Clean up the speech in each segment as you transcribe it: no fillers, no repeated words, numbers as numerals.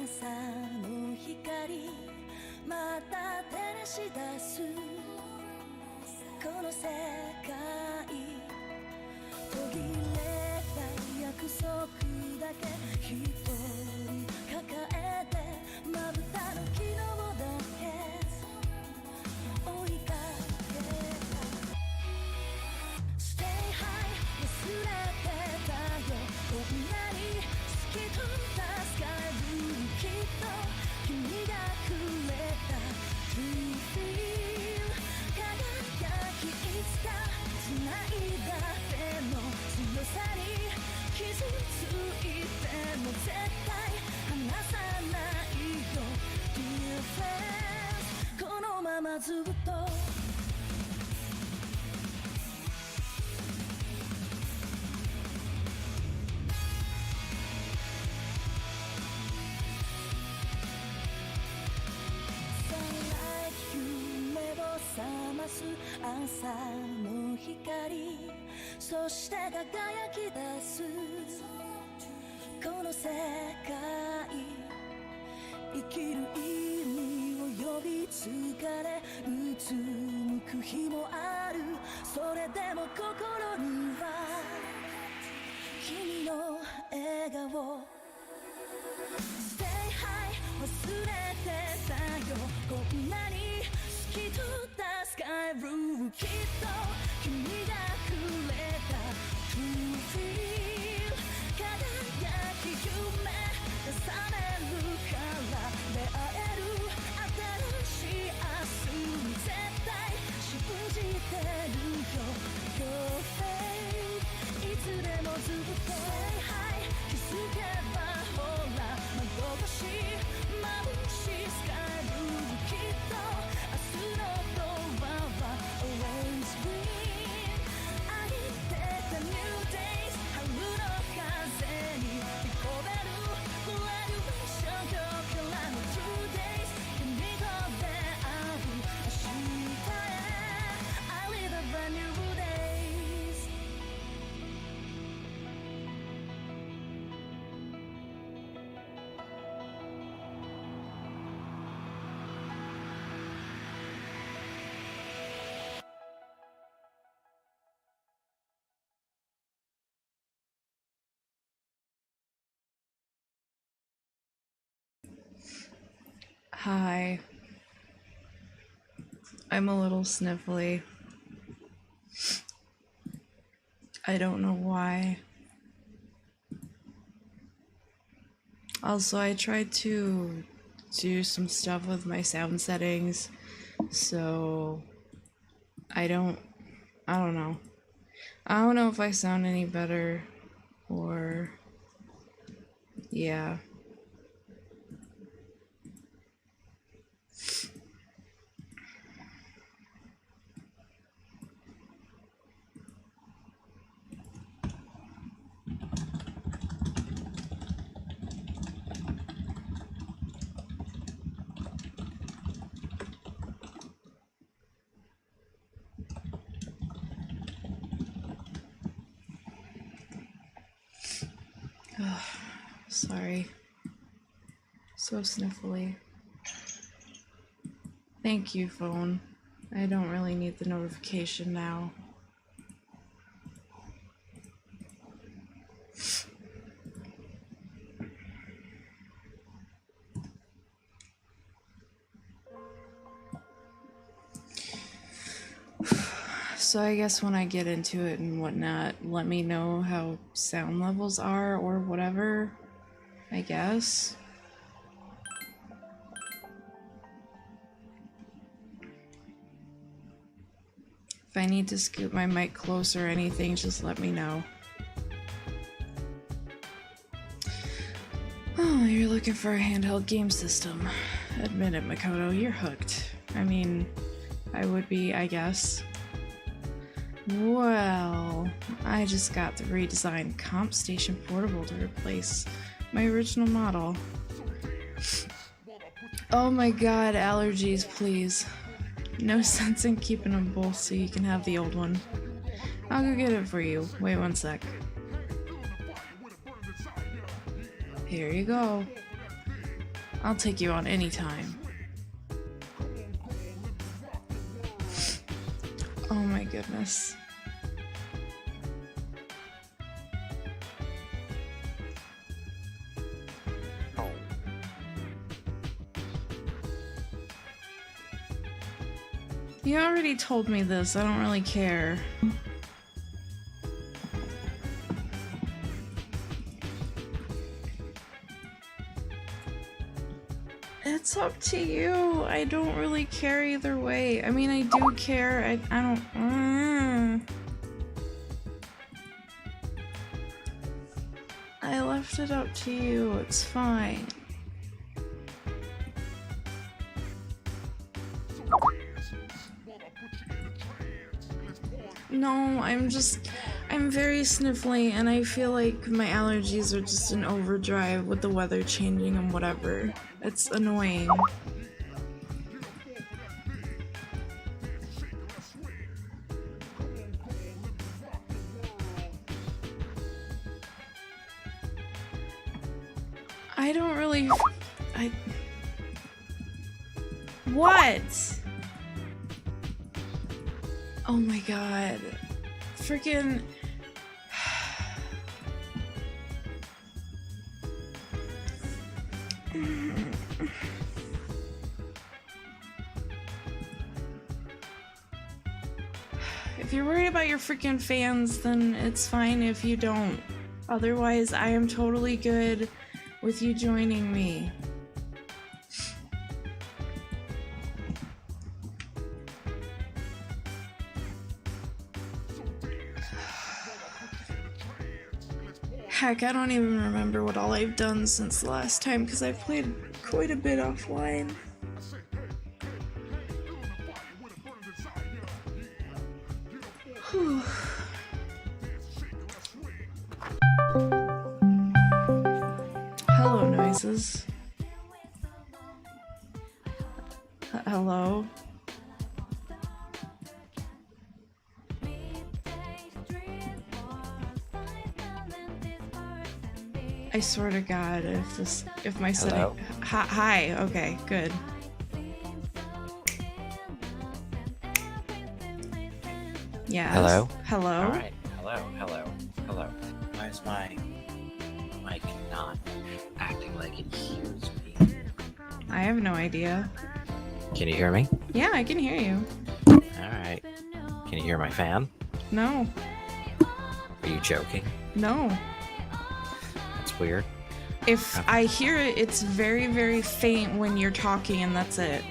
朝の光また照らし出すこの世界途切れた約束だけ一人抱えてまぶたの昨日だけ追いかけた Stay high 忘れてたよこんなに透き通ったスカイブルーきっと君がくれた True feel 輝きいつか繋いだ手の強さに傷ついても絶対離さないよ Dear friends このままずっと覚ます朝の光そして輝き出すこの世界生きる意味を呼び疲れうつむく日もあるそれでも心には君の笑顔 Stay high 忘れてたよこんなに透き通ったスカイブルーきっと君がくれた True feel 輝き夢重ねるから出会える新しい明日に絶対信じてるよ Your fate いつでもずっと Stay high 気づけばほら窓越し眩しいスカイブルーきっと明日のドアは Always green 愛ってた New days 春の風に聞こえる Graduation 今日からの True days 君と出会う明日へ I live a brand new days Hi. I'm a little sniffly. I don't know why. Also, I tried to do some stuff with my sound settings, so I don't know. I don't know if I sound any better or yeah. Sorry. So sniffly. Thank you, phone. I don't really need the notification now. So I guess when I get into it and whatnot, let me know how sound levels are or whatever, I guess. If I need to scoot my mic closer or anything, just let me know. Oh, you're looking for a handheld game system. Admit it, Makoto, you're hooked. I mean, I would be, I guess. Well, I just got the redesigned Comp Station Portable to replace my original model. Oh my god, allergies, please. No sense in keeping them both so you can have the old one. I'll go get it for you. Wait one sec. Here you go. I'll take you on anytime. Oh my goodness. You already told me this, I don't really care. It's up to you. I don't really care either way. I mean, I do care. I don't. I left it up to you. It's fine. No, I'm very sniffly and I feel like my allergies are just in overdrive with the weather changing and whatever. It's annoying. I don't really... What? Oh my god. Freaking... If you're worried about your freaking fans, then it's fine if you don't. Otherwise, I am totally good with you joining me. Heck, I don't even remember what all I've done since the last time because I've played quite a bit offline. Whew. Hello, noises. Hello? I swear to God, if my setting... Hello? Hi, okay, good. Yeah. Hello? Hello? Alright, hello. Why is my mic not acting like it hears me? I have no idea. Can you hear me? Yeah, I can hear you. Alright. Can you hear my fan? No. Are you joking? No. That's weird. If I hear it, it's very, very faint when you're talking, and that's it.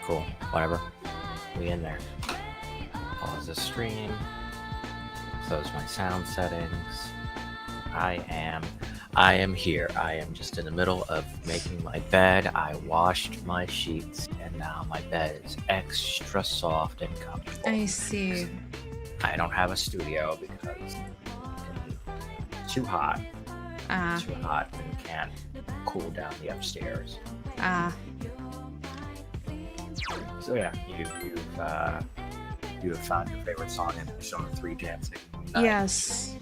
Cool. Whatever. We in there. Pause the stream. Close my sound settings. I am here. I am just in the middle of making my bed. I washed my sheets and now my bed is extra soft and comfortable. I see. I don't have a studio because it's too hot. Ah. Too hot and can't cool down the upstairs. Ah. So yeah, you have found your favorite song in Persona 3 Dancing. Yes.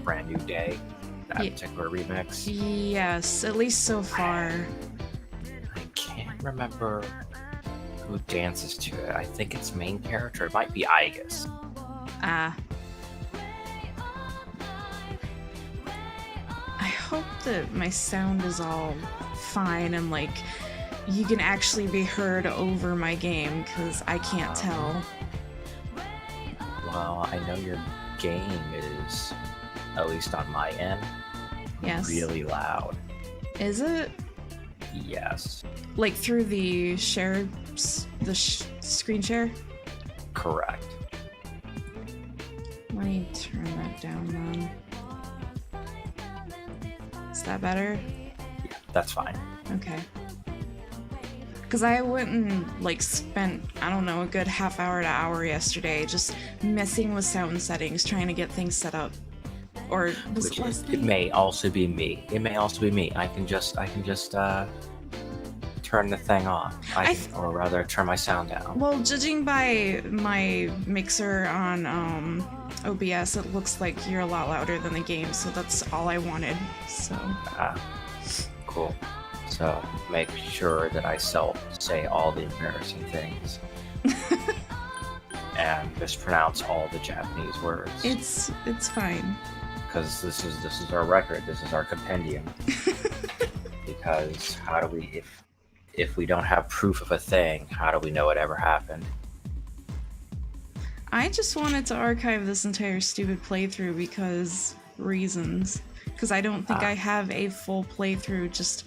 Brand New Day. That Ye- particular remix. Yes, at least so far. I can't remember who dances to it. I think it's main character. It might be Aigis. Ah. I hope that my sound is all fine and like you can actually be heard over my game because I can't tell. Well, I know your game is, at least on my end, Yes. really loud. Is it? Yes. Like through the share, screen share? Correct. Let me turn that down then. Is that better? Yeah, that's fine. Okay. Because I went and like spent, I don't know, a good half hour to hour yesterday just messing with sound settings, trying to get things set up. Or was it last It night? may also be me. I can just turn the thing off. Or rather, turn my sound down. Well, judging by my mixer on OBS, it looks like you're a lot louder than the game, so that's all I wanted. So Cool. So make sure that I say all the embarrassing things and mispronounce all the Japanese words. It's fine. Because this is our record. This is our compendium. Because how do we, if we don't have proof of a thing, how do we know it ever happened? I just wanted to archive this entire stupid playthrough reasons. Because I don't think I have a full playthrough just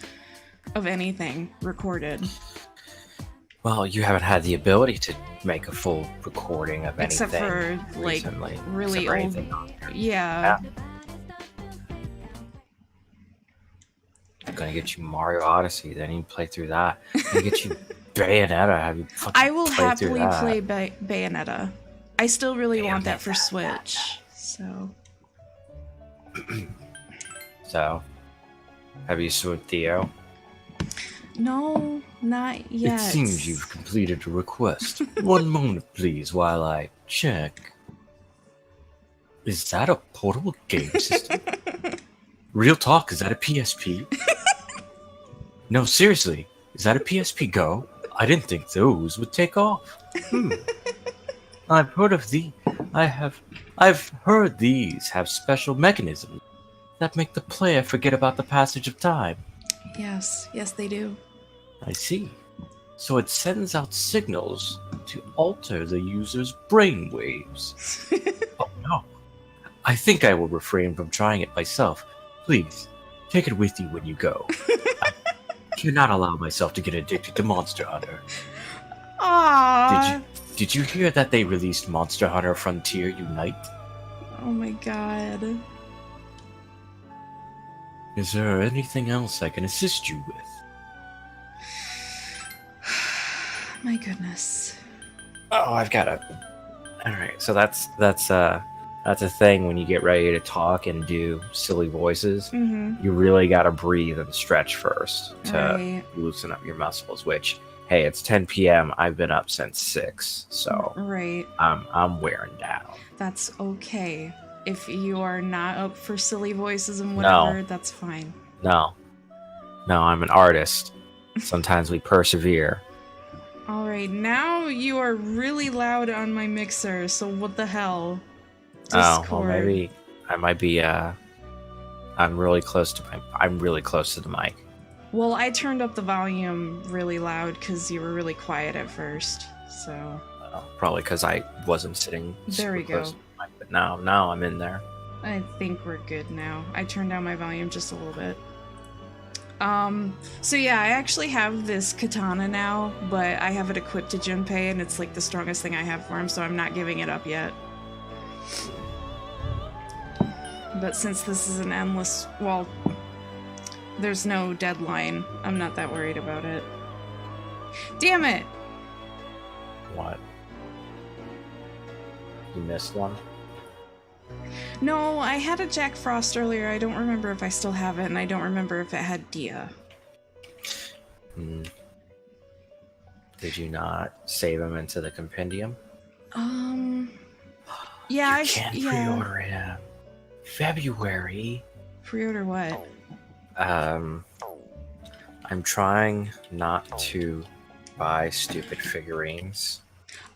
of anything recorded. Well, you haven't had the ability to make a full recording of anything. Except for, like, recently, really except for old. anything on here. Yeah. I'm gonna get you Mario Odyssey, then you play through that. I'm gonna get you Bayonetta. Have you fucking I will play through happily that. play Bayonetta. I still really want that for Bayonetta. Switch. So. So, have you sued Theo? No, not yet. It seems you've completed a request. One moment, please, while I check. Is that a portable game system? Real talk, is that a PSP? No, seriously, is that a PSP Go? I didn't think those would take off. I've heard of I've heard these have special mechanisms that make the player forget about the passage of time. Yes, they do. I see. So it sends out signals to alter the user's brainwaves. Oh no. I think I will refrain from trying it myself. Please, take it with you when you go. I cannot allow myself to get addicted to Monster Hunter. Aww. Did you hear that they released Monster Hunter Frontier Unite? Oh my god. Is there anything else I can assist you with? My goodness. Oh, I've got a. All right, so that's a thing when you get ready to talk and do silly voices. Mm-hmm. You really got to breathe and stretch first to Right. loosen up your muscles. Which, hey, it's 10 p.m. I've been up since 6, so Right. I'm wearing down. That's okay. If you are not up for silly voices and whatever, that's fine. No, I'm an artist. Sometimes we persevere. Alright, now you are really loud on my mixer, so what the hell? Oh, well, Discord. maybe I might be. I'm really close to the mic. Well, I turned up the volume really loud because you were really quiet at first, so... Probably because I wasn't sitting There we super close go. to the mic, but now I'm in there. I think we're good now. I turned down my volume just a little bit. So yeah, I actually have this katana now, but I have it equipped to Junpei, and it's like the strongest thing I have for him, so I'm not giving it up yet. But since this is an endless... well, there's no deadline, I'm not that worried about it. Damn it! What? You missed one? No, I had a Jack Frost earlier. I don't remember if I still have it, and I don't remember if it had Dia. Did you not save them into the compendium? Yeah, You can't pre-order it in February. Pre-order what? I'm trying not to buy stupid figurines.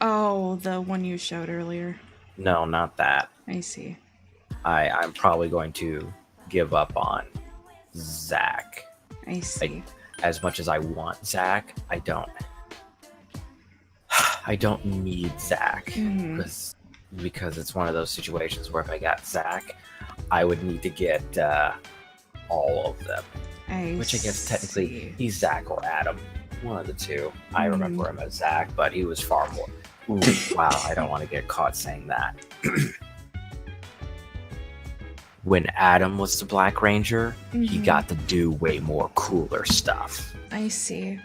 Oh, the one you showed earlier. No, not that. I see. I'm probably going to give up on Zack. I see. As much as I want Zack, I don't need Zack. Because it's one of those situations where if I got Zack, I would need to get all of them. Which I guess technically he's Zack or Adam. One of the two. I remember him as Zack, but he was far more. Ooh, wow, I don't want to get caught saying that. When Adam was the Black Ranger, he got to do way more cooler stuff. I see.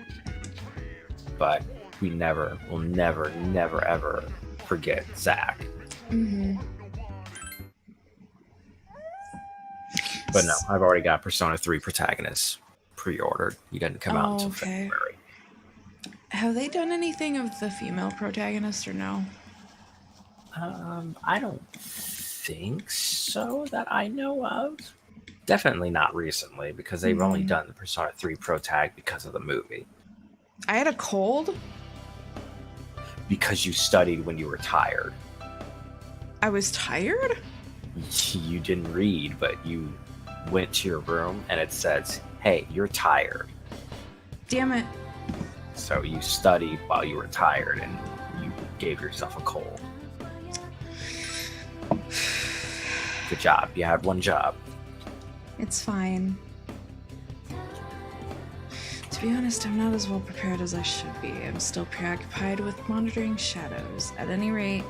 But we'll never, ever forget Zack. But no, I've already got Persona 3 Protagonist pre-ordered. He doesn't come out until February. Have they done anything of the female protagonist or no? I don't think so that I know of. Definitely not recently, because they've only Mhm. done the Persona 3 Pro Tag because of the movie. I had a cold. Because you studied when you were tired. I was tired? You didn't read, but you went to your room and it says, hey, you're tired. Damn it. So you studied while you were tired and you gave yourself a cold. Good job. You had one job. It's fine. To be honest, I'm not as well prepared as I should be. I'm still preoccupied with monitoring shadows. At any rate,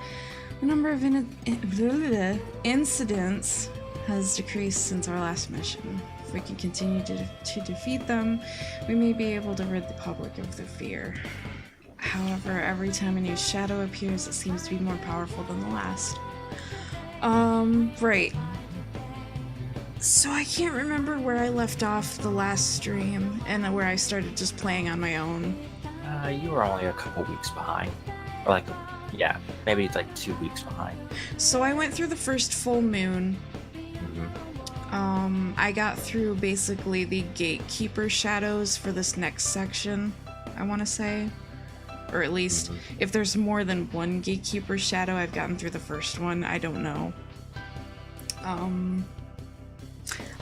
the number of incidents has decreased since our last mission. If we can continue to defeat them, we may be able to rid the public of their fear. However, every time a new shadow appears, it seems to be more powerful than the last. Right. So I can't remember where I left off the last stream and where I started just playing on my own. You were only a couple weeks behind. Or like, yeah, maybe like 2 weeks behind. So I went through the first full moon. Mm-hmm. I got through basically the gatekeeper shadows for this next section, I want to say. Or at least, if there's more than one gatekeeper shadow, I've gotten through the first one. I don't know.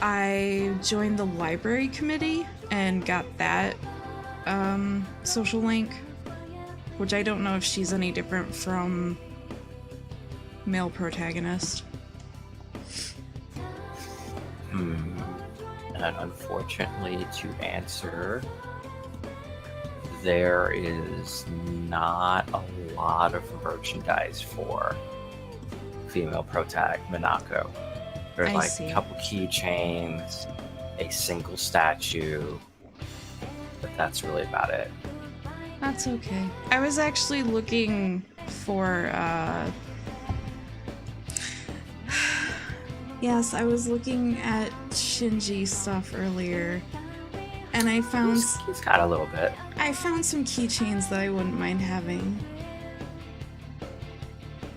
I joined the library committee and got that social link, which I don't know if she's any different from male protagonist. And unfortunately, to answer, there is not a lot of merchandise for female protag Minako. There's I like see. a couple keychains, a single statue, but that's really about it. That's okay. I was actually looking for, yes, I was looking at Shinji stuff earlier, and I found He's got a little bit. I found some keychains that I wouldn't mind having.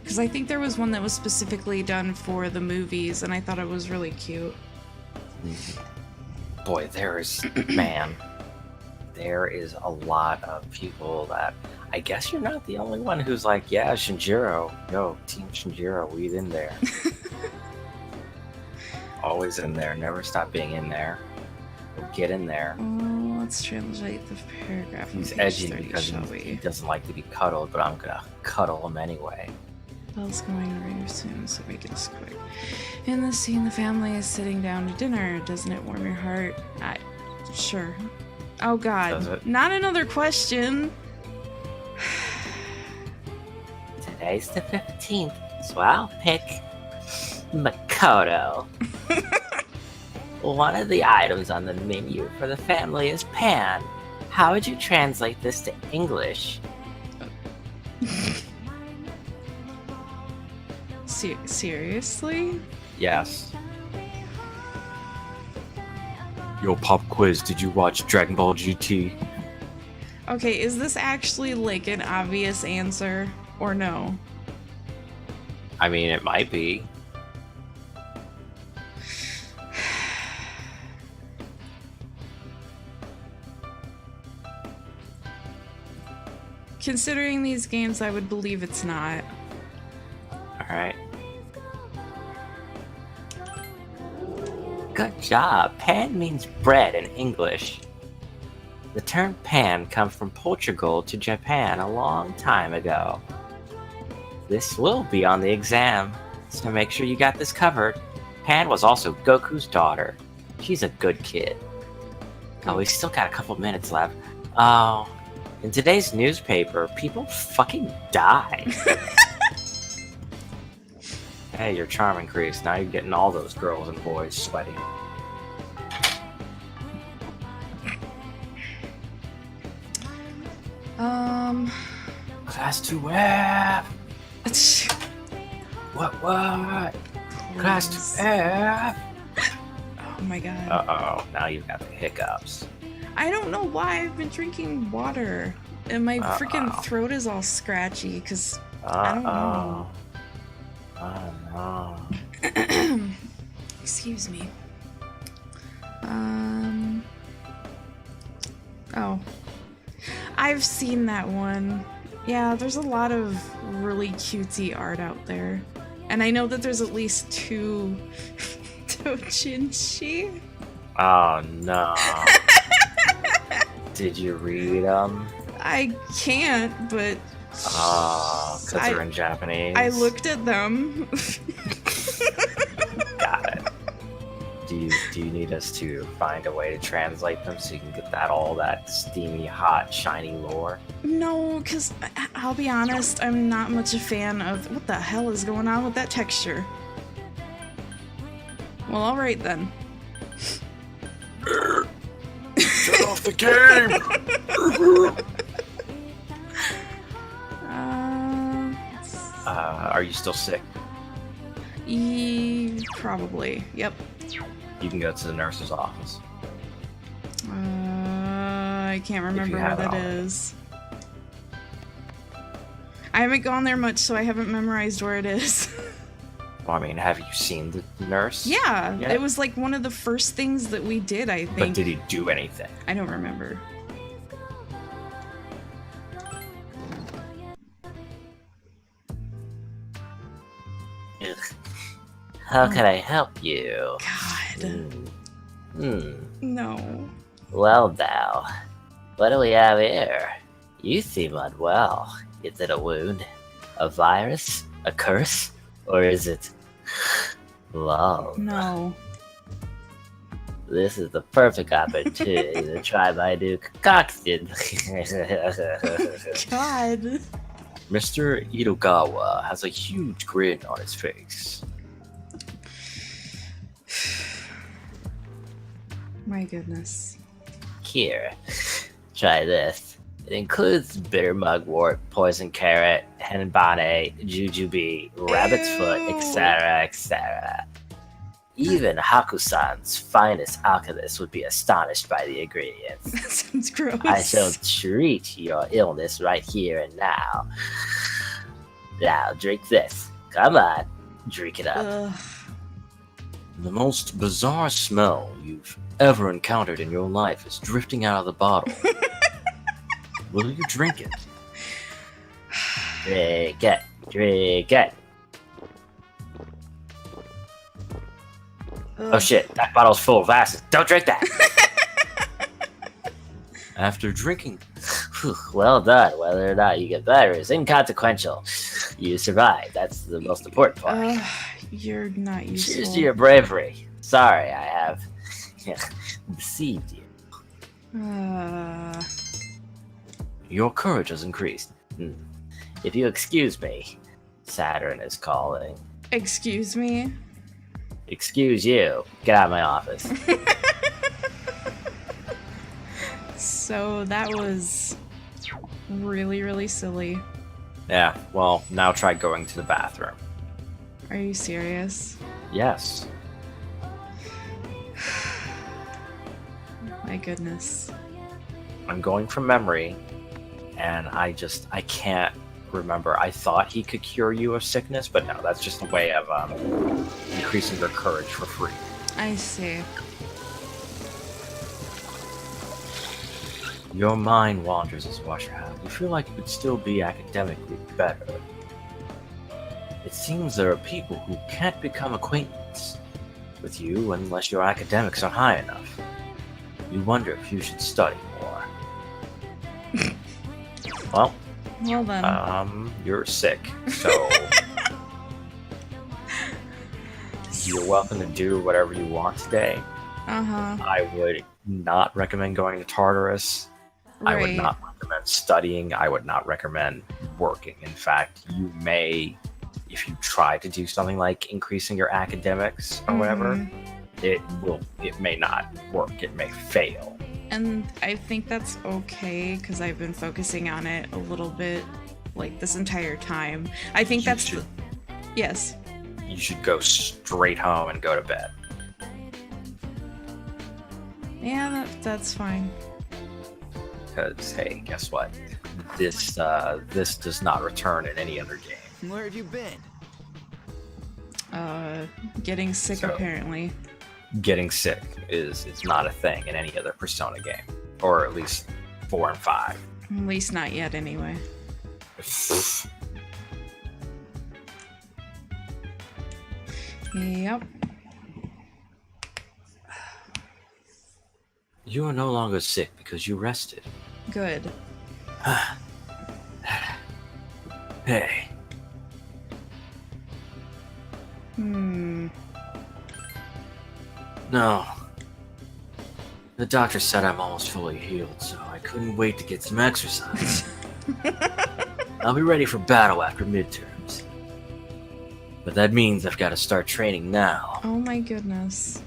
Because I think there was one that was specifically done for the movies, and I thought it was really cute. Boy, there is, man, there is a lot of people that, I guess you're not the only one who's like, yeah, Shinjiro, yo, Team Shinjiro, we in there. Always in there, never stop being in there. Get in there. Oh, let's translate the paragraph. on He's page edgy 30, because shall he we? doesn't like to be cuddled, but I'm gonna cuddle him anyway. Bell's going to ring soon, so make this quick. In this scene, the family is sitting down to dinner. Doesn't it warm your heart? Sure. Oh God, Does it? not another question. Today's the 15th, so I'll pick Makoto. One of the items on the menu for the family is pan. How would you translate this to English? Seriously? Yes. Yo, pop quiz, did you watch Dragon Ball GT? Okay, is this actually like an obvious answer or no? I mean, it might be. Considering these games, I would believe it's not. Alright. Good job. Pan means bread in English. The term pan comes from Portugal to Japan a long time ago. This will be on the exam, so make sure you got this covered. Pan was also Goku's daughter. She's a good kid. Oh, we still got a couple minutes left. Oh, in today's newspaper, people fucking die. Hey, you're charming, Kreese. Now you're getting all those girls and boys sweaty. Class 2F! What? Class 2F! Oh my God. Uh-oh, now you've got the hiccups. I don't know why I've been drinking water and my freaking throat is all scratchy because I don't know. Oh no. Excuse me. Oh. I've seen that one. Yeah, there's a lot of really cutesy art out there. And I know that there's at least 2 Dojinshi. Oh no. Did you read them? I can't, but Oh, because they're in Japanese. I looked at them. Got it. Do you need us to find a way to translate them so you can get all that steamy, hot, shiny lore? No, because I'll be honest, I'm not much a fan of... What the hell is going on with that texture? Well, alright then. Get off the game! Are you still sick? Probably. Yep. You can go to the nurse's office. I can't remember where haven't that already. is. I haven't gone there much, so I haven't memorized where it is. Well, I mean, have you seen the nurse? Yeah, Yeah. it was like one of the first things that we did, I think. But did he do anything? I don't remember. How can I help you? God. No. Well now, what do we have here? You seem unwell. Is it a wound? A virus? A curse? Or is it love? No. This is the perfect opportunity to try my new concoction. God. Mr. Itogawa has a huge grin on his face. My goodness. Here, try this. It includes bitter mugwort, poison carrot, henbane, jujube, rabbit's foot, Ew. etc., etc. Even Hakusan's finest alchemist would be astonished by the ingredients. That sounds gross. I shall treat your illness right here and now. Now, drink this. Come on, drink it up. Ugh. The most bizarre smell you've ever encountered in your life is drifting out of the bottle. Will you drink it? Drink it. Drink it. Oh Ugh. shit, that bottle's full of acid. Don't drink that! After drinking, well done. Whether or not you get better is inconsequential. You survive. That's the most important part. You're not useful. Cheers to your bravery. Sorry, I have deceived you. Your courage has increased. If you excuse me, Saturn is calling. Excuse me? Excuse you. Get out of my office. So that was really, really silly. Yeah, well, now try going to the bathroom. Are you serious? Yes. My goodness. I'm going from memory, and I can't remember. I thought he could cure you of sickness, but no, that's just a way of increasing your courage for free. I see. Your mind wanders as Washerhound. You feel like you could still be academically better. It seems there are people who can't become acquaintance with you unless your academics are high enough. You wonder if you should study more. Well, then. you're sick, so you're welcome to do whatever you want today. Uh-huh. I would not recommend going to Tartarus. Right. I would not recommend studying. I would not recommend working. In fact, you may, if you try to do something like increasing your academics or whatever, it may not work. It may fail. And I think that's okay, because I've been focusing on it a little bit, like, this entire time. I think You that's... should- Yes. You should go straight home and go to bed. Yeah, that's fine. Because, hey, guess what? This does not return in any other game. Where have you been? Getting sick, So- apparently. getting sick is not a thing in any other Persona game, or at least 4 and 5. At least not yet, anyway. Yep. You are no longer sick because you rested. Good. Hey. No. The doctor said I'm almost fully healed, so I couldn't wait to get some exercise. I'll be ready for battle after midterms. But that means I've got to start training now. Oh my goodness.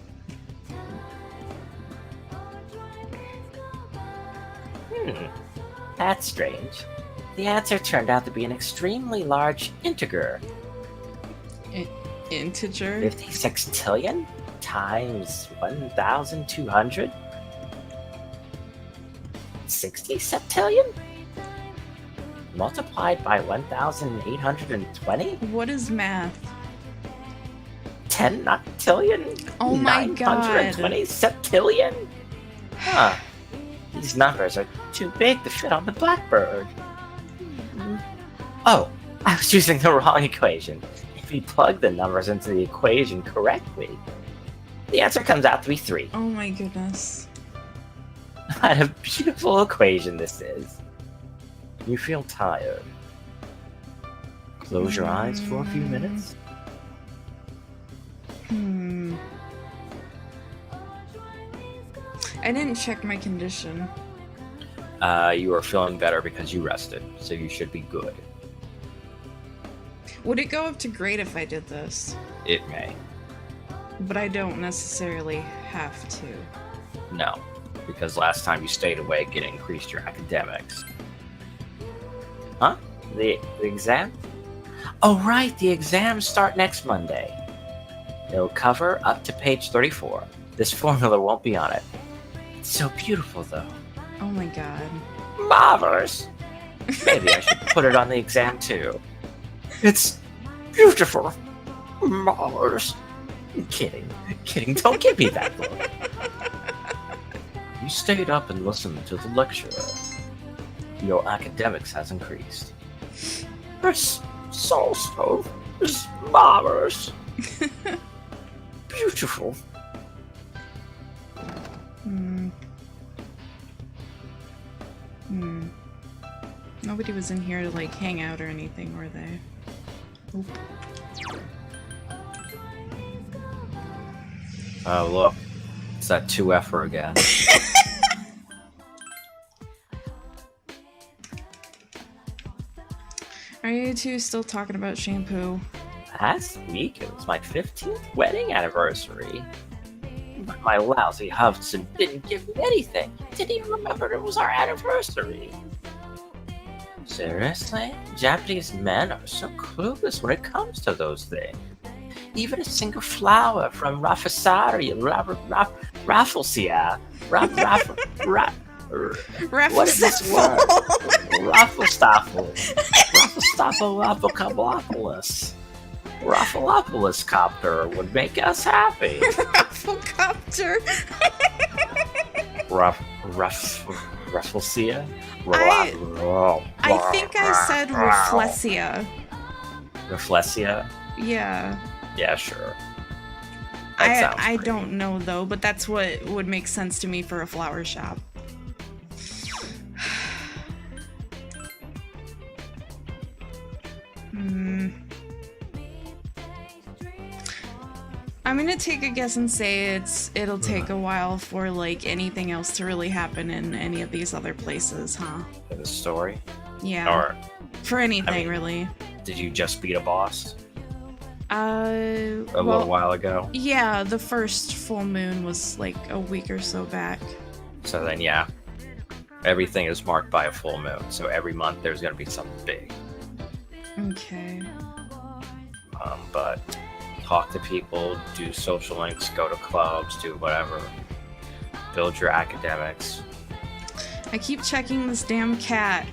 That's strange. The answer turned out to be an extremely large integer. Integer? 50 sextillion times 1,200? 60 septillion? Multiplied by 1,820? What is math? 10 noctillion? Oh my god. 920 septillion? Huh. These numbers are too big to fit on the Blackbird. Oh, I was using the wrong equation. If we plug the numbers into the equation correctly, the answer comes out to be 3. Oh my goodness. What a beautiful equation this is. You feel tired. Close your eyes for a few minutes. I didn't check my condition. You are feeling better because you rested, so you should be good. Would it go up to great if I did this? It may. But I don't necessarily have to. No, because last time you stayed awake, it increased your academics. Huh? The exam? Oh, right, the exams start next Monday. It'll cover up to page 34. This formula won't be on it. It's so beautiful, though. Oh my god. Marvelous! Maybe I should put it on the exam, too. It's beautiful. Marvelous. Kidding. Don't give me that look. You stayed up and listened to the lecturer. Your academics has increased. This soul stove is marvelous. Beautiful. Nobody was in here to like hang out or anything, were they? Oop. Oh, look. It's that 2F-er again. Are you two still talking about shampoo? Last week, it was my 15th wedding anniversary. But my lousy husband didn't give me anything. Didn't even remember it was our anniversary. Seriously? Japanese men are so clueless when it comes to those things. Even a single flower from Rafflesia, what is this word? Rafflestaffel. Rafflestaffelopoulos. Raffleopolis copter would make us happy. Rafflecopter. Rafflesia? I think I said Rafflesia. Rafflesia? Yeah. Yeah, sure. That sounds I pretty. don't know though, but that's what would make sense to me for a flower shop. I'm gonna take a guess and say it'll take a while for like anything else to really happen in any of these other places, huh? In the story? Yeah. Or For anything, I mean, really. did you just beat a boss A a little while ago? Yeah, the first full moon was like a week or so back. So then, yeah. Everything is marked by a full moon, so every month there's gonna be something big. Okay. But talk to people, do social links, go to clubs, do whatever. Build your academics. I keep checking this damn cat.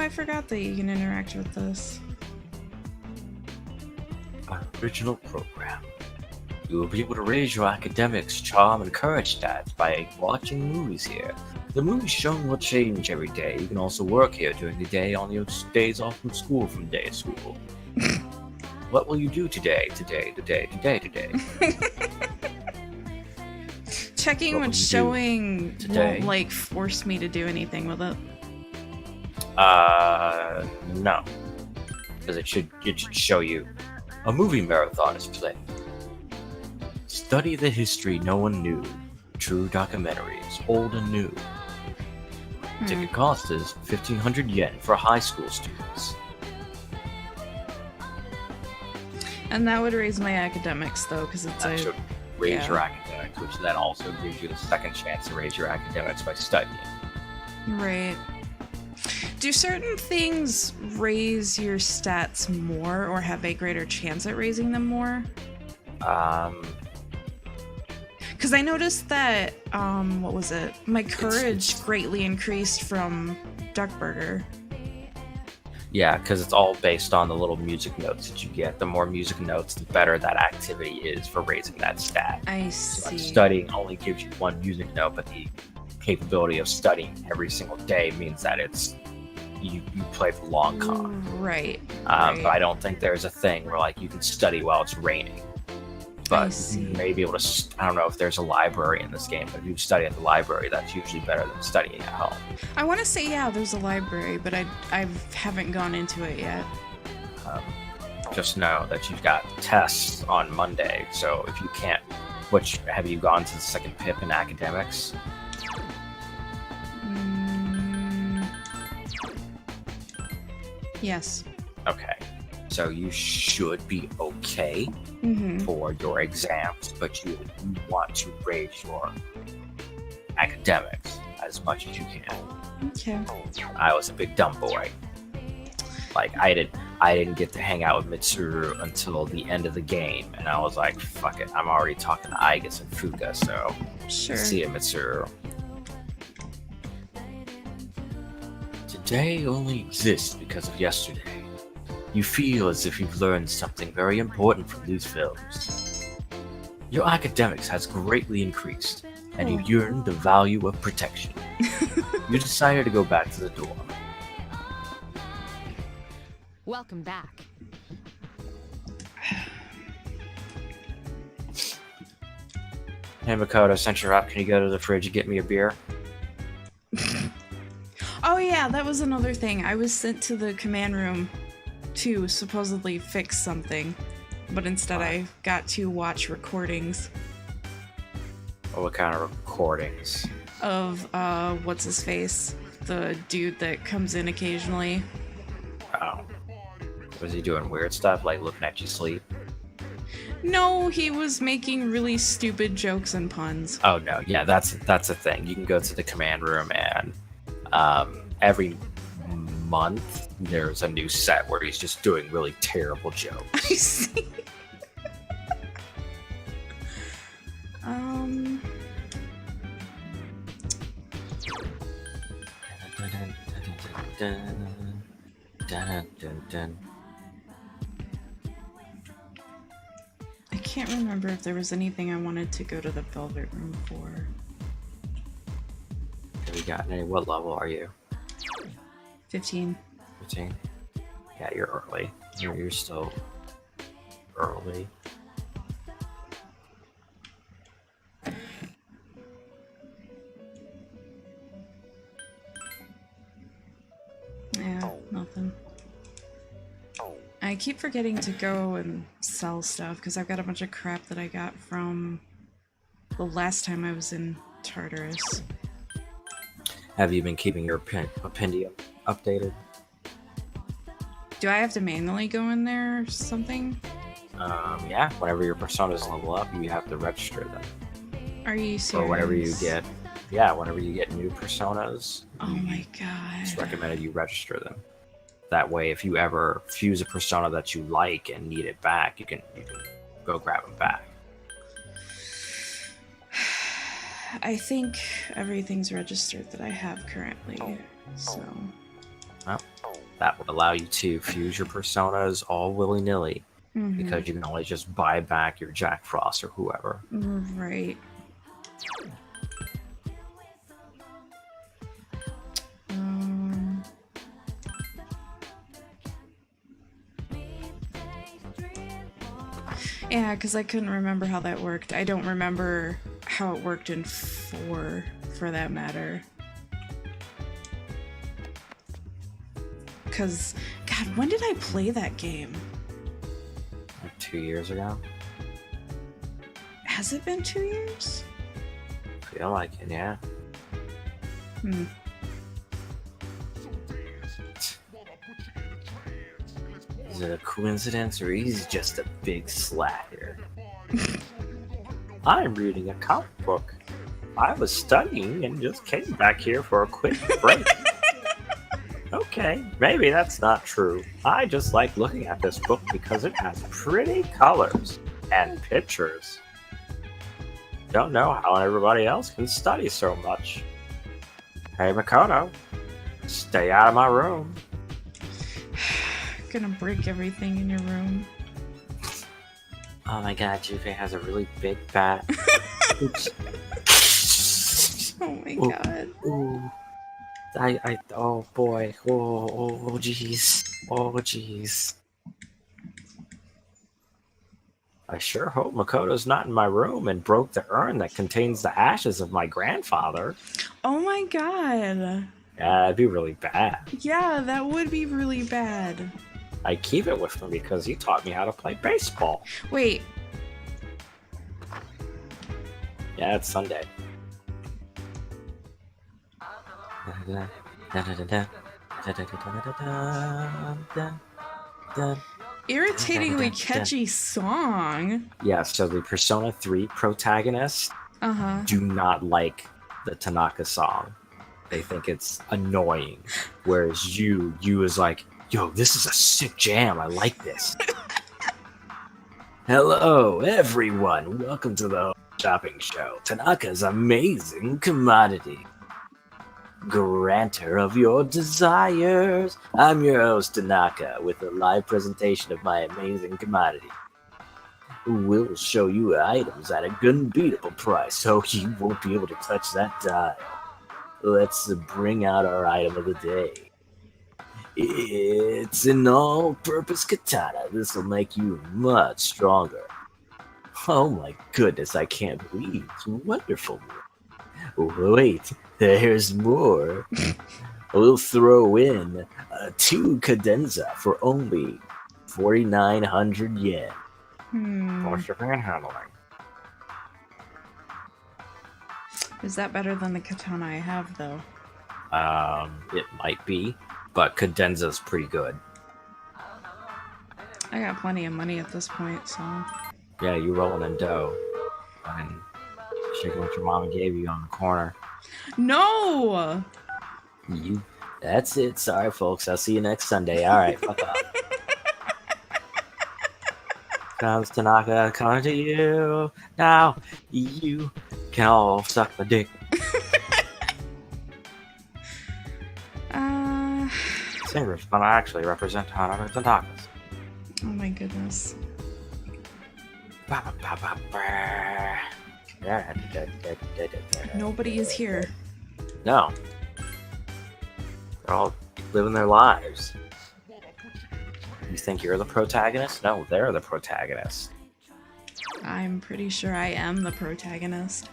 I forgot that you can interact with this. Our original program. You will be able to raise your academics, charm, and courage stats by watching movies here. The movies shown will change every day. You can also work here during the day on your days off from school day to school. What will you do today? Checking What will what's you do showing today? won't like force me to do anything with it. No. Because it should show you a movie marathon is playing. Study the history no one knew. True documentaries, old and new. Ticket cost is 1,500 yen for high school students. And that would raise my academics though, because it's That should raise yeah. your academics, which then also gives you the second chance to raise your academics by studying. right. Do certain things raise your stats more or have a greater chance at raising them more? Because I noticed that, what was it? My courage greatly increased from Duck Burger. Yeah, because it's all based on the little music notes that you get. The more music notes, the better that activity is for raising that stat. I So, like, see. studying only gives you one music note, but the capability of studying every single day means that it's you play the long con. Right. But I don't think there's a thing where like you can study while it's raining. But see. you may be able to. I don't know if there's a library in this game, but if you study at the library, that's usually better than studying at home. I want to say, yeah, there's a library, but I haven't gone into it yet. Just know that you've got tests on Monday, so if you can't, which have you gone to the second PIP in academics? Yes. Okay, so you should be okay Mm-hmm. for your exams, but you want to raise your academics as much as you can. Okay. I was a big dumb boy. Like I didn't get to hang out with Mitsuru until the end of the game, and I was like, fuck it, I'm already talking to Aigus and Fuka, so Sure. see ya, Mitsuru. Today only exists because of yesterday. You feel as if you've learned something very important from these films. Your academics has greatly increased, and you yearn the value of protection. You decided to go back to the dorm. Welcome back. Hey Makoto, since you're up, can you go to the fridge and get me a beer? Oh yeah, that was another thing. I was sent to the command room to supposedly fix something, but instead I got to watch recordings Or what kind of recordings? of what's his face, the dude that comes in occasionally. Oh. Was he doing weird stuff, like looking at you sleep? No, he was making really stupid jokes and puns. Oh no, yeah, that's a thing. You can go to the command room and every month there's a new set where he's just doing really terrible jokes. I see. I can't remember if there was anything I wanted to go to the Velvet Room for. Have you gotten any? What level are you? 15. 15? Yeah, you're early. You're still early. Yeah, nothing. I keep forgetting to go and sell stuff because I've got a bunch of crap that I got from the last time I was in Tartarus. Have you been keeping your appendium updated? Do I have to manually go in there or something? Yeah. Whenever your personas level up, you have to register them. Are you serious? Or whenever you get, whenever you get new personas, Oh my god. it's recommended you register them. That way, if you ever fuse a persona that you like and need it back, you can go grab them back. I think everything's registered that I have currently, so... Well, that would allow you to fuse your personas all willy-nilly because you can always just buy back your Jack Frost or whoever. Right. Yeah, because I couldn't remember how that worked. I don't remember how it worked in 4, for that matter. Because, God, when did I play that game? Like 2 years ago. Has it been 2 years? Feel like it, yeah. Hmm. Is it a coincidence or he's just a big slacker? I'm reading a comic book. I was studying and just came back here for a quick break. Okay, maybe that's not true. I just like looking at this book because it has pretty colors and pictures. Don't know how everybody else can study so much. Hey, Makoto, stay out of my room. Gonna break everything in your room. Oh my god, Juve has a really big bat. Oops. Oh my Ooh. god. Ooh. Oh boy. Oh jeez. Oh jeez. I sure hope Makoto's not in my room and broke the urn that contains the ashes of my grandfather. Oh my god. Yeah, that'd be really bad. Yeah, that would be really bad. I keep it with me because he taught me how to play baseball. Wait. Yeah, it's Sunday. Irritatingly catchy song. Yeah, so the Persona 3 protagonists Uh-huh. do not like the Tanaka song. They think it's annoying. Whereas you is like, yo, this is a sick jam. I like this. Hello, everyone. Welcome to the shopping show. Tanaka's amazing commodity. Granter of your desires. I'm your host, Tanaka, with a live presentation of my amazing commodity. We'll show you items at a unbeatable price, so you won't be able to touch that dial. Let's bring out our item of the day. It's an all-purpose katana. This will make you much stronger. Oh my goodness, I can't believe it's wonderful. Wait, there's more. We'll throw in 2 cadenza for only 4,900 yen. For shipping and handling. Is that better than the katana I have, though? It might be, but cadenza's pretty good. I got plenty of money at this point, so... Yeah, you rolling in dough. And shaking what your mama gave you on the corner. No! That's it. Sorry, folks. I'll see you next Sunday. All right, fuck off. Comes Tanaka, coming to you. Now, you can all suck my dick. Singers, but I actually represent Tanaka Tanakas. Oh my goodness. Nobody is here. No. They're all living their lives. You think you're the protagonist? No, they're the protagonist. I'm pretty sure I am the protagonist.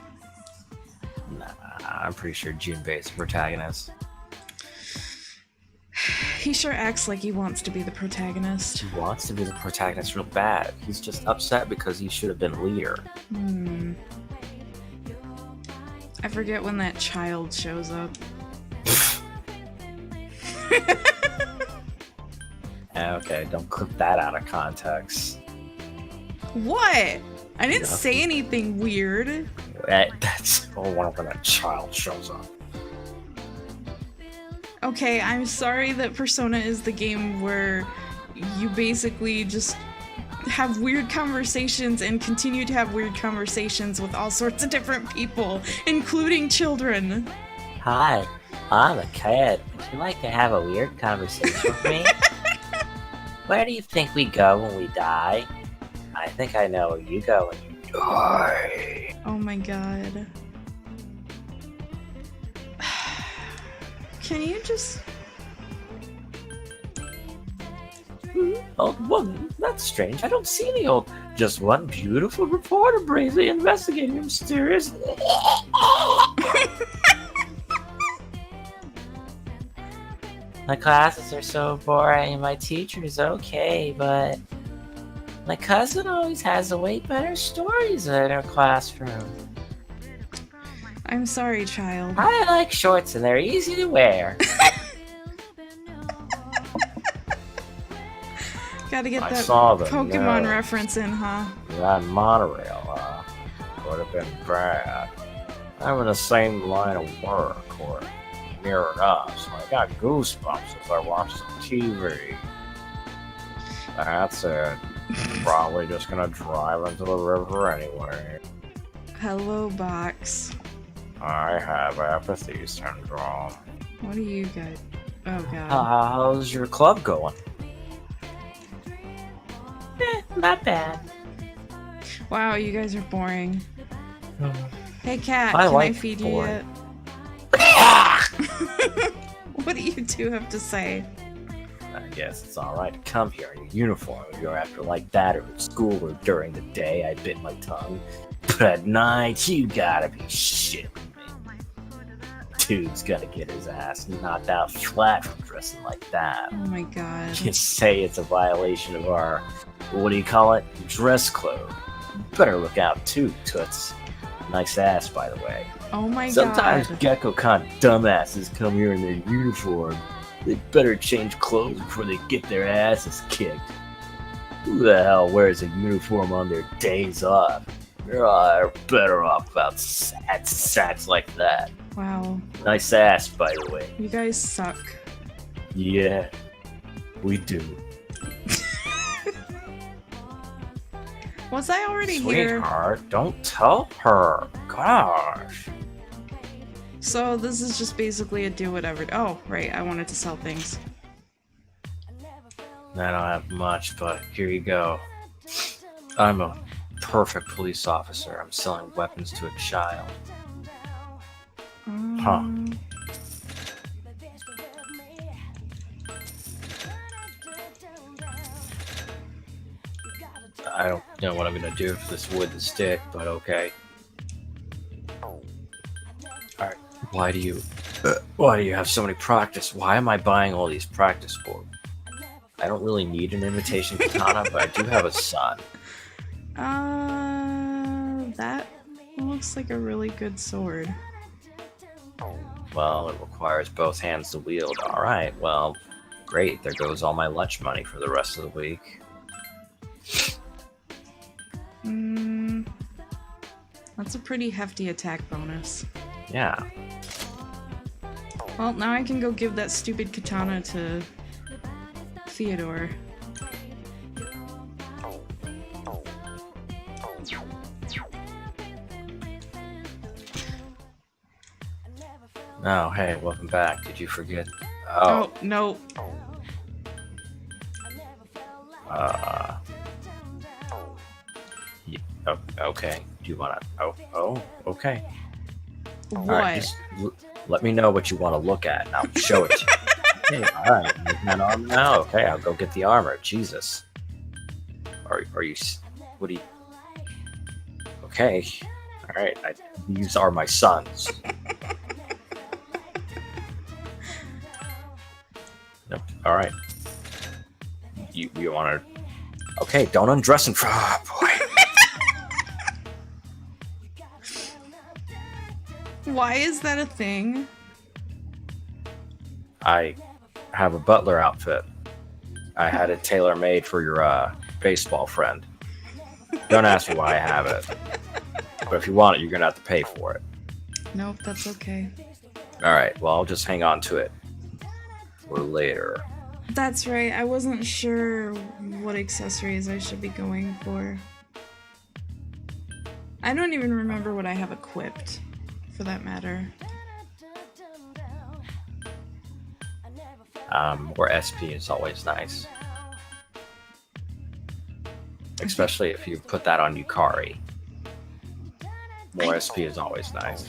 Nah, I'm pretty sure Junbei's the protagonist. He sure acts like he wants to be the protagonist. He wants to be the protagonist real bad. He's just upset because he should have been leader. I forget when that child shows up. Okay, don't clip that out of context. What? I didn't Yeah. say anything weird. That's whenever that child shows up. Okay, I'm sorry that Persona is the game where you basically just have weird conversations and continue to have weird conversations with all sorts of different people, including children. Hi, I'm a kid. Would you like to have a weird conversation with me? Where do you think we go when we die? I think I know where you go when you die. Oh my god. Can you just... Oh, well, that's strange. I don't see any old. Just one beautiful reporter bravely investigating a mysterious. My classes are so boring and my teacher's okay, but my cousin always has a way better stories in her classroom. I'm sorry, child. I like shorts and they're easy to wear. Gotta get I that saw the Pokemon nose. reference in, huh? That monorail, would have been bad. I'm in the same line of work, or near enough, so I got goosebumps as I watched some TV. That's it. Probably just gonna drive into the river anyway. Hello, box. I have apathy syndrome. What do you got? Oh god. How's your club going? Not bad. Wow, you guys are boring. Hey cat, I can I like feed boring. you yet? What do you two have to say? I guess it's alright to come here in your uniform if you're after like that, or at school, or during the day I bit my tongue. But at night, you gotta be shitting me. Dude's gonna get his ass knocked out flat from dressing like that. Oh my god. You say it's a violation of our, what do you call it? Dress code. You better look out too, Toots. Nice ass, by the way. Oh my Sometimes god. GeckoCon dumbasses come here in their uniform. They better change clothes before they get their asses kicked. Who the hell wears a uniform on their days off? You're better off about sats like that. Wow. Nice ass, by the way. You guys suck. Yeah, we do. Was I already here? Sweetheart, don't tell her. Gosh. So this is just basically a do whatever. Oh, right. I wanted to sell things. I don't have much, but here you go. I'm a perfect police officer. I'm selling weapons to a child. Um, I don't know what I'm gonna do for this wooden stick, but okay. Alright, why do you have so many practice? Why am I buying all these practice boards? I don't really need an imitation katana, but I do have a son. that looks like a really good sword. Well, it requires both hands to wield. Alright, well, great. There goes all my lunch money for the rest of the week. That's a pretty hefty attack bonus. Yeah. Well, now I can go give that stupid katana to Theodore. Oh, hey, welcome back. Did you forget? Oh, no. Yeah, oh, okay. Do you wanna? Okay. What? Alright, just let me know what you want to look at, and I'll show it to you. Hey, alright, you need that armor now? Okay, I'll go get the armor. Jesus. Are you? What do you? Okay. Alright, these are my sons. Nope. Alright. You want to? Okay, don't undress in front. Oh, boy. Why is that a thing? I have a butler outfit. I had it tailor-made for your baseball friend. Don't ask me why I have it. But if you want it, you're gonna have to pay for it. Nope, that's okay. Alright, well, I'll just hang on to it for later. That's right, I wasn't sure what accessories I should be going for. I don't even remember what I have equipped, for that matter. More SP is always nice. Especially if you put that on Yukari. More SP is always nice.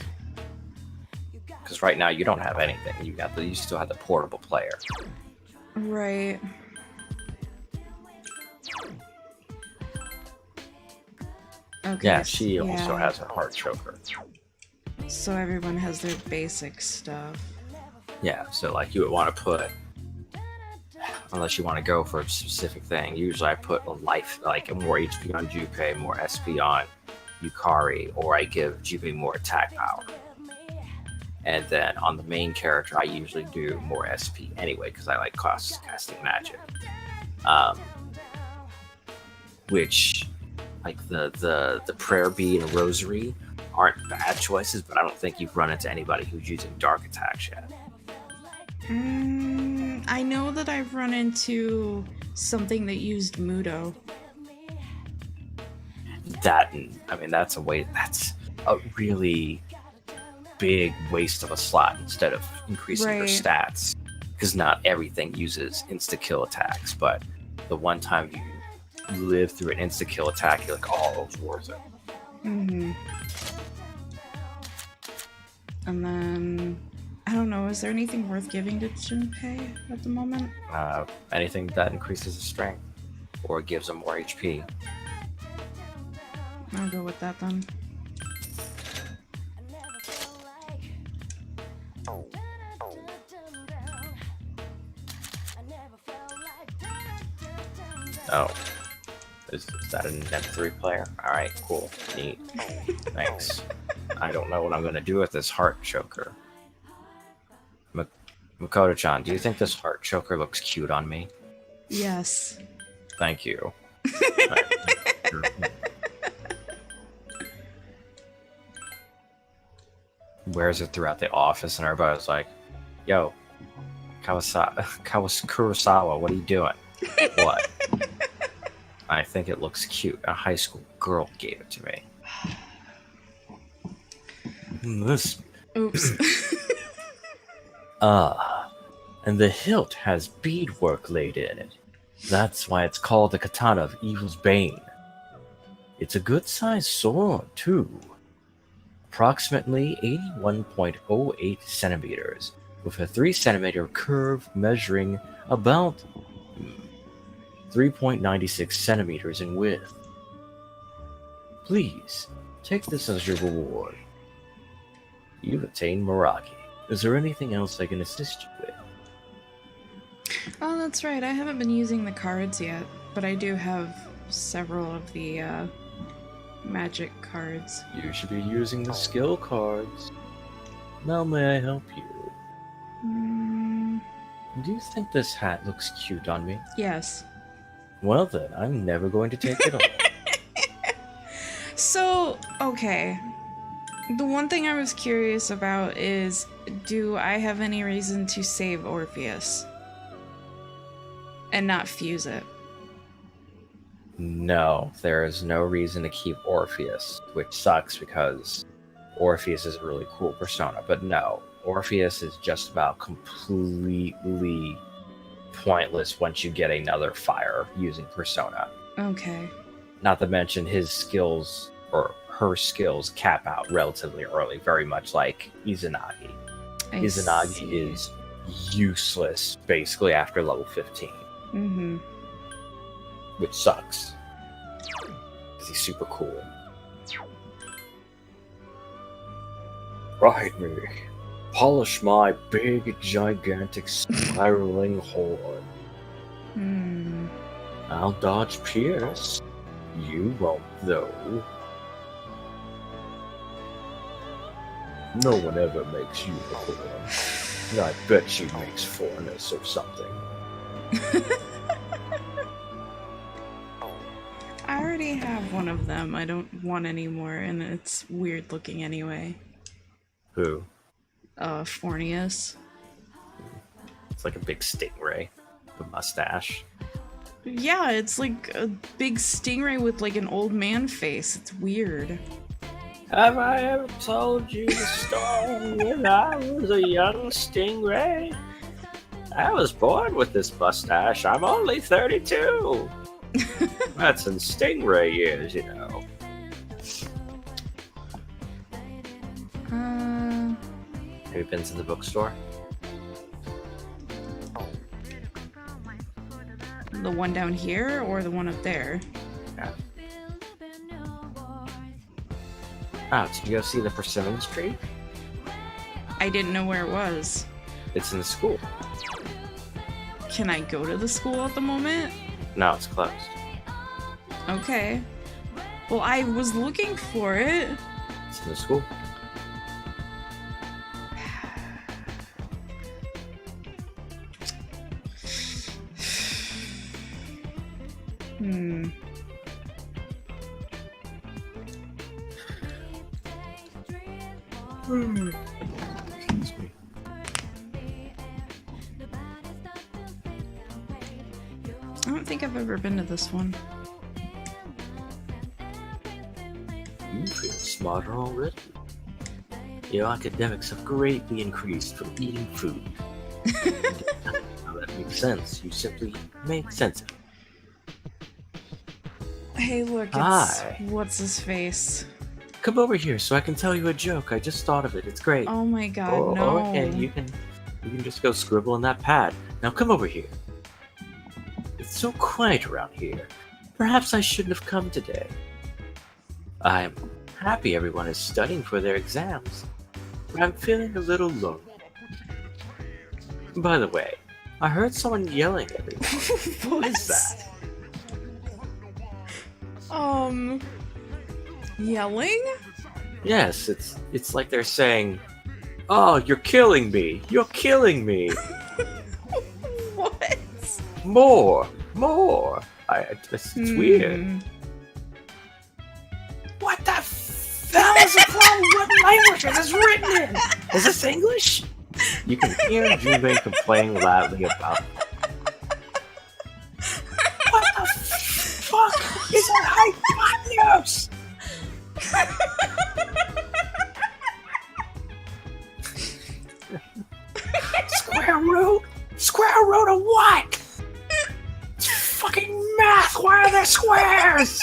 Because right now you don't have anything. You still have the portable player. Right. Okay. Yeah, she also yeah. has her heart choker. So everyone has their basic stuff. Yeah, so like you would want to put, unless you want to go for a specific thing. Usually I put a life, like more HP on Junpei, more SP on Yukari, or I give Junpei more attack power. And then on the main character, I usually do more SP anyway because I like casting magic. Which, like the prayer bead and rosary aren't bad choices, but I don't think you've run into anybody who's using dark attacks yet. I know that I've run into something that used Mudo. That's a really big waste of a slot instead of increasing your Right. stats, because not everything uses insta-kill attacks, but the one time you live through an insta-kill attack, you're like, oh, it was worth it. Mm-hmm. And then, I don't know, is there anything worth giving to Junpei at the moment? Anything that increases his strength or gives him more HP. I'll go with that then. Oh. Is that an M3 player? Alright, cool. Neat. Thanks. I don't know what I'm gonna do with this heart choker. Makoto-chan, do you think this heart choker looks cute on me? Yes. Thank you. Wears it throughout the office, and everybody's like, yo, Kurosawa, what are you doing? What? I think it looks cute. A high school girl gave it to me. This. Oops. And the hilt has beadwork laid in it. That's why it's called the Katana of Evil's Bane. It's a good-sized sword, too. Approximately 81.08 centimeters, with a 3-centimeter curve measuring about 3.96 centimeters in width. Please, take this as your reward. You've attained Meraki. Is there anything else I can assist you with? Oh, that's right. I haven't been using the cards yet, but I do have several of the magic cards. You should be using the skill cards. Now may I help you? Do you think this hat looks cute on me? Yes. Well then, I'm never going to take it off. So, okay. The one thing I was curious about is, do I have any reason to save Orpheus? And not fuse it? No, there is no reason to keep Orpheus, which sucks because Orpheus is a really cool persona. But no, Orpheus is just about completely pointless once you get another fire using persona. Okay. Not to mention his skills, or her skills, cap out relatively early, very much like Izanagi. Izanagi is useless basically after level 15. Mm-hmm. Which sucks. Because he's super cool. Ride me. Polish my big, gigantic, spiraling horn. I'll dodge Pierce. You won't, though. No one ever makes unicorn. I bet she makes foreigners or something. I already have one of them. I don't want any more, and it's weird looking anyway. Who? Fornius. It's like a big stingray. The mustache. Yeah, it's like a big stingray with like an old man face. It's weird. Have I ever told you the story when I was a young stingray? I was born with this mustache. I'm only 32. That's in Stingray years, you know. Have you been to the bookstore? The one down here or the one up there? Yeah. Oh, did you go see the persimmon tree? I didn't know where it was. It's in the school. Can I go to the school at the moment? No, it's closed. Okay. Well, I was looking for it. It's in the school. Hmm. Excuse me. I don't think I've ever been to this one. You feel smarter already. Your academics have greatly increased from eating food. Now that makes sense. You simply made sense of it. Hey, look, it's Hi. what's his face? Come over here so I can tell you a joke. I just thought of it. It's great. Oh my god, Oh, no. okay, you can just go scribble on that pad. Now come over here. It's so quiet around here. Perhaps I shouldn't have come today. I'm happy everyone is studying for their exams, but I'm feeling a little lonely. By the way, I heard someone yelling at me. What is that? Yelling? Yes, it's like they're saying, "Oh, you're killing me! You're killing me! What? More, more!" It's weird. Hmm. What the hell is the problem? What language is this written in? Is this English? You can hear Junbei complaining loudly about. What the fuck is a hypotenuse? Square root? Square root of what? It's fucking math. Why are there squares?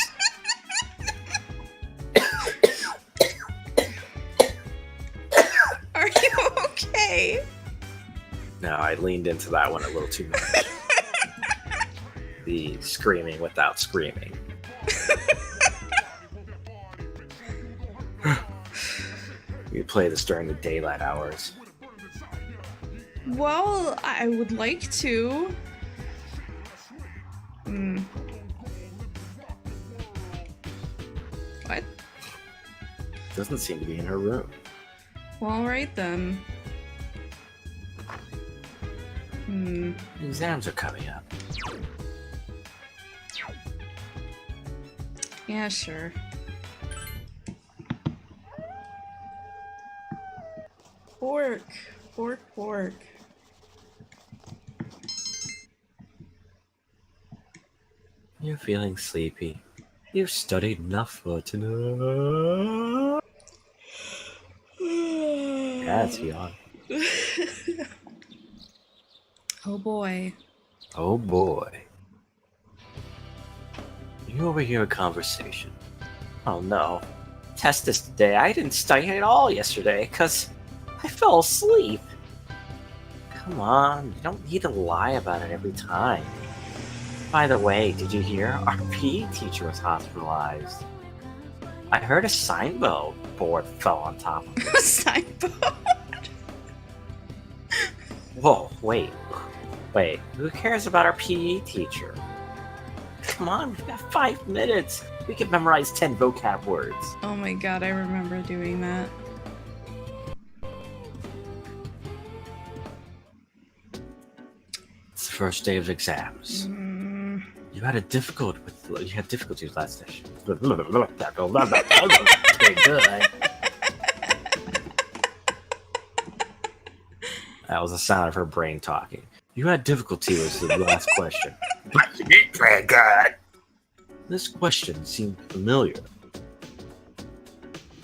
Are you okay? No, I leaned into that one a little too much. The screaming without screaming. You play this during the daylight hours. Well, I would like to. Hmm. What? Doesn't seem to be in her room. Well, alright then. Hmm. Exams are coming up. Yeah, sure. Pork. Pork, pork. You're feeling sleepy. You've studied enough for tonight. That's yawn. Oh boy. Oh boy. You overhear a conversation. Oh no. Test this today. I didn't study at all yesterday because I fell asleep. Come on, you don't need to lie about it every time. By the way, did you hear? Our PE teacher was hospitalized. I heard a signboard board fell on top of it. Signboard. Whoa, wait. Who cares about our PE teacher? Come on, we've got 5 minutes. We can memorize 10 vocab words. Oh my god, I remember doing that. It's the first day of exams. You had difficulty with last session. Very good. That was the sound of her brain talking. You had difficulty with the last question. Very good. This question seemed familiar.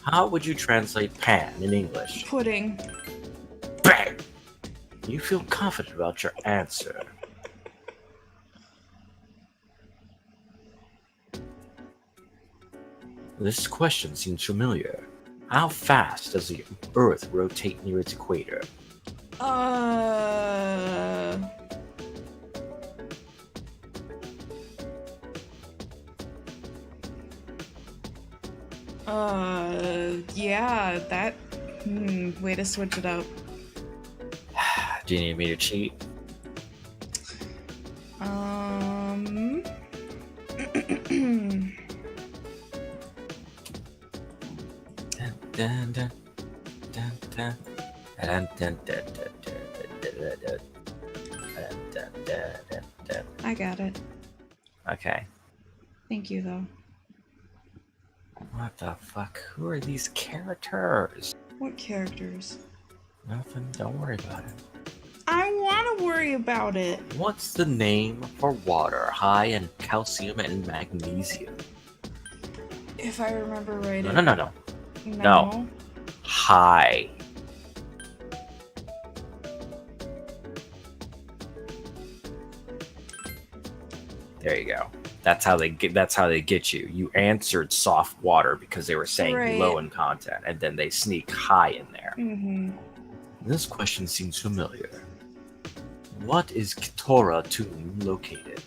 How would you translate pan in English? Pudding. Bang! You feel confident about your answer. This question seems familiar. How fast does the Earth rotate near its equator? Yeah, that. Way to switch it up. Do you need me to cheat? Dun, dun, dun, dun, dun, dun, dun, dun, dun. I got it. Okay. Thank you, though. What the fuck? Who are these characters? What characters? Nothing. Don't worry about it. I want to worry about it. What's the name for water high in calcium and magnesium? If I remember right. No, no, no, no. No. No. High. There you go. That's how they get you. You answered soft water because they were saying Right. low in content, and then they sneak high in there. Mm-hmm. This question seems familiar. What is Kitora Tomb located?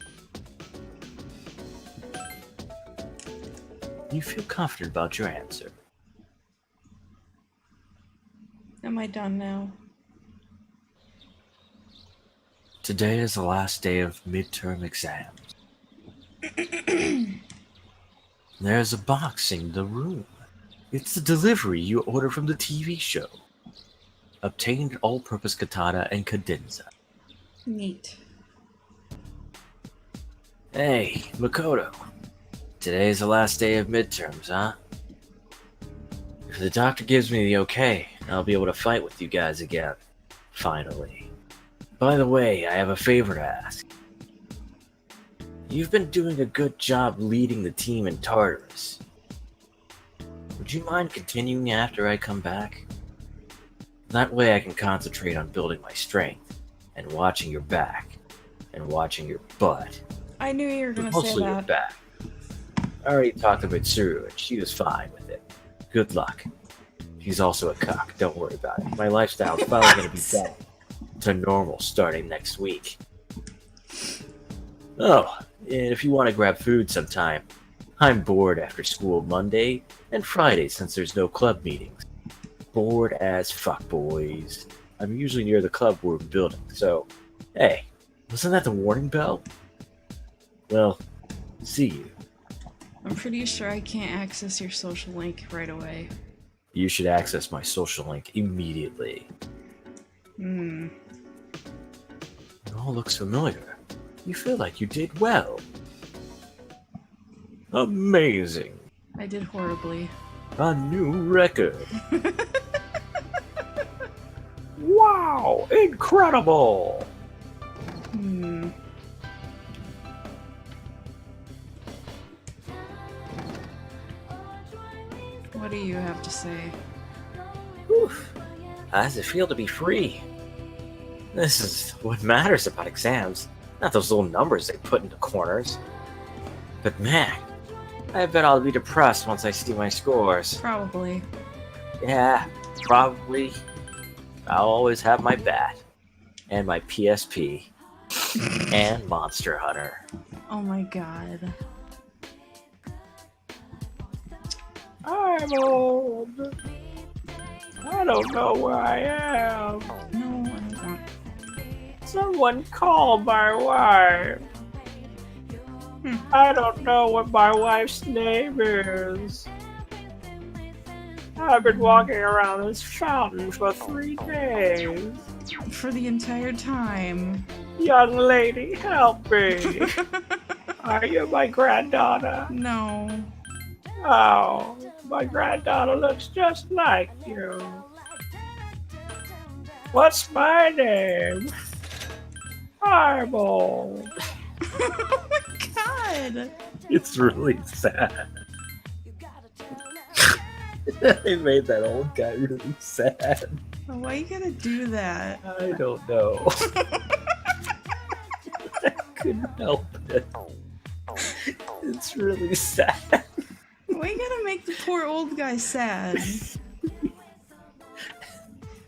You feel confident about your answer. Am I done now? Today is the last day of midterm exams. There's a box in the room. It's the delivery you order from the TV show. Obtained all-purpose katana and cadenza. Neat. Hey, Makoto. Today's the last day of midterms, huh? If the doctor gives me the okay, I'll be able to fight with you guys again. Finally. By the way, I have a favor to ask. You've been doing a good job leading the team in Tartarus. Would you mind continuing after I come back? That way I can concentrate on building my strength, and watching your back, and watching your butt. I knew you were But gonna say mostly your that. back. I already talked to Mitsuru, and she was fine with it. Good luck. She's also a cock, don't worry about it. My lifestyle's finally gonna be back to normal starting next week. Oh, and if you want to grab food sometime, I'm bored after school Monday and Friday since there's no club meetings. Bored as fuck, boys. I'm usually near the club room building, so hey, wasn't that the warning bell? Well, see you. I'm pretty sure I can't access your social link right away. You should access my social link immediately. Hmm. It all looks familiar. You feel like you did well. Amazing. I did horribly. A new record. Wow, incredible. Hmm. What do you have to say? Oof. How does it feel to be free? This is what matters about exams, not those little numbers they put into corners. But man, I bet I'll be depressed once I see my scores. Probably. Yeah, probably. I'll always have my bat, and my PSP, and Monster Hunter. Oh my god. I'm old. I don't know where I am. No, I don't want. Someone call my wife. I don't know what my wife's name is. I've been walking around this fountain for 3 days. For the entire time. Young lady, help me. Are you my granddaughter? No. Oh, my granddaughter looks just like you. What's my name? I'm old. Oh my god. It's really sad. They made that old guy really sad. Why you gotta do that? I don't know. I couldn't help it. It's really sad. Why you gotta make the poor old guy sad?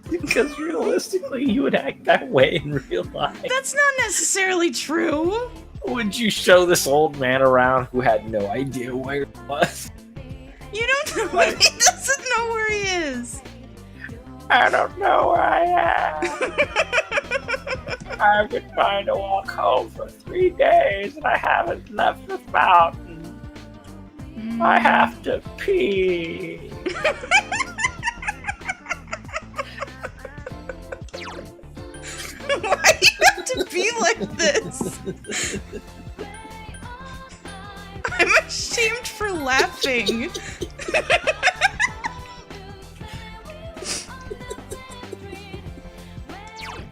Because realistically, you would act that way in real life. That's not necessarily true. Would you show this old man around who had no idea where he was? You don't know. He doesn't know where he is. I don't know where I am. I've been trying to walk home for 3 days and I haven't left the fountain. I have to pee. Why do you have to be like this? I'm ashamed for laughing.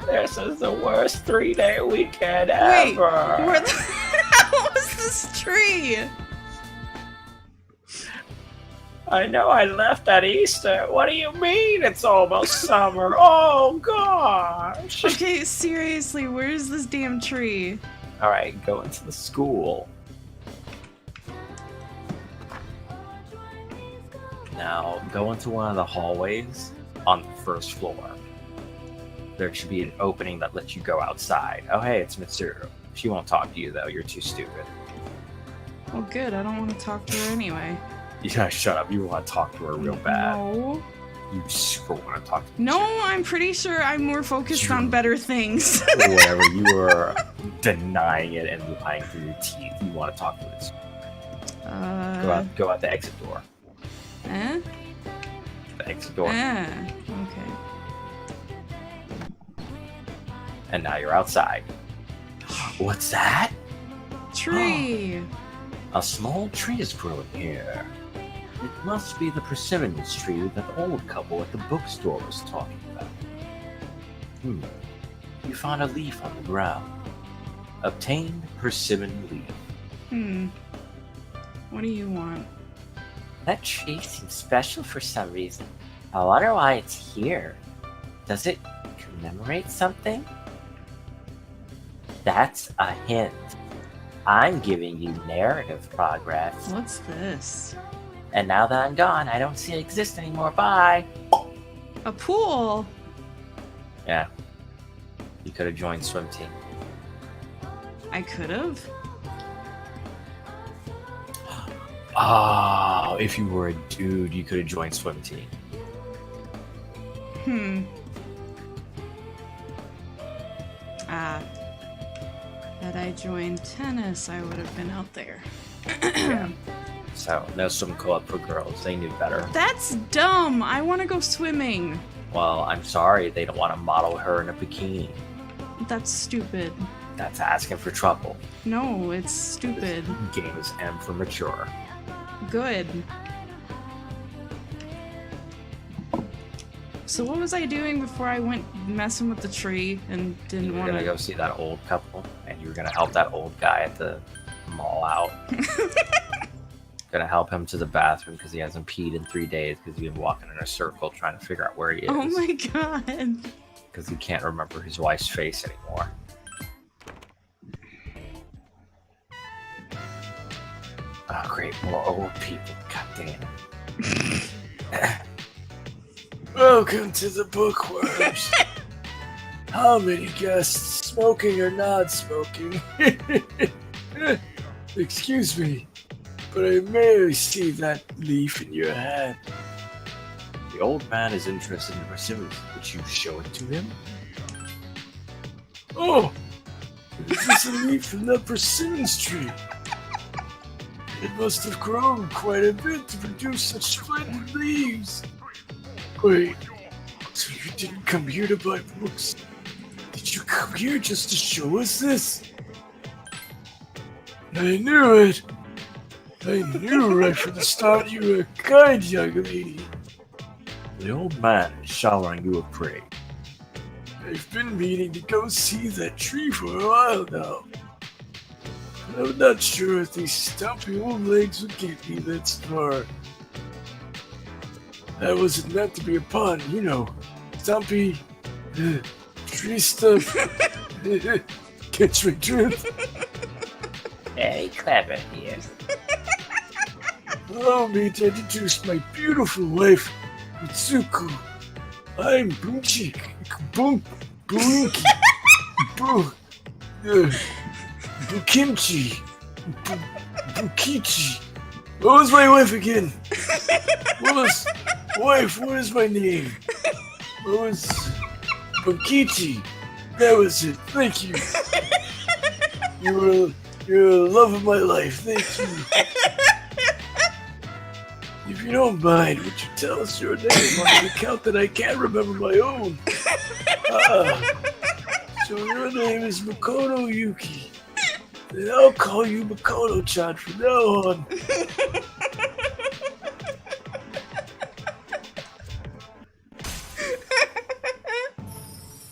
This is the worst 3-day weekend Wait, ever. where the hell was this tree? I know I left at Easter. What do you mean it's almost summer? Oh gosh. Okay, seriously, where's this damn tree? Alright, go into the school. Now, go into one of the hallways on the first floor. There should be an opening that lets you go outside. Oh hey, it's Mitsuru. She won't talk to you though, you're too stupid. Well, good, I don't want to talk to her anyway. You gotta shut up, you want to talk to her real bad. No. You super want to talk to No, I'm pretty sure I'm more focused on better things. Whatever, you were denying it and lying through your teeth. You want to talk to this. Go out the exit door. Eh? The exit door. Okay. And now you're outside. What's that? Tree. A small tree is growing here. It must be the persimmons tree that the old couple at the bookstore was talking about. You found a leaf on the ground. Obtain persimmon leaf. What do you want? That tree seems special for some reason. I wonder why it's here. Does it commemorate something? That's a hint. I'm giving you narrative progress. What's this? And now that I'm gone, I don't see it exist anymore. Bye! A pool? Yeah. You could have joined swim team. I could have. Oh, if you were a dude, you could have joined swim team. Had I joined tennis, I would have been out there. Yeah. So, no swim club for girls. They knew better. That's dumb! I want to go swimming. Well, I'm sorry, they don't want to model her in a bikini. That's stupid. That's asking for trouble. No, it's stupid. Game is M for mature. Good. So what was I doing before I went messing with the tree and You didn't were want gonna to go see that old couple, and you were gonna help that old guy at the mall out. Gonna help him to the bathroom because he hasn't peed in 3 days because he's been walking in a circle trying to figure out where he is. Oh my god. Because he can't remember his wife's face anymore. Oh great, more old people. God damn. Welcome to the bookworms. How many guests, smoking or not smoking? Excuse me, but I may see that leaf in your hand. The old man is interested in persimmons. Would you show it to him? Oh, is this a leaf from the persimmons tree? It must have grown quite a bit to produce such splendid leaves. Wait, so you didn't come here to buy books? Did you come here just to show us this? I knew it! I knew right from the start you were a kind young lady. The old man is showering you with praise. I've been meaning to go see that tree for a while now. But I'm not sure if these stumpy old legs would get me that far. That wasn't meant to be a pun, you know. Stumpy, tree stuff. Catch my drift. Very clever here. Allow me to introduce my beautiful wife, Mitsuko. I'm Bunchi. Bunki. Bukimchi. Bukichi. What was my wife again? What is my name? What was Bukichi? That was it. Thank you. You're the love of my life. Thank you. If you don't mind, would you tell us your name on the account that I can't remember my own? So your name is Makoto Yuki. Then I'll call you Makoto-chan from now on.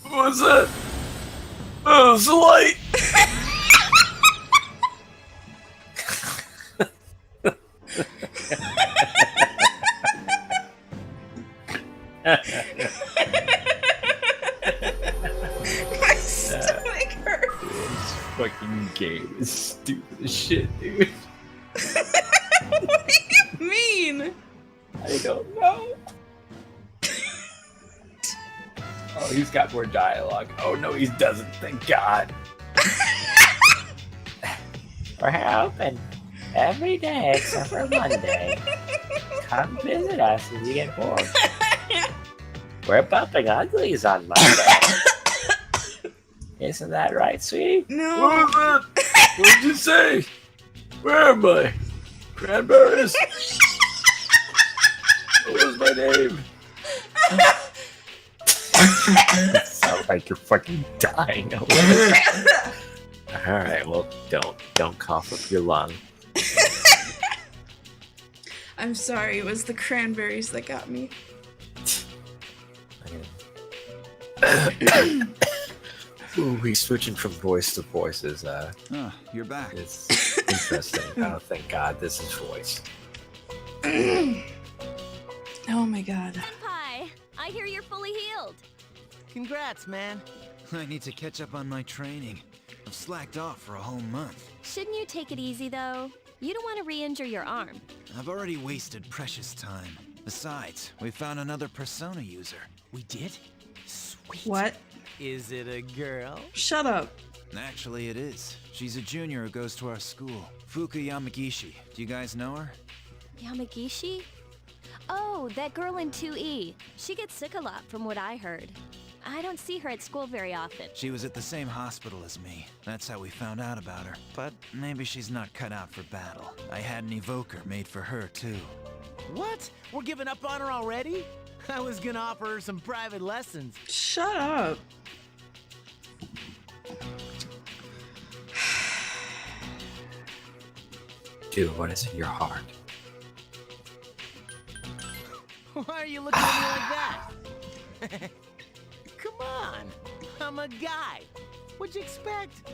What was that? Oh, it was a light! My stomach hurts. This fucking game is stupid as shit, dude. What do you mean? I don't know. Oh, he's got more dialogue. Oh no, he doesn't. Thank God. We're open every day except for Monday. Come visit us if you get bored. We're bumping uglies on Monday. Isn't that right, sweetie? No. What was that? What did you say? Where am I? Cranberries? What was my name? Sounds like you're fucking dying. Alright, well, don't cough up your lung. I'm sorry, it was the cranberries that got me. Ooh, he's switching from voice to voice is You're back. it's interesting. Oh, thank God, this is voice. Oh my god. Hi, I hear you're fully healed. Congrats, man. I need to catch up on my training. I've slacked off for a whole month. Shouldn't you take it easy though? You don't want to re-injure your arm. I've already wasted precious time. Besides, we found another Persona user. We did? Sweet. What? Is it a girl? Shut up. Actually, it is. She's a junior who goes to our school. Fuka Yamagishi. Do you guys know her? Yamagishi? Oh, that girl in 2E. She gets sick a lot from what I heard. I don't see her at school very often. She was at the same hospital as me. That's how we found out about her. But maybe she's not cut out for battle. I had an evoker made for her, too. What? We're giving up on her already? I was gonna offer her some private lessons. Shut up. Dude, what is in your heart? Why are you looking at me like that? Come on, I'm a guy. What'd you expect?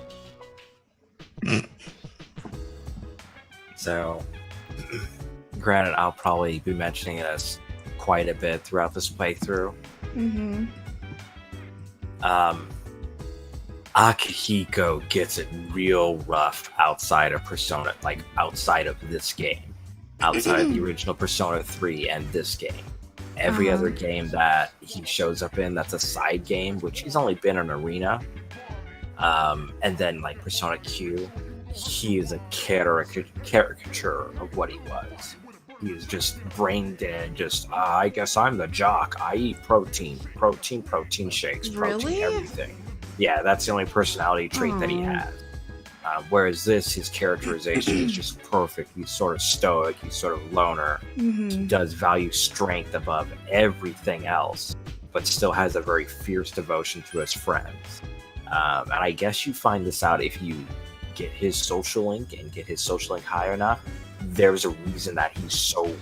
So, granted, I'll probably be mentioning this quite a bit throughout this playthrough. Mm-hmm. Akihiko gets it real rough outside of Persona, like outside of this game. Outside of the original Persona 3 and this game. Every other game that he shows up in that's a side game, which he's only been in Arena, and then like Persona Q, he is a caricature of what he was. He was just brain dead, just, I guess I'm the jock. I eat protein shakes, protein, Really? everything. Yeah, that's the only personality trait that he has. Whereas this, his characterization is just perfect. He's sort of stoic, he's sort of loner. Mm-hmm. He does value strength above everything else, but still has a very fierce devotion to his friends. And I guess you find this out if you get his social link and get his social link high enough. There's a reason that he's so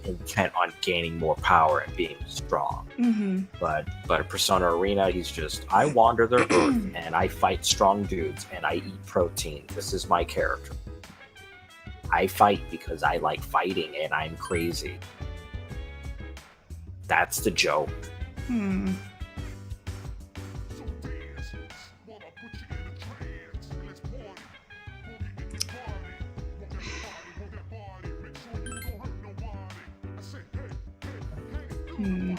intent on gaining more power and being strong. Mm-hmm. But at Persona Arena, he's just, I wander the earth and I fight strong dudes and I eat protein. This is my character. I fight because I like fighting and I'm crazy. That's the joke. Hmm. Hmm.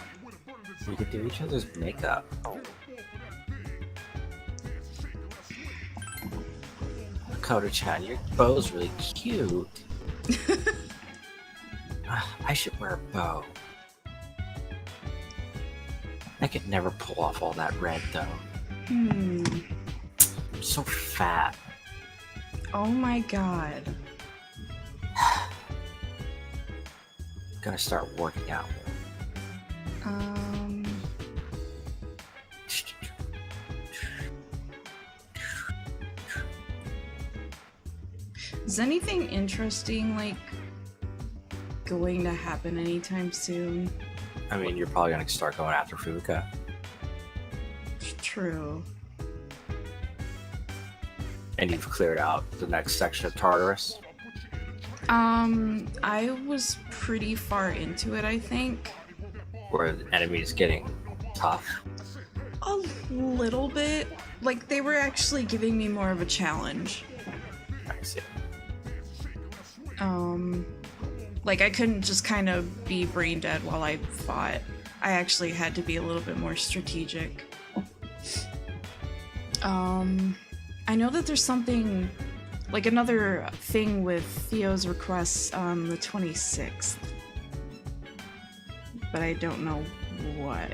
We could do each other's makeup. Koto-chan, your bow's really cute. I should wear a bow. I could never pull off all that red though. Hmm. I'm so fat. Oh my god. Gonna start working out. Um. Is anything interesting like going to happen anytime soon? I mean, you're probably gonna start going after Fuuka. True. And you've cleared out the next section of Tartarus. I was pretty far into it, I think. Where the enemy is getting tough. A little bit. Like, they were actually giving me more of a challenge. I see. Like, I couldn't just kind of be brain dead while I fought. I actually had to be a little bit more strategic. I know that there's something, like another thing with Theo's requests on the 26th. But I don't know what.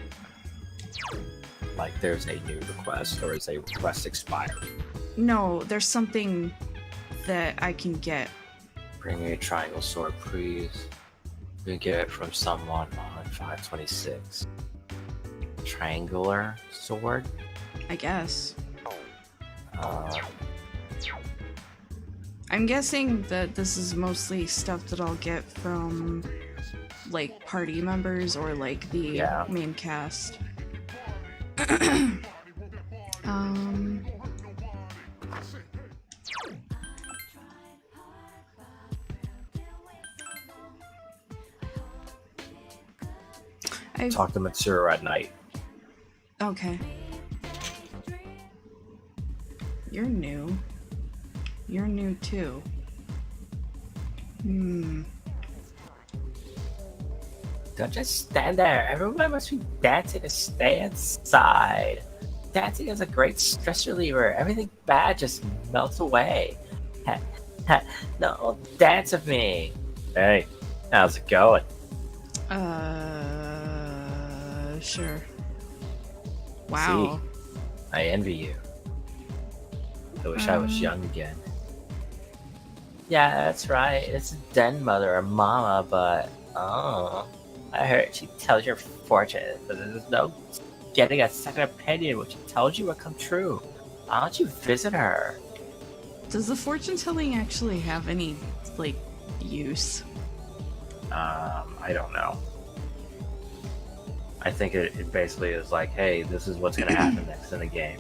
Like there's a new request, or is a request expired? No, there's something that I can get. Bring me a triangle sword, please. You can get it from someone on 526. Triangular sword? I guess. Uh, I'm guessing that this is mostly stuff that I'll get from, like, party members or, like, the Yeah. main cast. talk to Mitsuru at night. Okay. You're new. You're new too. Don't just stand there. Everyone must be dancing to stay inside. Dancing is a great stress reliever. Everything bad just melts away. No, dance with me. Hey, how's it going? Sure. Wow. See, I envy you. I wish I was young again. Yeah, that's right. It's Den Mother or Mama, but I heard she tells your fortune, but there's no getting a second opinion. What she tells you will come true. Why don't you visit her? Does the fortune telling actually have any, like, use? I don't know. I think it basically is like, hey, this is what's gonna happen next in the game.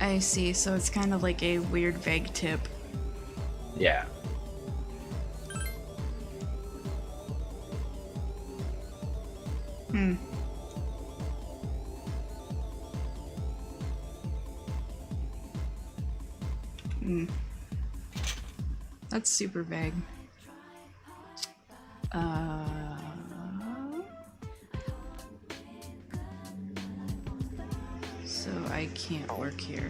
I see, so it's kind of like a weird vague tip. Yeah. That's super vague. So I can't work here.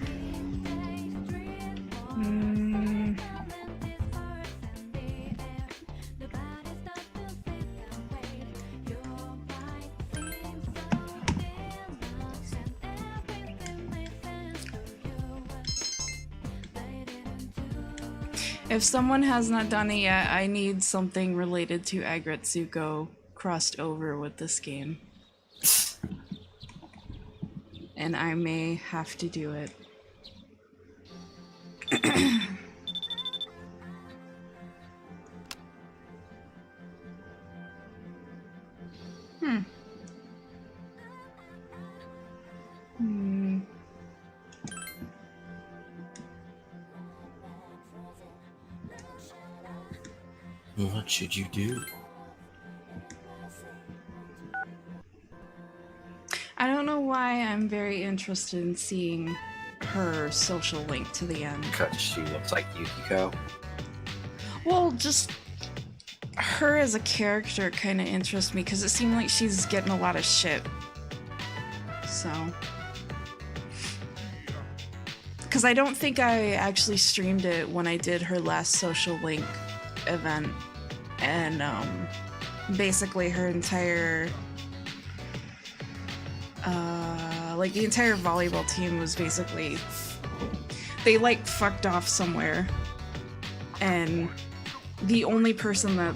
If someone has not done it yet, I need something related to Agretsuko crossed over with this game. And I may have to do it. What should you do? I'm very interested in seeing her social link to the end. Because she looks like Yukiko. Well, just her as a character kind of interests me because it seemed like she's getting a lot of shit. So. Because I don't think I actually streamed it when I did her last social link event. And basically her entire. Like the entire volleyball team was basically. They like fucked off somewhere. And the only person that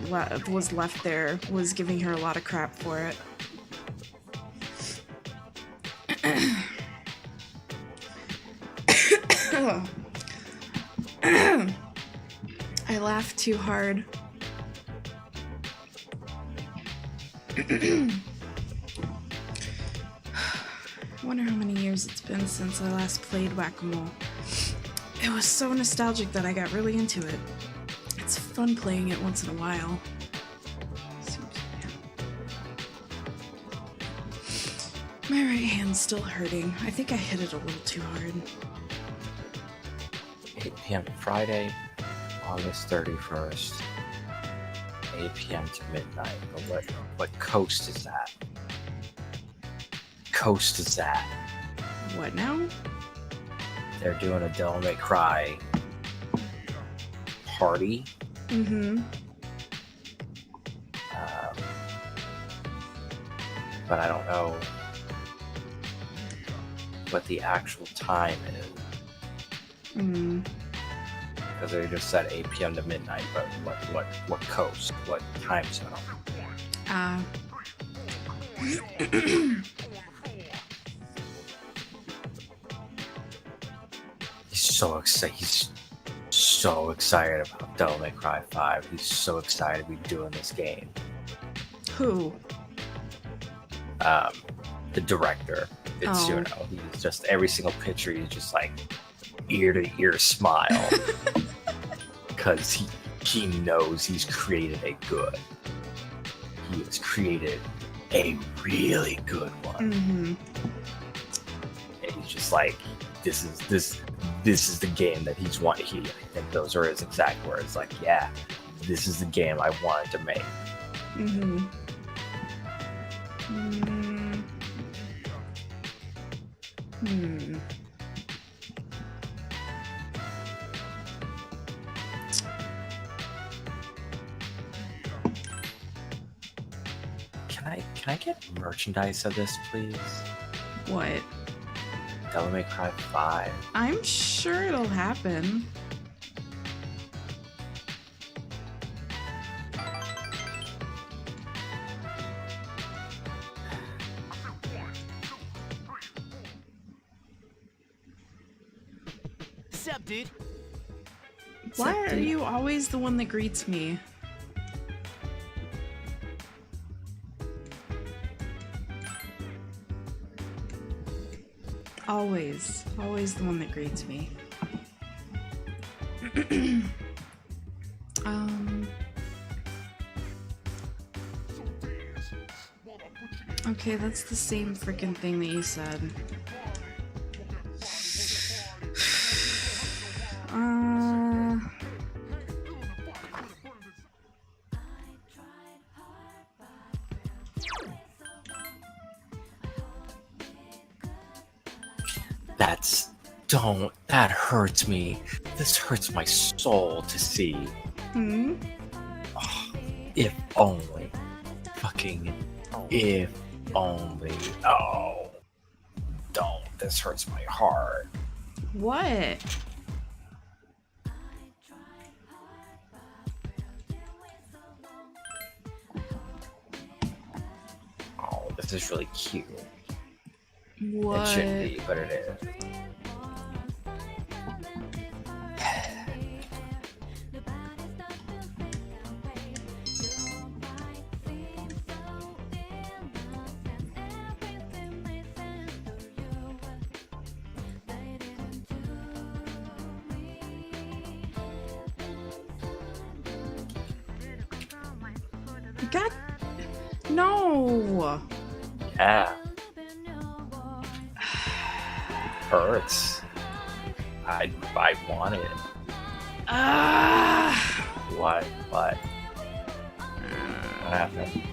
was left there was giving her a lot of crap for it. I laughed too hard. I wonder how many years it's been since I last played Whack-A-Mole. It was so nostalgic that I got really into it. It's fun playing it once in a while. My right hand's still hurting. I think I hit it a little too hard. 8 p.m. Friday, August 31st. 8 p.m. to midnight. But what coast is that? Coast is that? What now? They're doing a Devil May Cry party. Mm-hmm. But I don't know what the actual time is. Mm. Because they just said 8 p.m. to midnight, but what coast? What time zone? He's so excited about Devil May Cry 5. He's so excited to be doing this game. Who? The director, Itsuno. He's just every single picture. He's just like ear to ear smile because he knows he's created a good. He has created a really good one. Mm-hmm. And he's just like, this is the game that he's wanted. I think those are his exact words. Like, yeah, this is the game I wanted to make. Mm-hmm. Can I get merchandise of this, please? What? Devil May Cry 5. I'm sure it'll happen. Sup, dude? Why are you always the one that greets me? Always the one that greets me. Okay, that's the same freaking thing that you said. That hurts me. This hurts my soul to see. Hmm? Oh, if only. Fucking if only. Oh. Don't. This hurts my heart. What? Oh, this is really cute. What? It shouldn't be, but it is. God, no. Yeah. hurts. I want it. Ah. What? What happened?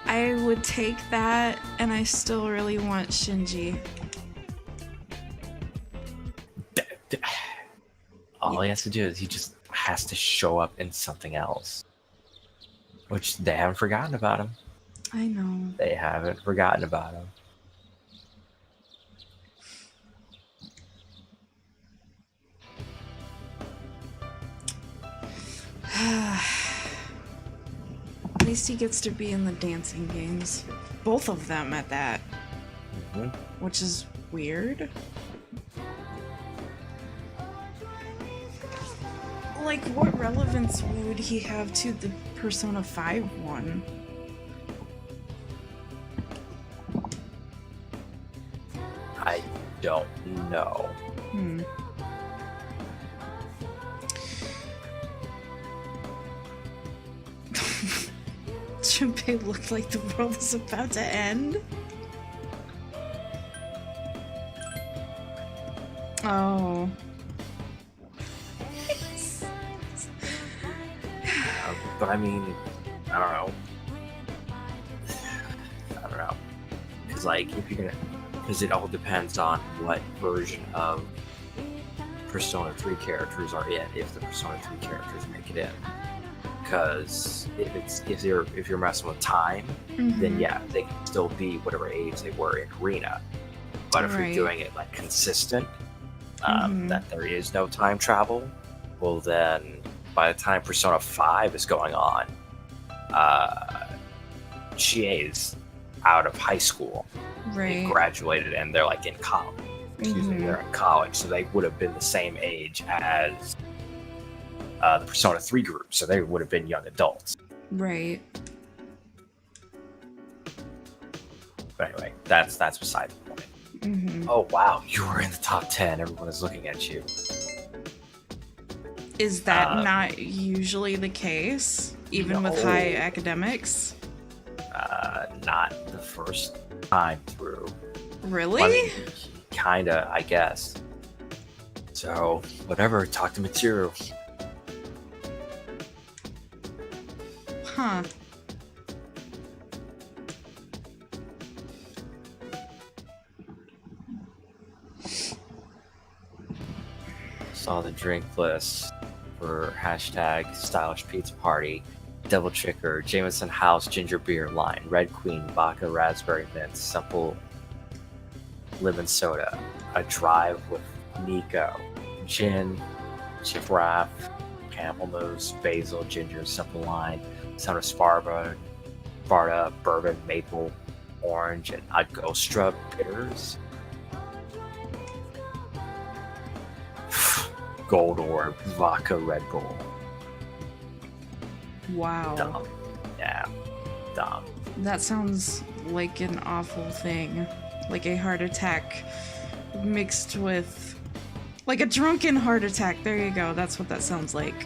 I would take that, and I still really want Shinji. All he has to do is he just has to show up in something else. Which they haven't forgotten about him. I know. They haven't forgotten about him. At least he gets to be in the dancing games. Both of them at that. Mhm. Which is weird. Like, what relevance would he have to the Persona 5 one? I don't know. Junpei looked like the world is about to end. Oh. But I mean, I don't know. I don't know. Because, like, if you're gonna. Because it all depends on what version of Persona 3 characters are in, if the Persona 3 characters make it in. Because if you're messing with time, then yeah, they can still be whatever age they were in Arena. But if Right. you're doing it like consistent, that there is no time travel, well then by the time Persona 5 is going on, Chie is out of high school. They Right. graduated and they're like in college. Excuse me, they're in college, so they would have been the same age as the Persona 3 group, so they would have been young adults. Right. But anyway, that's beside the point. Oh wow, you were in the top 10. Everyone is looking at you. Is that not usually the case? Even with No. high academics? Not the first time through. Really? I mean, kinda, I guess. So, whatever, talk to Material. Huh. Saw the drink list for hashtag stylish pizza party, Devil Chicker, Jameson House ginger beer line, Red Queen, vodka, raspberry mint, simple lemon soda, a drive with Nico, gin, Chifraff, camel nose, basil, ginger, simple line, Son of Sparta, bourbon, maple, orange, and Angostura bitters. Gold Orb, vodka, Red Bull. Wow. Dumb. Yeah. Dumb. That sounds like an awful thing. Like a heart attack mixed with. Like a drunken heart attack. There you go. That's what that sounds like.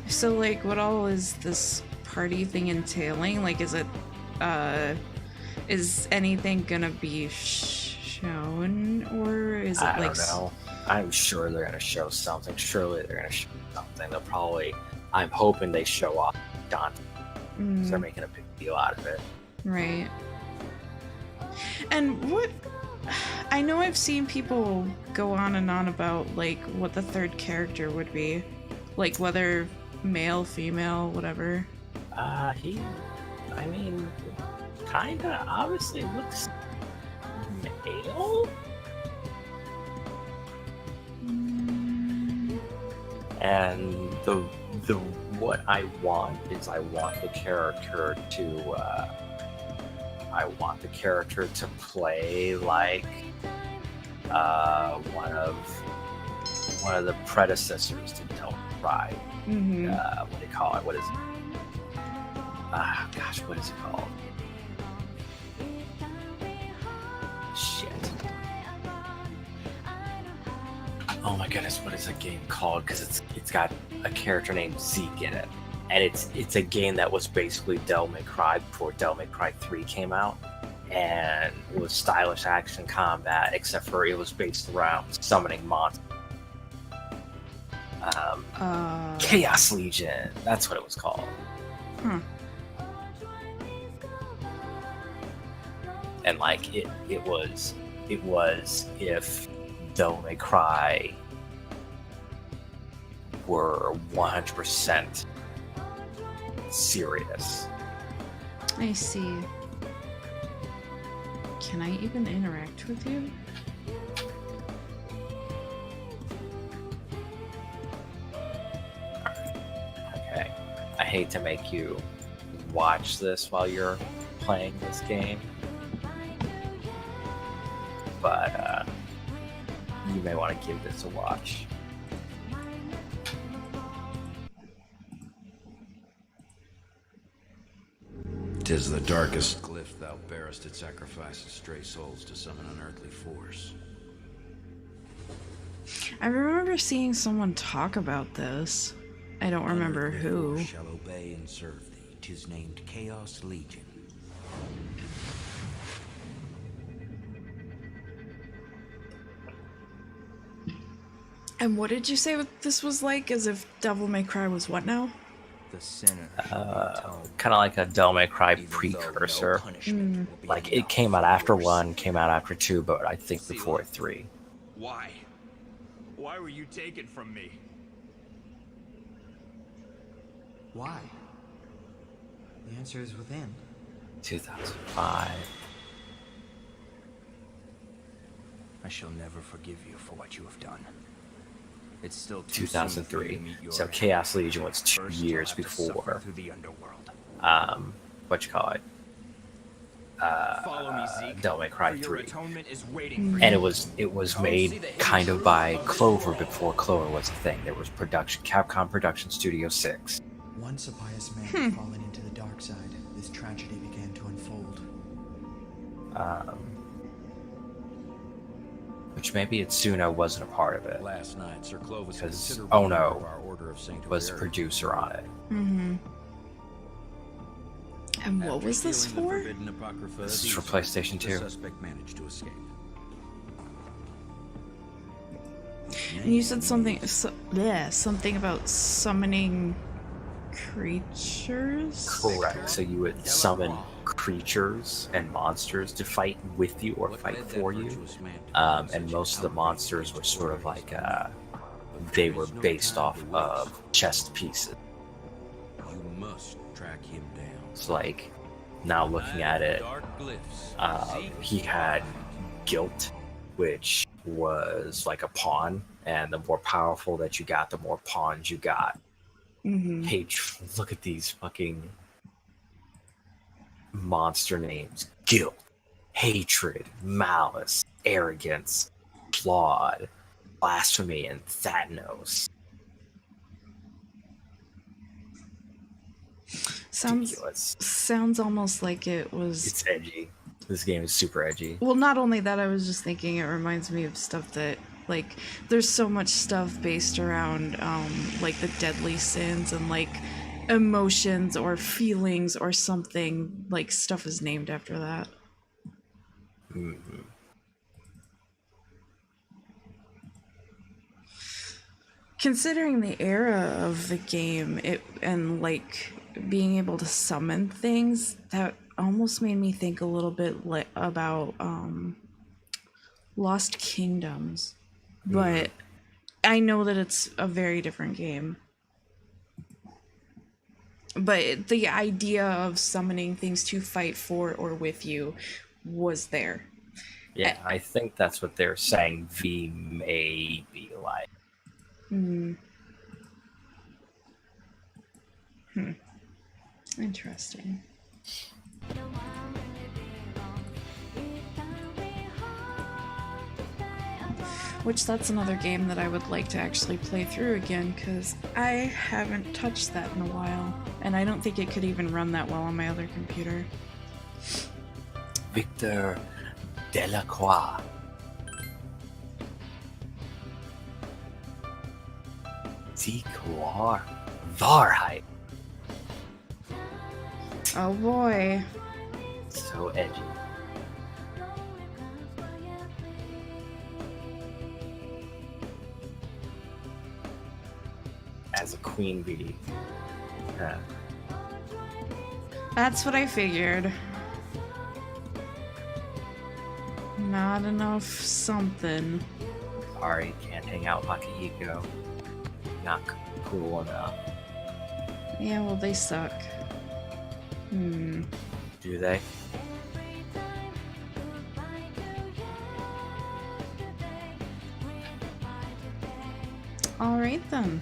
So, like, what all is this party thing entailing? Like, is anything gonna be shown, or is it I like? don't know. I'm sure they're gonna show something. Surely they're gonna show something. They'll probably. I'm hoping they show off Dante. 'Cause they're making a big deal out of it. Right. And what? I know I've seen people go on and on about like what the third character would be, like whether male, female, whatever. He. I mean, kinda. Obviously looks male. And the what I want is I want the character to play like one of the predecessors to Devil May Cry. What do you call it? What is it? Gosh, what is it called? Shit. Oh my goodness, what is a game called? Because it's got a character named Zeke in it, and it's a game that was basically Devil May Cry before Devil May Cry 3 came out, and it was stylish action combat, except for it was based around summoning monsters. Chaos Legion, that's what it was called. And like it was if Devil May Cry were 100% serious. I see. Can I even interact with you? Okay. I hate to make you watch this while you're playing this game, but you may want to give this a watch. "'Tis the darkest glyph thou bearest, it sacrifices stray souls to summon unearthly force." I remember seeing someone talk about this. I don't remember Unearthly who. force shall obey and serve thee. 'Tis named Chaos Legion. And what did you say what this was like? As if Devil May Cry was what now? The sinner. Kind of like a Devil May Cry precursor. Like it came out after 1, came out after 2, but I think before 3. Why? Why were you taken from me? Why? The answer is within. 2005. I shall never forgive you for what you have done. It's still too 2003. soon for you to meet So your Chaos Legion was 2 First, you'll years have to suffer before. through the underworld. What you call it? Follow me, Zeke. Devil May Cry for your 3. atonement is waiting for you. And it was made kind of by Clover before Clover was a thing. There was Capcom Production Studio 6. Once a pious man had fallen into the dark side, this tragedy began to unfold. Which maybe Itsuno wasn't a part of it. Last night, Sir Clovis Because considerable Ono member of our Order of Saint was Hubert. producer on it. Mm-hmm. And what After was this stealing the for? forbidden Apocrypha This of is for Esau, PlayStation 2. The suspect managed to escape. And you said something about summoning creatures? Correct. So you would summon creatures and monsters to fight with you or What fight led that for you. virtuous man to And such most of the outrageous monsters were sort of like they were based off of chest pieces. You must track him down. It's like now looking at it, Dark glyphs. he had guilt, which was like a pawn, and the more powerful that you got, the more pawns you got. Mm-hmm. Look at these fucking monster names: guilt, hatred, malice, arrogance, flawed, blasphemy, and Thanatos. Ridiculous. Sounds almost like it was. It's edgy. This game is super edgy. Well, not only that, I was just thinking it reminds me of stuff that, like, there's so much stuff based around, like, the deadly sins and, like, emotions or feelings or something. Like, stuff is named after that. Mm-hmm. Considering the era of the game, and, like, being able to summon things, that almost made me think a little bit about Lost Kingdoms, but I know that it's a very different game. But the idea of summoning things to fight for or with you was there. Yeah, I think that's what they're saying V may be like. Interesting. Which that's another game that I would like to actually play through again, because I haven't touched that in a while. And I don't think it could even run that well on my other computer. Victor Delacroix. Die Wahrheit. Oh boy. So edgy. As a queen bee. That's what I figured. Not enough something. Sorry, can't hang out Makihiko. Not cool enough. Yeah, well, they suck. Do they? Alright then.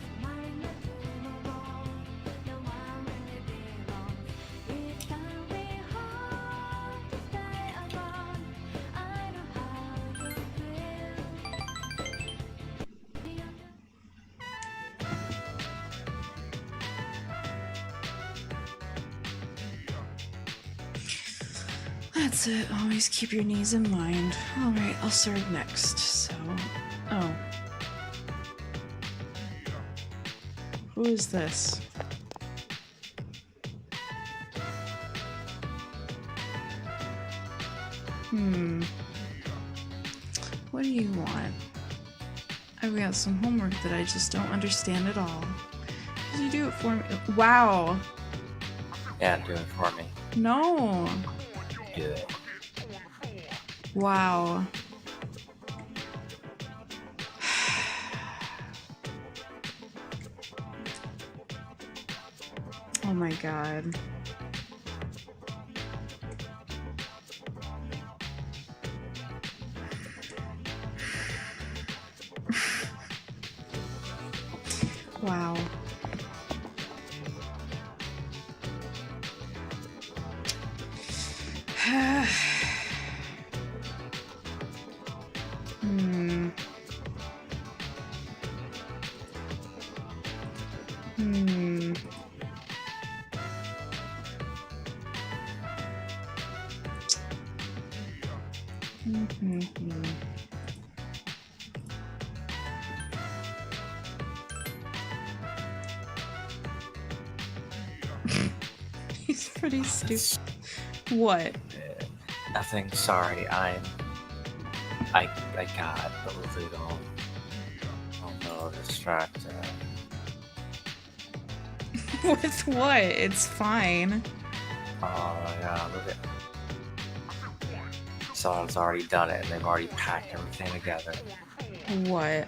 That's it. Always keep your knees in mind. Alright, I'll serve next. So. Oh. Who is this? What do you want? I've got some homework that I just don't understand at all. Could you do it for me? Wow. Yeah, do it for me. No. Do it. Wow. Oh my god. Wow. He's pretty stupid. What? Nothing. Sorry. I got a little, distracted. With what? It's fine. Oh yeah, look at. Someone's already done it, and they've already packed everything together. What?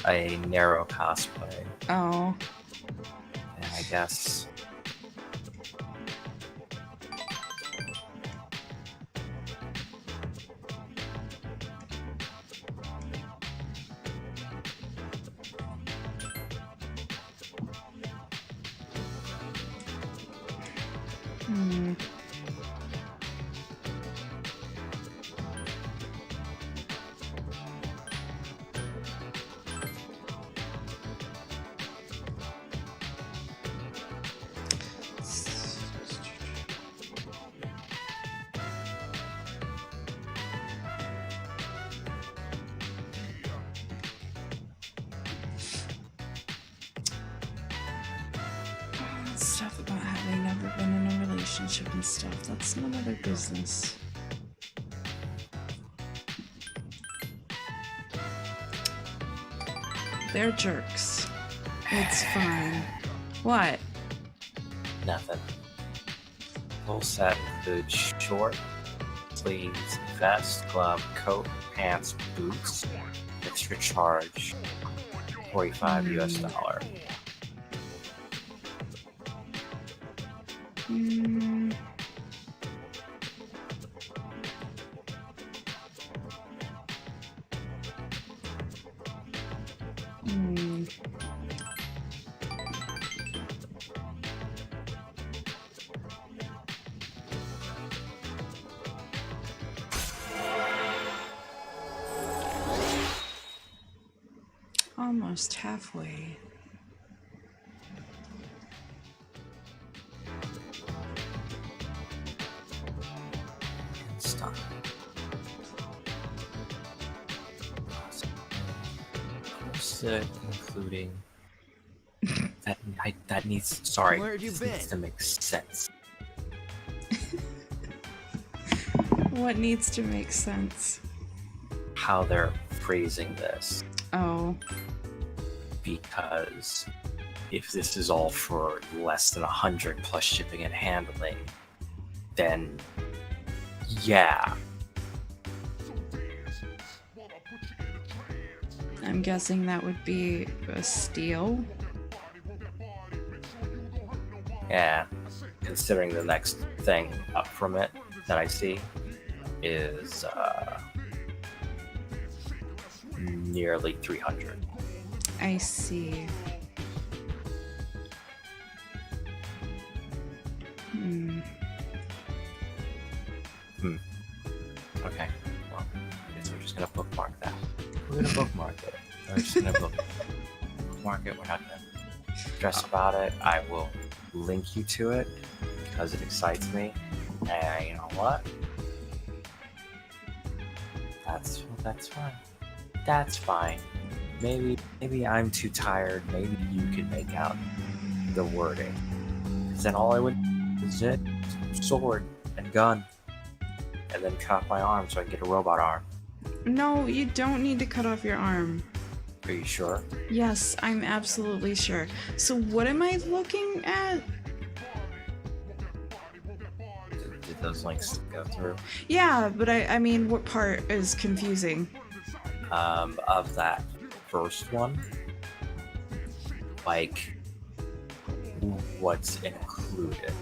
A narrow cosplay, Oh. and I guess. Stuff about having never been in a relationship and stuff. That's none of their business. They're jerks. It's fine. What? Nothing. Full set includes short sleeves, vest, glove, coat, pants, boots. Extra charge, $45 US. almost halfway. Stop. Including that needs. Sorry, Where have you this been? needs to make sense. What needs to make sense? How they're phrasing this, Oh, because if this is all for less than 100 plus shipping and handling, then yeah. I'm guessing that would be a steal. Yeah, considering the next thing up from it that I see is nearly 300. I see. Okay, well, I guess we're just gonna bookmark that. We're gonna bookmark it. We're just gonna bookmark it. We're not gonna stress about it. I will link you to it because it excites me. And you know what? That's fine. That's fine. Maybe I'm too tired. Maybe you can make out the wording. Because then all I would is it sword and gun, and then cut off my arm so I can get a robot arm. No, you don't need to cut off your arm. Are you sure? Yes, I'm absolutely sure. So what am I looking at? Did those links go through? Yeah, but I mean, what part is confusing? Of that first one, like what's included.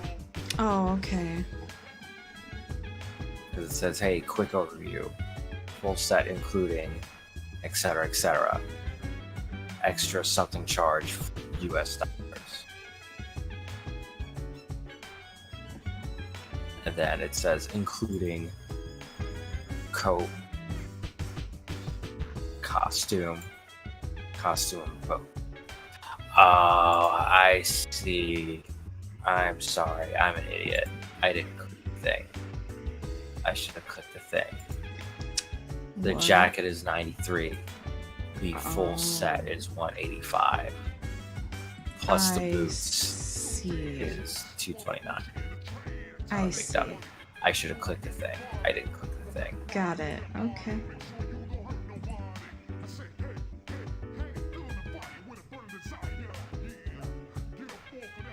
Oh, okay. Because it says, hey, quick overview, full set including, etc., etc. Extra something charge, US dollars. And then it says, including coat, costume, coat. Oh, I see. I'm sorry, I'm an idiot. I didn't click the thing. I should have clicked the thing. The What? jacket is 93. The full set is 185. Plus the I boots see. is 229. I Big see. dummy. I should have clicked the thing. I didn't click the thing. Got it. Okay.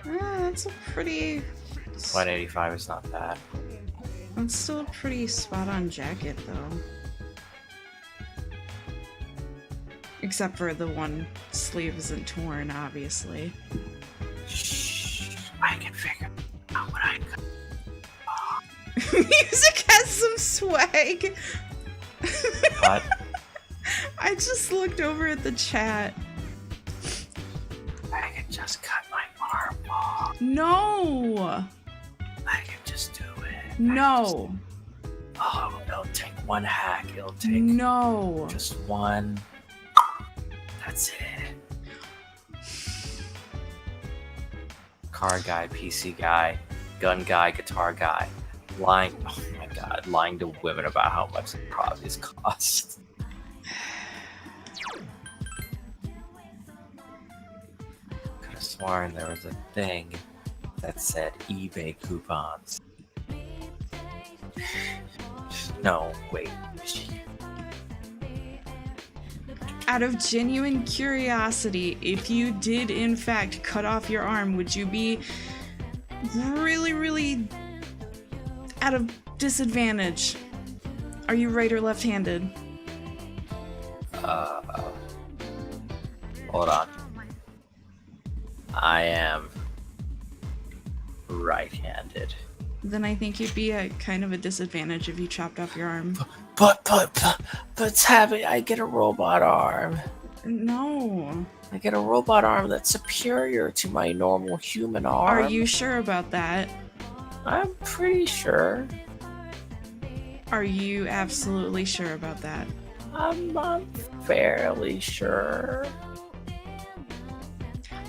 That's a pretty. 185 is not bad. That's still a pretty spot-on jacket, though. Except for the one sleeve isn't torn, obviously. Shh. I can figure out what I could. Music has some swag. What? I just looked over at the chat. I can just cut my arm off. No. I can just do it. No. Oh, it'll take one hack. It'll take No. just one. That's it. Car guy, PC guy, gun guy, guitar guy. Lying. Oh my god. Lying to women about how much the product cost. Could have sworn there was a thing that said eBay coupons. No, wait. Out of genuine curiosity, if you did in fact cut off your arm, would you be really, really at a disadvantage? Are you right or left-handed? Hold on. I am right-handed. Then I think you'd be at kind of a disadvantage if you chopped off your arm. But Tabby, I get a robot arm. No. I get a robot arm that's superior to my normal human arm. Are you sure about that? I'm pretty sure. Are you absolutely sure about that? I'm fairly sure.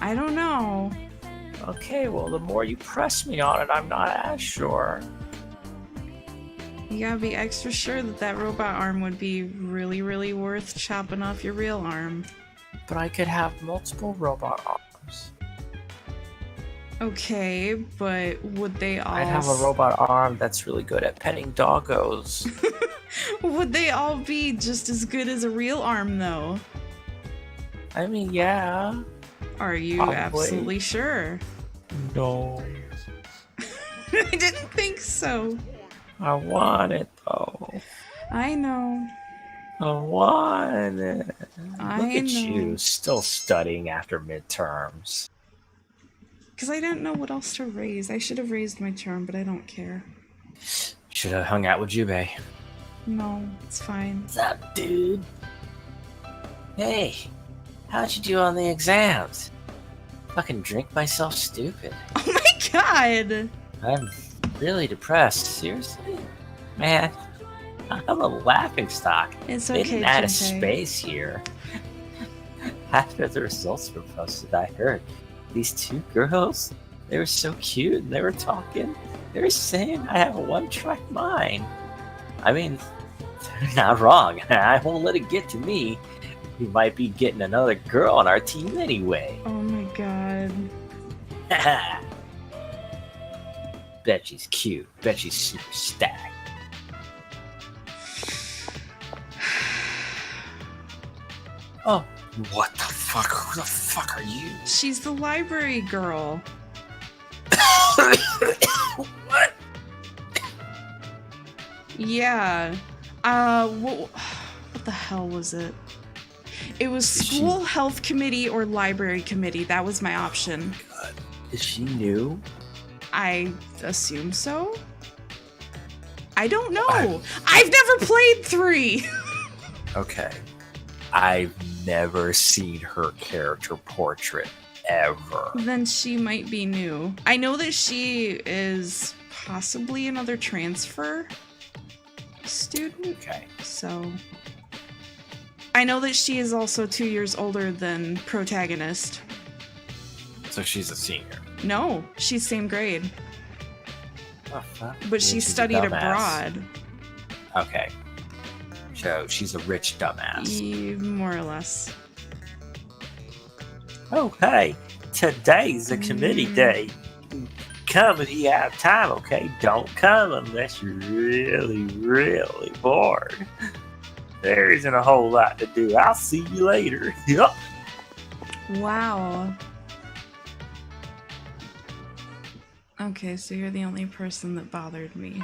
I don't know. Okay, well, the more you press me on it, I'm not as sure. You gotta be extra sure that that robot arm would be really, really worth chopping off your real arm. But I could have multiple robot arms. Okay, but would they all... I'd have a robot arm that's really good at petting doggos. Would they all be just as good as a real arm, though? I mean, yeah. Are you Probably. absolutely sure? No. I didn't think so. I want it, though. I know. I want it. Look I at know. you, still studying after midterms. Because I didn't know what else to raise. I should have raised my charm, but I don't care. Should have hung out with Jubei. No, it's fine. What's up, dude? Hey, how'd you do on the exams? Fucking drink myself stupid. Oh my god! I'm really depressed. Seriously? Man, I'm a laughingstock. It's They okay, didn't add a Junpei. space here. After the results were posted, I heard these two girls, they were so cute and they were talking. They were saying I have a one-track mind. I mean, they're not wrong. I won't let it get to me. We might be getting another girl on our team anyway. Oh my god. Bet she's cute. Bet she's super stacked. Oh, what the fuck? Who the fuck are you? She's the library girl. What? Yeah. What the hell was it? It was school health committee or library committee. That was my option. Is she new? I assume so. I don't know. I've never played 3. Okay. I've never seen her character portrait ever. Then she might be new. I know that she is possibly another transfer student. Okay. So I know that she is also 2 years older than protagonist. So she's a senior. No, she's same grade, Oh, fuck. but she She's a studied dumbass. abroad. Okay. So she's a rich dumbass. More or less. Oh, hey. Today's a committee day. Come if you have time, okay? Don't come unless you're really, really bored. There isn't a whole lot to do. I'll see you later. Yup. Wow. Okay, so you're the only person that bothered me.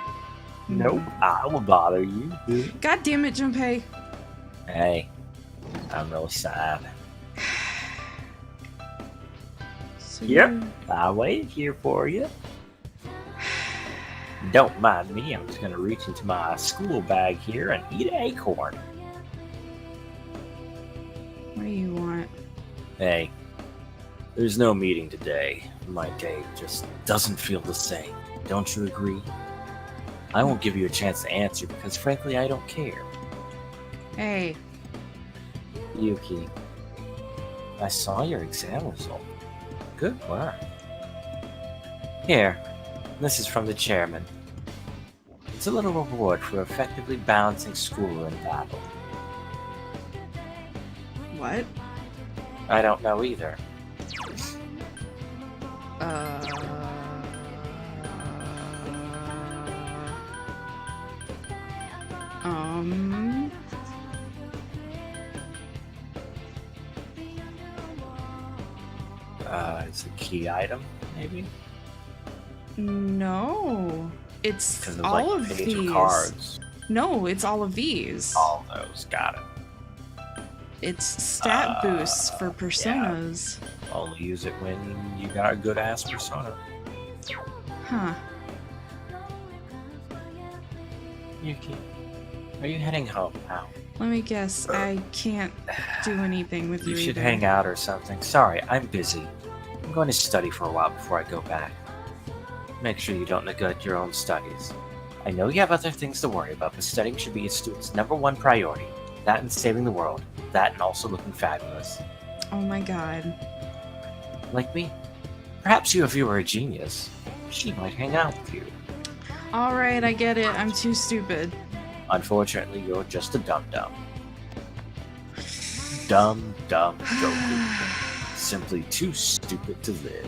Nope, I will bother you. God damn it, Junpei. Hey, I'm really sad. So Yep, you- I waited here for you. Don't mind me, I'm just gonna reach into my school bag here and eat an acorn. What do you want? Hey, there's no meeting today. My day just doesn't feel the same. Don't you agree? I won't give you a chance to answer because frankly I don't care. Hey, Yuki, I saw your exam result. Good work. Here, this is from the chairman. It's a little reward for effectively balancing school and battle. what? I don't know either. Um... It's a key item, maybe? No. It's Because there's all like of page these. of cards. No, it's all of these. All those, got it. It's stat boosts for personas. Only use it when you got a good ass persona. Huh. Yuki, are you heading home now? Let me guess. I can't do anything with you. You should either. hang out or something. Sorry, I'm busy. I'm going to study for a while before I go back. Make sure you don't neglect your own studies. I know you have other things to worry about, but studying should be a student's #1 priority. That and saving the world. That and also looking fabulous. Oh my god. like me. Perhaps if you were a genius, she might hang out with you. Alright, I get it. I'm too stupid. Unfortunately, you're just a dum-dum. Dumb Goku. Simply too stupid to live.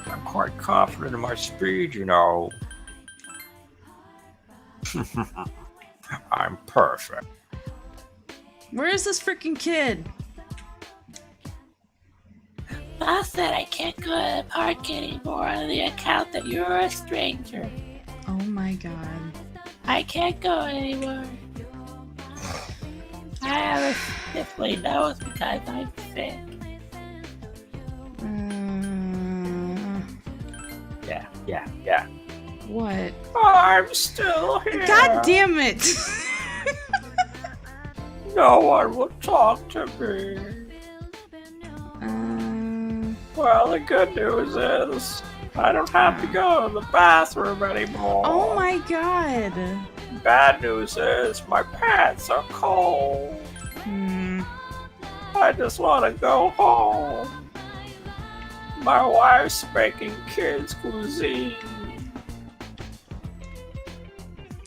I'm quite confident in my speed, you know. I'm perfect. Where is this freaking kid? I said I can't go to the park anymore on the account that you're a stranger. Oh my god. I can't go anymore. I have a sniffly nose because I'm sick. Yeah. What? I'm still here. God damn it! No one will talk to me. Well, the good news is I don't have to go to the bathroom anymore. Oh my god. Bad news is my pants are cold. I just want to go home. My wife's making kids cuisine.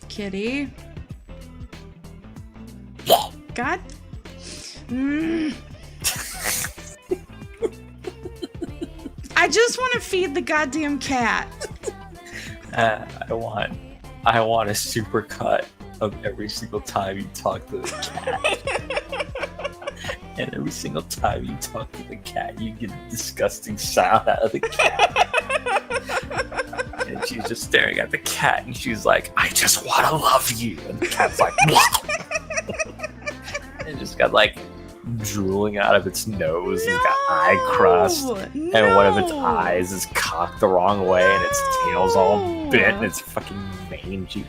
Kitty. God. I just want to feed the goddamn cat. I want a super cut of every single time you talk to the cat. And every single time you talk to the cat, you get a disgusting sound out of the cat. And she's just staring at the cat, and she's like, I just want to love you. And the cat's like, what? And just got like drooling out of its nose. It's got eye crust. And one of its eyes is cocked the wrong way, and its tail's all bent, and it's fucking mangy.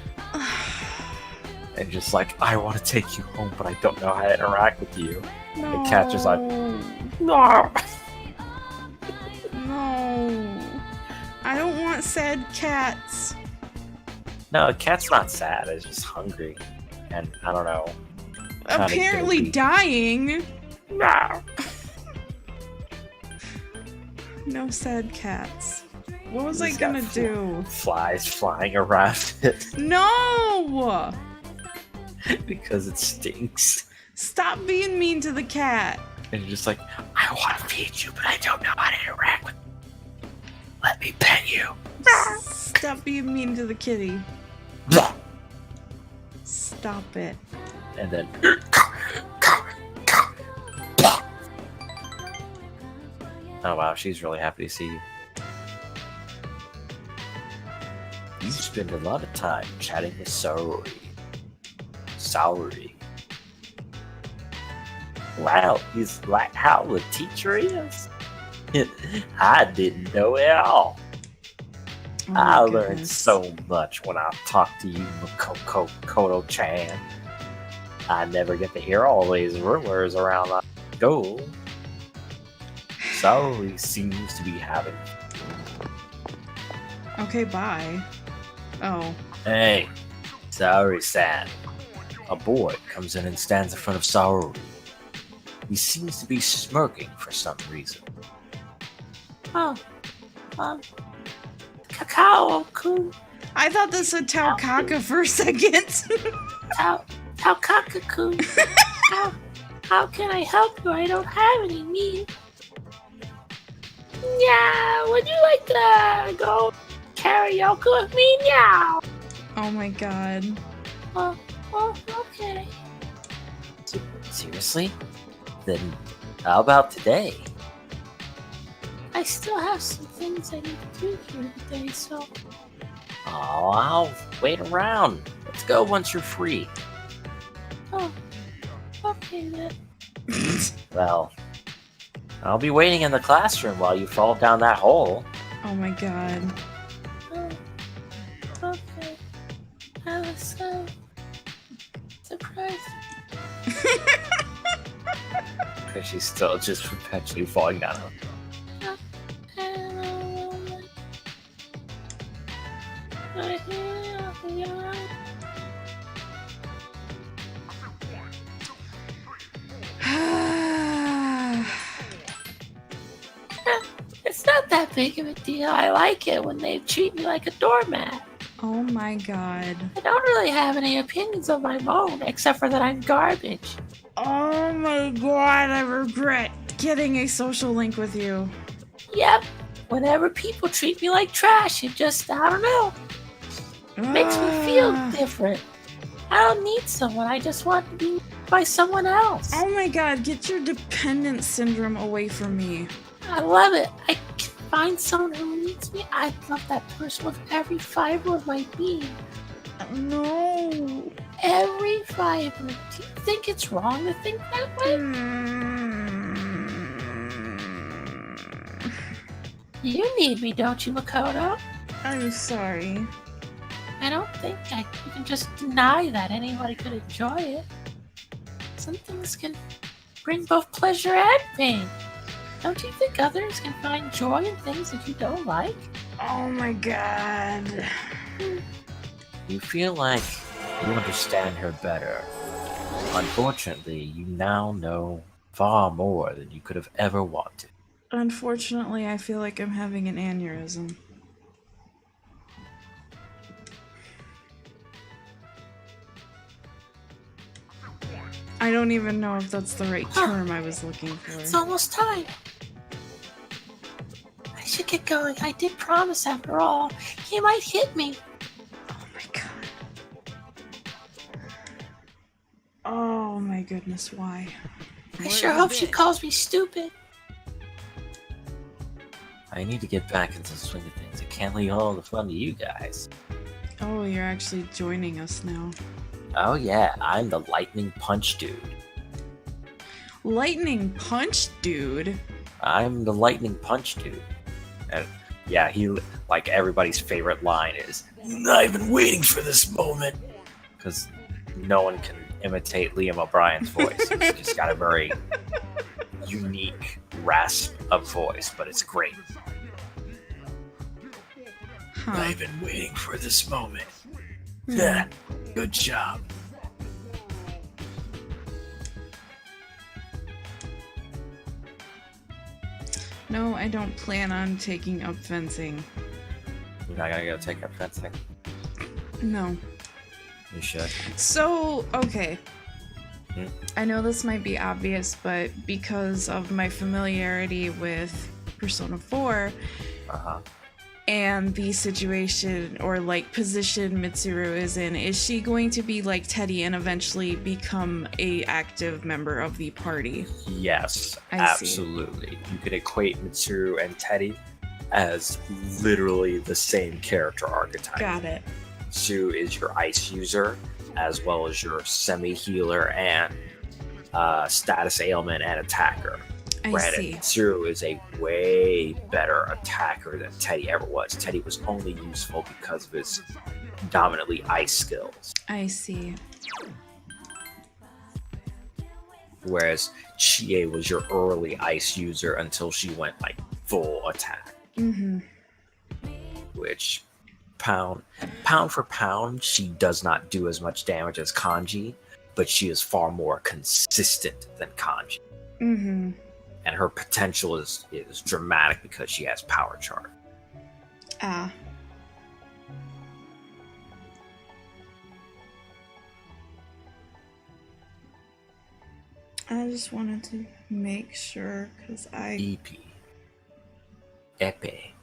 And just like, I want to take you home, but I don't know how to interact with you. No. The cat's just like, no. No. I don't want sad cats. No, a cat's not sad. It's just hungry. And I don't know. Apparently dying. No. No sad cats. What was It's I gonna got do? Flies flying around it No! because it stinks. Stop being mean to the cat. And you're just like, I want to feed you, but I don't know how to interact with you. Let me pet you. Stop being mean to the kitty. Stop it. And then oh wow, she's really happy to see you. You spend a lot of time chatting with Saori. Wow, he's like how the teacher is. I didn't know at all. Oh my I learned goodness. so much when I talked to you, Makoko Koto-chan. I never get to hear all these rumors around the school. Saori seems to be having. Okay, bye. Oh. Hey, Saori-san. A boy comes in and stands in front of Saori. He seems to be smirking for some reason. Kakao-kun. I thought this said Taukaka for a second. Taukaka-kun. How can I help you? I don't have any meat. Yeah, would you like to go karaoke with me now? Oh my god. Oh, okay. Seriously? Then how about today? I still have some things I need to do here today, so... Oh, I'll wait around. Let's go once you're free. Oh, okay then. Well, I'll be waiting in the classroom while you fall down that hole. Oh my god. Oh, okay. I was so surprised. Because she's still just perpetually falling down. big of a deal. I like it when they treat me like a doormat. Oh my god. I don't really have any opinions of my own, except for that I'm garbage. Oh my god, I regret getting a social link with you. Yep. Whenever people treat me like trash, it just, I don't know, makes me feel different. I don't need someone. I just want to be by someone else. Oh my god, get your dependent syndrome away from me. I love it. I can find someone who needs me. I love that person with every fiber of my being. No. Every fiber. Do you think it's wrong to think that way? You need me, don't you, Makoto? I'm sorry. I don't think you can just deny that anybody could enjoy it. Some things can bring both pleasure and pain. Don't you think others can find joy in things that you don't like? Oh my god. You feel like you understand her better. Unfortunately, you now know far more than you could have ever wanted. Unfortunately, I feel like I'm having an aneurysm. I don't even know if that's the right term I was looking for. It's almost time. I should get going. I did promise after all. He might hit me. Oh my god. Oh my goodness, why? I sure hope she calls me stupid. I need to get back into the swing of things. I can't leave all the fun to you guys. Oh, you're actually joining us now. Oh yeah, I'm the lightning punch dude. Lightning punch dude? I'm the lightning punch dude. And yeah, he, like, everybody's favorite line is, I've been waiting for this moment. because no one can imitate Liam O'Brien's voice. He's just got a very unique rasp of voice, but it's great. Huh. I've been waiting for this moment. Yeah, good job. No, I don't plan on taking up fencing. You're not gonna go take up fencing? No. You should. So, okay. Hmm? I know this might be obvious, but because of my familiarity with Persona 4 Uh-huh. and the situation or like position Mitsuru is in, is she going to be like Teddy and eventually become a active member of the party? Yes, I see. absolutely. You could equate Mitsuru and Teddy as literally the same character archetype. Got it. Sue is your ice user, as well as your semi-healer and status ailment and attacker. I Granted, see. Mitsuru is a way better attacker than Teddy ever was. Teddy was only useful because of his dominantly ice skills. I see. Whereas Chie was your early ice user until she went like full attack. Mm-hmm. Which pound for pound, she does not do as much damage as Kanji, but she is far more consistent than Kanji. Mm-hmm. And her potential is dramatic because she has power chart. Ah. I just wanted to make sure because EP. Epe.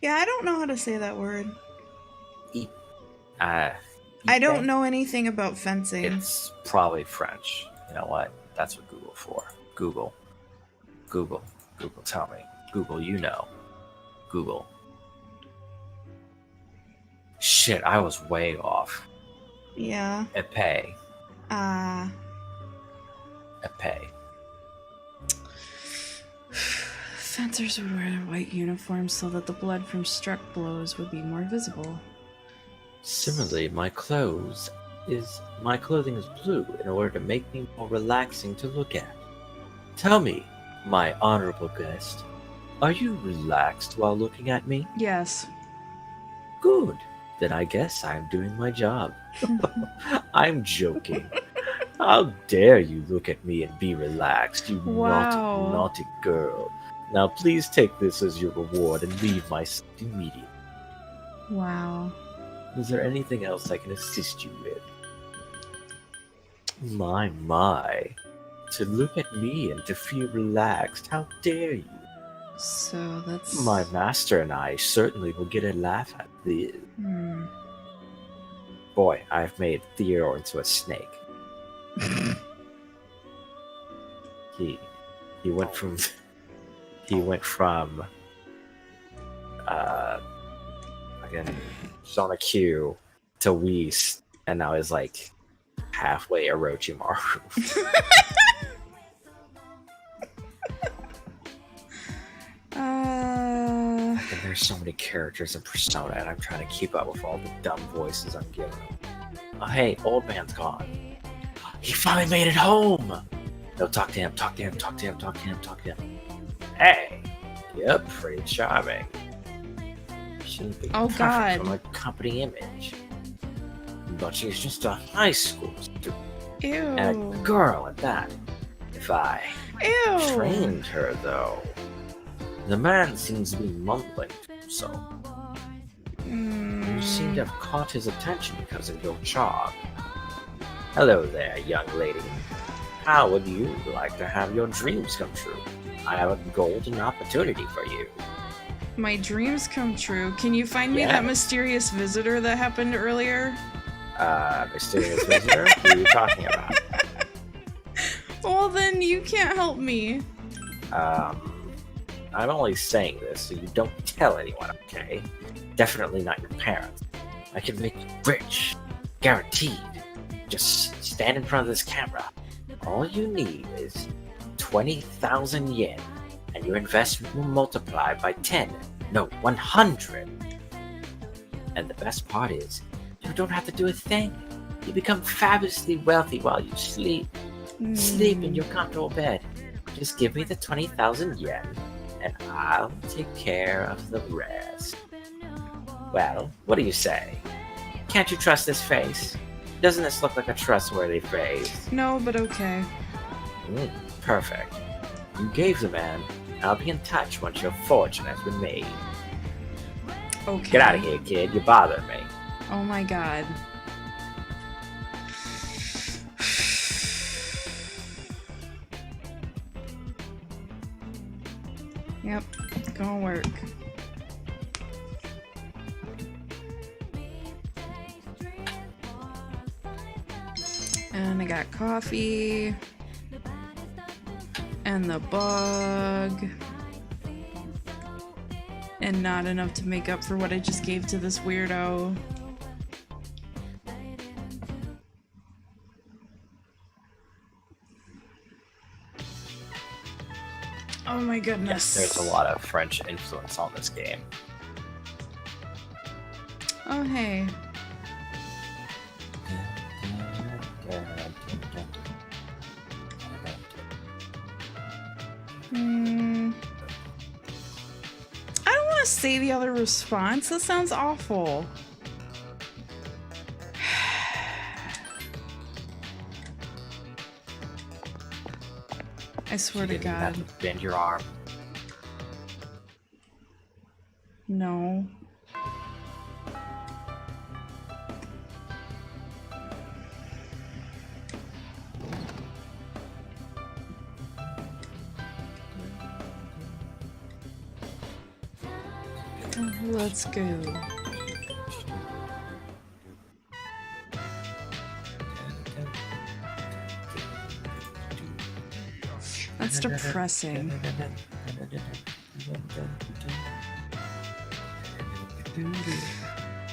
Yeah, I don't know how to say that word. Uh, I don't know anything about fencing. It's probably French. You know what? That's what Google for. Google, tell me. Google, you know. Google. Shit, I was way off. Yeah. Epee. Ah. Epee. Fencers would wear their white uniforms so that the blood from struck blows would be more visible. Similarly, my clothing is blue in order to make me more relaxing to look at. Tell me, my honorable guest, are you relaxed while looking at me? Yes. Good. Then I guess I'm doing my job. I'm joking. How dare you look at me and be relaxed, you Wow. naughty girl. Now please take this as your reward and leave my sight immediately. Wow. Is there anything else I can assist you with? My. To look at me and to feel relaxed, how dare you? So that's... My master and I certainly will get a laugh at this. Boy, I've made Theodore into a snake. He went from again Sona Q to Whis, and now he's like halfway Orochimaru. And there's so many characters in Persona, and I'm trying to keep up with all the dumb voices I'm giving them. Oh, hey, old man's gone. He finally made it home! No, talk to him. Hey! You're pretty charming. Shouldn't be perfect God. for my company image. But she's just a high school student. Ew. And a girl at that. If I Ew. trained her, though. The man seems to be mumbling to himself. You seem to have caught his attention because of your charm. Hello there, young lady. How would you like to have your dreams come true? I have a golden opportunity for you. My dreams come true. Can you find me Yeah. that mysterious visitor that happened earlier? Mysterious visitor? Who are you talking about? Well, then you can't help me. I'm only saying this so you don't tell anyone, okay? Definitely not your parents. I can make you rich. Guaranteed. Just stand in front of this camera. All you need is 20,000 yen, and your investment will multiply by 10, no, 100. And the best part is, you don't have to do a thing. You become fabulously wealthy while you sleep. Sleep in your comfortable bed. Just give me the 20,000 yen, and I'll take care of the rest. Well, what do you say? Can't you trust this face? Doesn't this look like a trustworthy face? No, but okay. Perfect. You gave the man. I'll be in touch once your fortune has been made. Okay. Get out of here, kid. You bothered me. Oh my god. Yep, gonna work. And I got coffee. And the bug. And not enough to make up for what I just gave to this weirdo. Oh my goodness. There's a lot of French influence on this game. Oh hey. I don't want to say the other response. That sounds awful. I swear to God. Bend your arm. No. Let's go. That's depressing.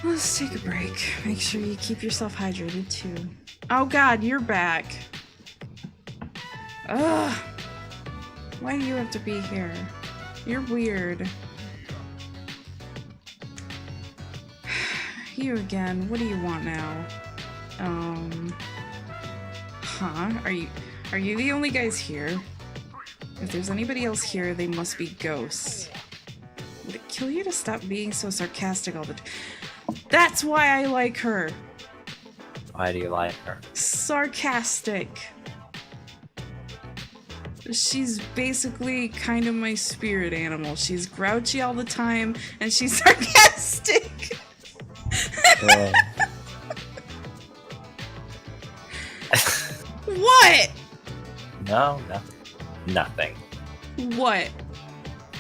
Let's take a break. Make sure you keep yourself hydrated too. Oh God, you're back. Ugh. Why do you have to be here? You're weird. You again. What do you want now? Huh? Are you the only guys here? If there's anybody else here, they must be ghosts. Would it kill you to stop being so sarcastic all the time? That's why I like her. Why do you like her? Sarcastic. She's basically kind of my spirit animal. She's grouchy all the time, and she's sarcastic. What? No, nothing. What?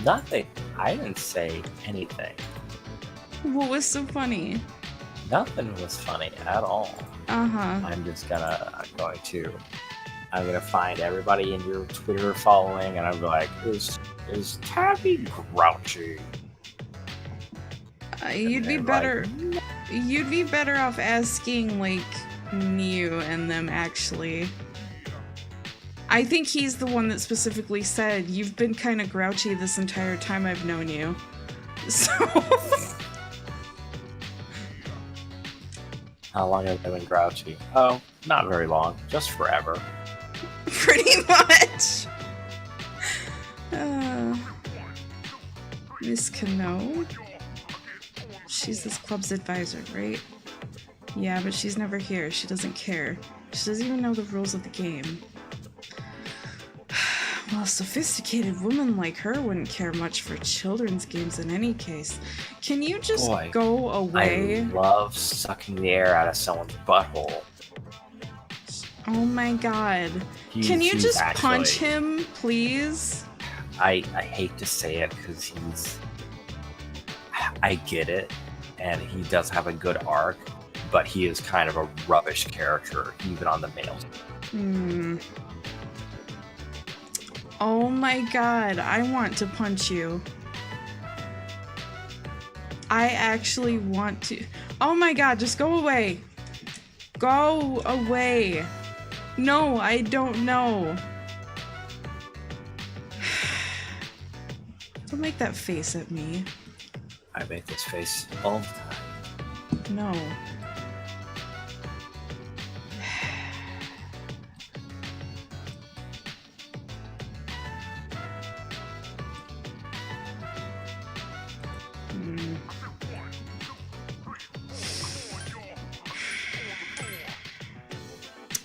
Nothing. I didn't say anything. What was so funny? Nothing was funny at all. Uh-huh. I'm gonna find everybody in your Twitter following, and I'm like, is Tabby grouchy? You'd be better. You'd be better off asking like Mew and them actually. I think he's the one that specifically said you've been kind of grouchy this entire time I've known you. So. How long have I been grouchy? Oh, not very long. Just forever. Pretty much. Miss Kano? She's this club's advisor, right? Yeah, but she's never here. She doesn't care. She doesn't even know the rules of the game. Well, a sophisticated woman like her wouldn't care much for children's games in any case. Can you just go away? I love sucking the air out of someone's butthole. Oh my god. Can you just punch him, please? I hate to say it because I get it, and he does have a good arc, but he is kind of a rubbish character, even on the males. Oh my god, I want to punch you. I actually want to. Oh my god, just go away. Go away. No, I don't know. Don't make that face at me. I make this face all the time. No.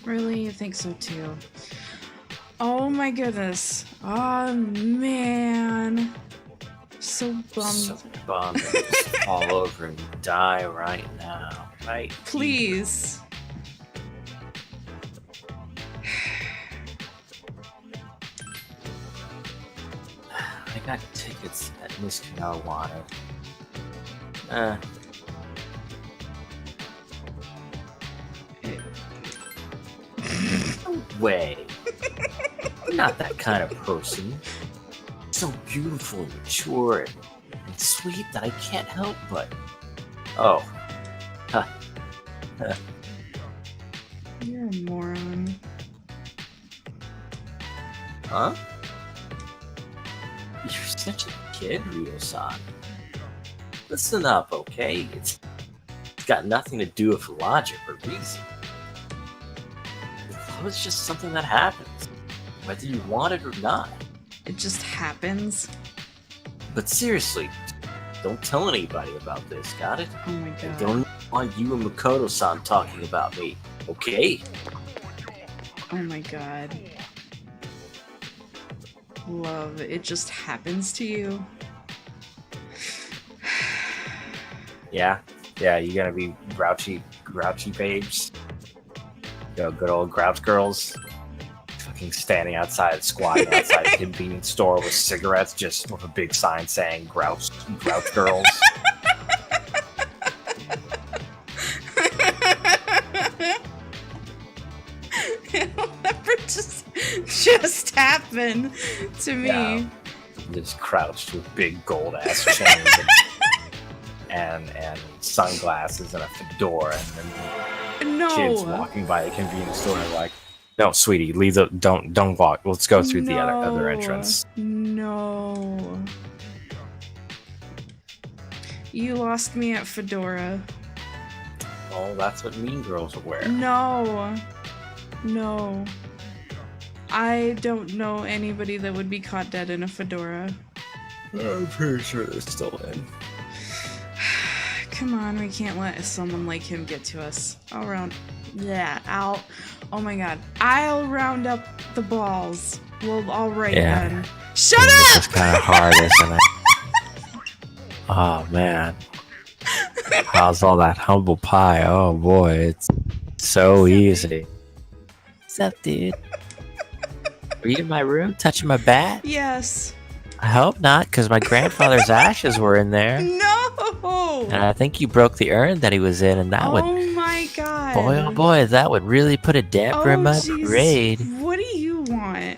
Really? You think so too? Oh my goodness. Oh man. So bummed. So bummed. Just fall over and die right now. Right? Please. I got tickets that Miss Canal wanted. No way. I'm not that kind of person. So beautiful and mature and sweet that I can't help but. Oh. Huh. You're a moron. Huh? You're such a kid, Ryo-san. Listen up, okay? It's got nothing to do with logic or reason. Love is just something that happens, whether you want it or not. It just happens. But seriously, don't tell anybody about this, got it? Oh my god. I don't want you and Makoto-san talking about me, okay? Oh my god. Love, it just happens to you. Yeah, you gonna be grouchy babes? Good old grouch girls. Fucking standing outside, squatting outside a convenience store with cigarettes, just with a big sign saying grouch girls. It'll never just happen to me. Yeah. Just crouched with big gold ass chains and sunglasses and a fedora, and then kids walking by the convenience store and like, no, sweetie, leave the don't walk. Let's go through the other entrance. No. You lost me at fedora. Oh, that's what mean girls wear. No. I don't know anybody that would be caught dead in a fedora. I'm pretty sure they're still in. Come on, we can't let someone like him get to us. Oh my god. I'll round up The balls. Well, alright Yeah. then. Shut This up! is kind of hard, isn't it? Oh man. How's all that humble pie? Oh boy, it's so easy. What's up, dude? Are you in my room touching my bat? Yes. I hope not, because my grandfather's ashes were in there. No! And I think you broke the urn that he was in, and that Oh would, my god. boy, oh boy, that would really put a damper in my jeez. parade. What do you want?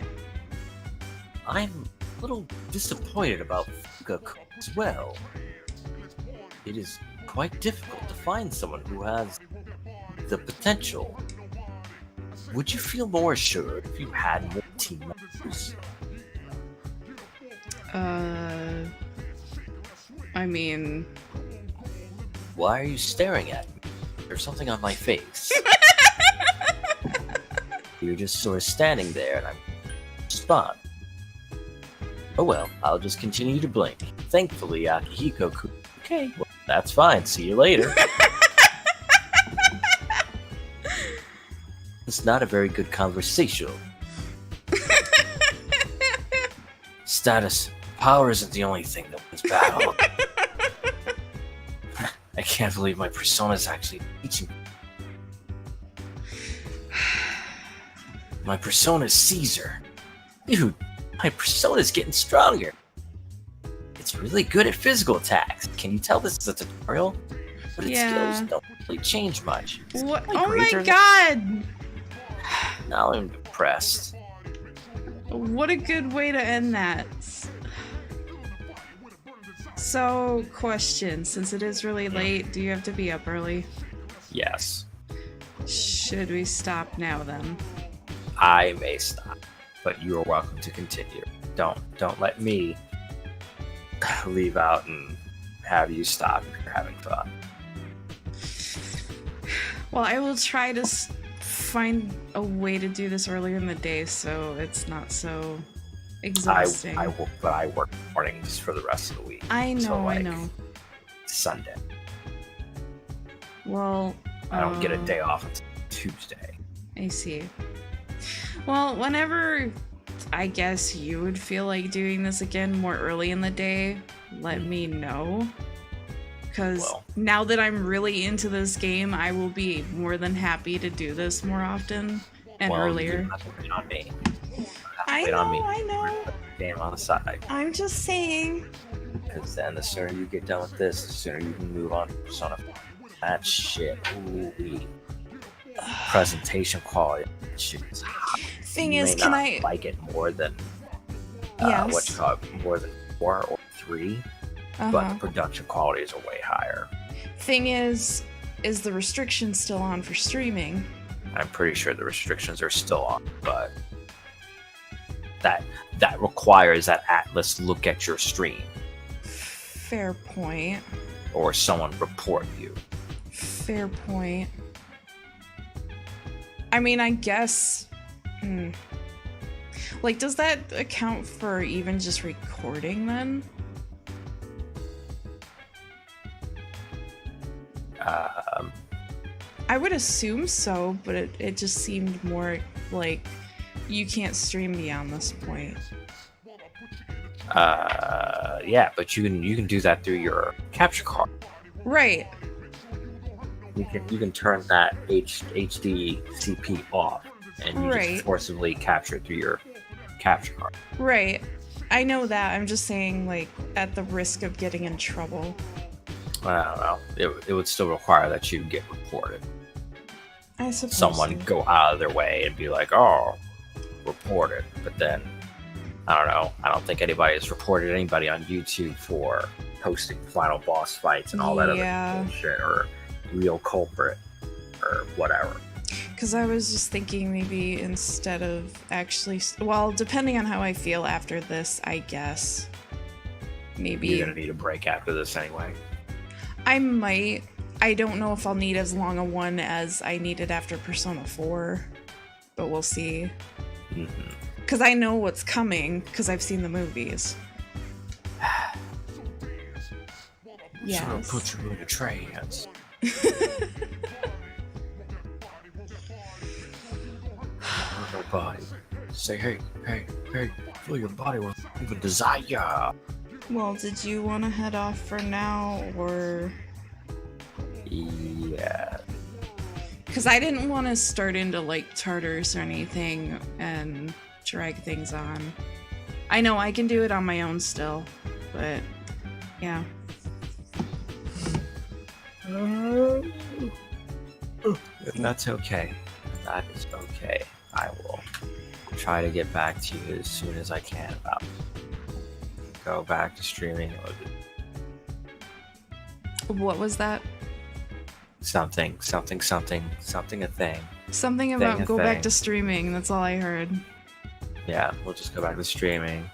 I'm a little disappointed about Fuka as well. It is quite difficult to find someone who has the potential. Would you feel more assured if you had more team members? I mean... Why are you staring at me? There's something on my face. You're just sort of standing there and I'm respond. Oh well, I'll just continue to blink. Thankfully, Akihiko-kun. Okay, well, that's fine. See you later. It's not a very good conversation. Status. Power isn't the only thing that wins battle. I can't believe my persona's actually teaching me. My persona's Caesar. Dude, my persona's getting stronger. It's really good at physical attacks. Can you tell this is a tutorial? But its Yeah. skills don't really change much. What? My Oh my grades are- god! Now I'm depressed. What a good way to end that. So, question. Since it is really late, do you have to be up early? Yes, Should we stop now then? I may stop, but you are welcome to continue. Don't let me leave out and have you stop if you're having fun. Well, I will try to find a way to do this earlier in the day so it's not so exhausting. I work mornings for the rest of the week. I know, so, I like, know. Sunday. Well, I don't get a day off until Tuesday. I see. Well, whenever I guess you would feel like doing this again more early in the day, let me know. Because Well. now that I'm really into this game, I will be more than happy to do this more often and Well, earlier. You have to wait on me. I Wait on me. know, I know. Game on the side. I'm just saying. Because then the sooner you get done with this, the sooner you can move on to Persona 4. That shit, ooh-wee. Presentation quality, that shit is hot. Thing You is, may can not I? like it more than Yes. what you call it, more than 4 or 3, Uh-huh. but production qualities are way higher. Thing is the restriction still on for streaming? I'm pretty sure the restrictions are still on, but that requires that Atlas look at your stream Fair point. or someone report you. Fair point. I mean, I guess. Like, does that account for even just recording then? I would assume so, but it just seemed more like you can't stream beyond this point. Yeah, but you can do that through your capture card. Right. You can turn that HD CP off, and you Right. just forcibly capture it through your capture card. Right. I know that. I'm just saying, like, at the risk of getting in trouble. I don't know. It would still require that you get reported. I suppose. Someone so. go out of their way and be like, "Oh, reported," but then I don't know. I don't think anybody has reported anybody on YouTube for posting final boss fights and all that Yeah. other bullshit or real culprit or whatever. Because I was just thinking maybe instead of actually, well, depending on how I feel after this, I guess. Maybe You're gonna need a break after this anyway. I might. I don't know if I'll need as long a one as I needed after Persona 4, but we'll see. Because I know what's coming, because I've seen the movies. So I'll Yes. put you in a trance. Oh, body. Say, hey, feel your body with even desire. Well, did you want to head off for now, or? Yeah. Because I didn't want to start into like Tartarus or anything and drag things on. I know I can do it on my own still, but yeah. That's okay. That is okay. I will try to get back to you as soon as I can about go back to streaming. What was that? Something a thing. Something about go back to streaming, that's all I heard. Yeah, we'll just go back to streaming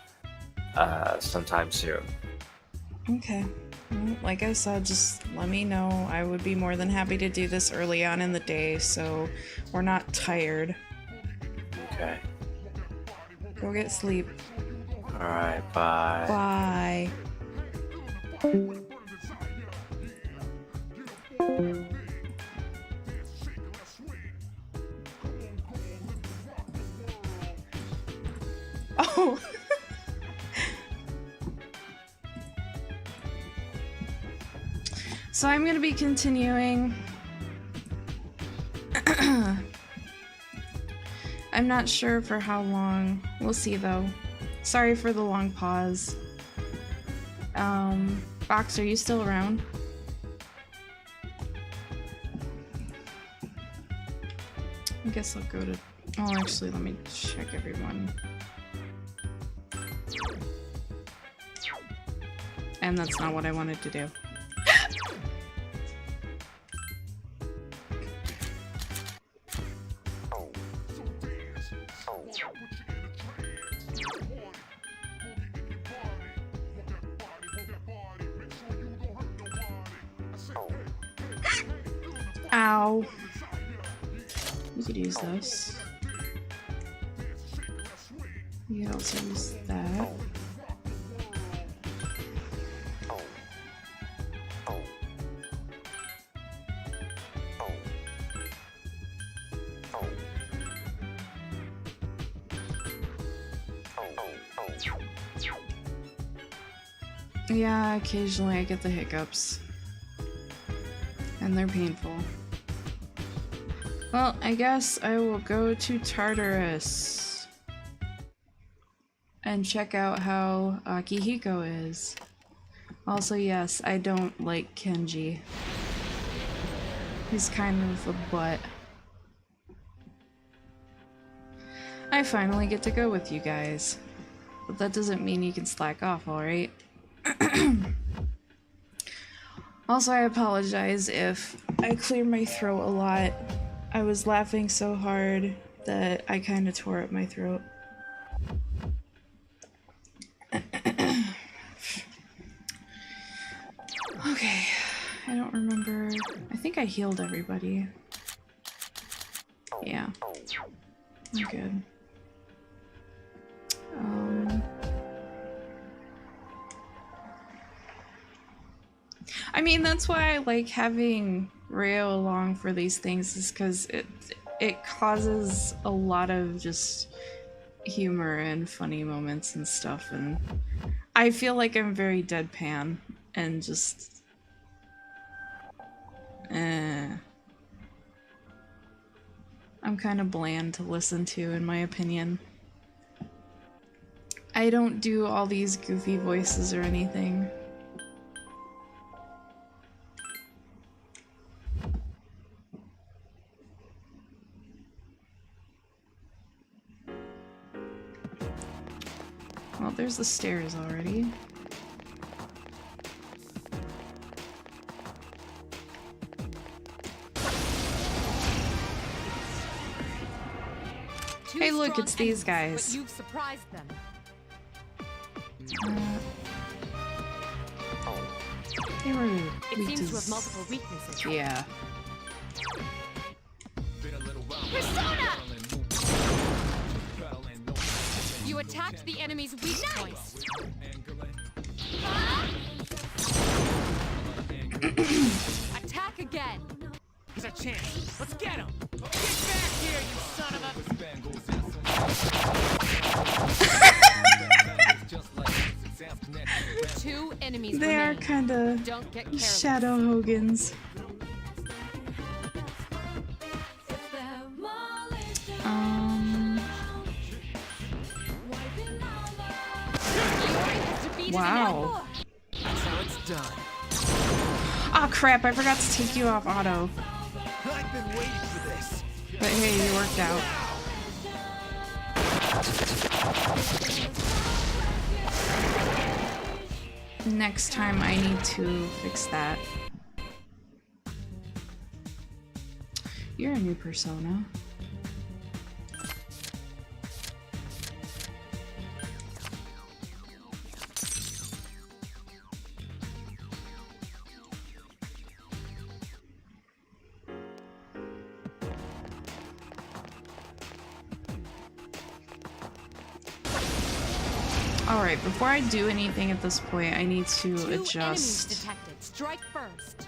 sometime soon. Okay. Well, like I said, just let me know. I would be more than happy to do this early on in the day so we're not tired. Okay. Go get sleep. Alright, bye. Bye. Oh. So I'm going to be continuing. I'm not sure for how long. We'll see though. Sorry for the long pause. Box, are you still around? I guess I'll go to... Oh, actually, let me check everyone. And that's not what I wanted to do. Ow. You could use this. You could also use that. Yeah, occasionally I get the hiccups. And they're painful. Well, I guess I will go to Tartarus and check out how Akihiko is. Also, yes, I don't like Kenji. He's kind of a butt. I finally get to go with you guys. But that doesn't mean you can slack off, alright? Also, I apologize if I clear my throat a lot. I was laughing so hard that I kind of tore up my throat. Okay, I don't remember. I think I healed everybody. Yeah, I'm good. I mean, that's why I like having Ryo along for these things, is because it causes a lot of just humor and funny moments and stuff, and I feel like I'm very deadpan and just I'm kind of bland to listen to, in my opinion. I don't do all these goofy voices or anything. Well, there's the stairs already. Hey, look, it's these guys. But you've surprised them. They were It seems to have multiple weaknesses. Yeah. Persona! You attacked the enemy's weak points. Attack again. There's a chance. Let's get him. Get back here, you son of a... Two enemies They are remain. kind of Don't get careless. Shadow Hogans. Wow. That's how it's done. Oh crap, I forgot to take you off auto. I've been waiting for this. But hey, you worked out. Next time I need to fix that. You're a new persona. Alright, before I do anything at this point, I need to Two enemies adjust. detected. Strike first.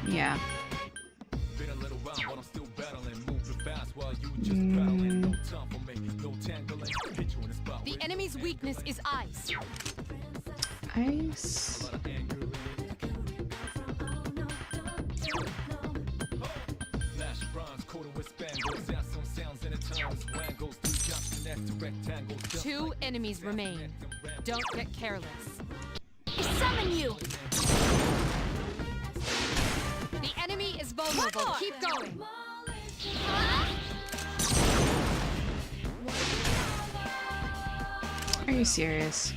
Yeah. The enemy's weakness is ice. Ice. Two enemies remain. Don't get careless. I summon you! The enemy is vulnerable. Keep going. Are you serious?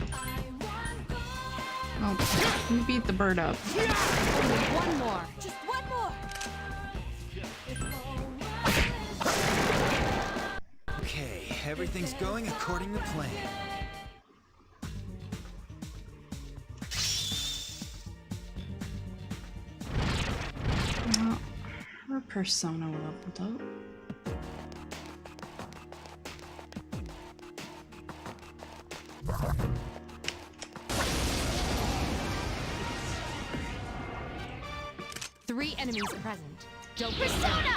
Oh, you beat the bird up. Only one more. Just one more. Okay, everything's going according to plan. Well, her persona leveled up. Three enemies present. Don't Persona!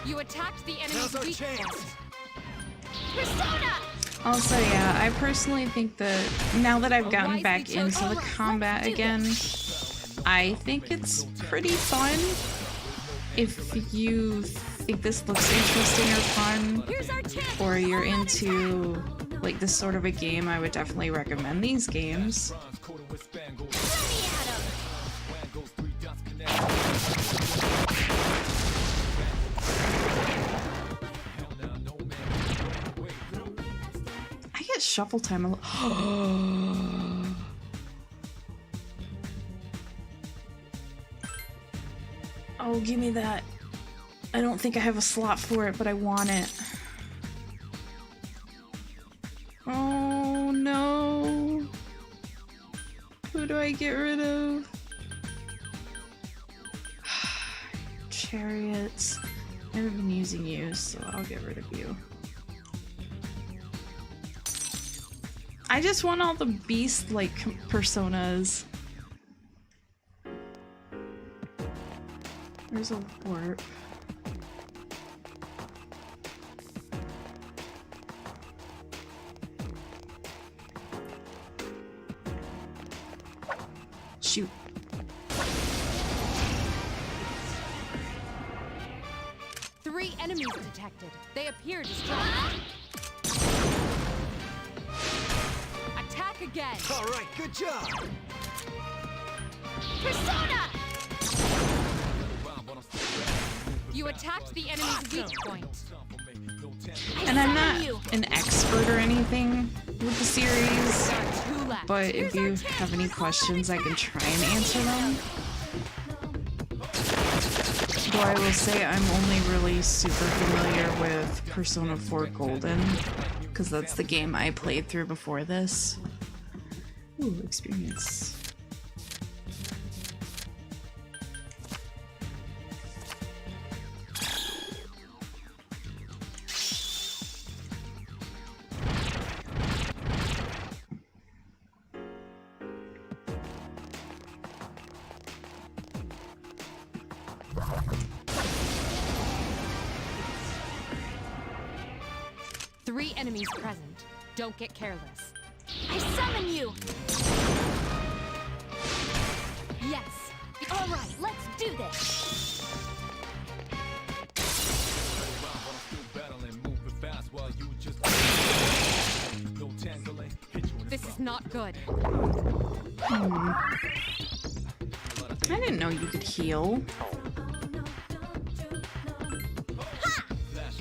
You attacked the enemy's Now's our weak chance. point. Persona! Also, yeah, I personally think that now that I've gotten Wisely back chosen. into the Alright, combat let's do again, this. I think it's pretty fun. If you think this looks interesting or fun, Here's our chance. or you're into like this sort of a game, I would definitely recommend these games. I get shuffle time a lot. Oh, give me that. I don't think I have a slot for it, but I want it. Oh no. Who do I get rid of? Chariots. I haven't been using you, so I'll get rid of you. I just want all the beast-like personas. There's a warp. Shoot. Three enemies detected. They appear distracted. Attack again. All right, good job. Persona! You attacked the enemy's weak point. And I'm not an expert or anything with the series, There are two left. but if you have any questions, I can try and answer them. Though I will say I'm only really super familiar with Persona 4 Golden, because that's the game I played through before this. Ooh, experience. 3 enemies present. Don't get careless. I summon you! Yes. Alright, let's do this! This is not good. I didn't know you could heal. Ha!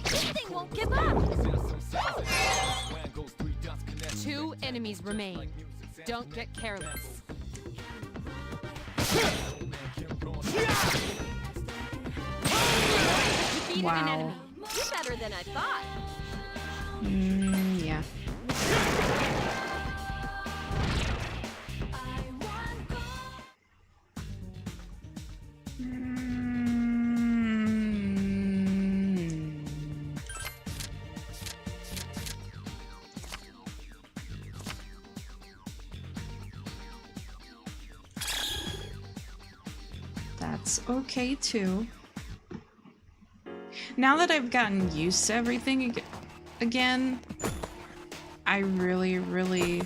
This thing won't give up! 2 enemies remain. Don't get careless. Defeated an enemy. You're better than I thought. Yeah. That's okay too. Now that I've gotten used to everything again, I really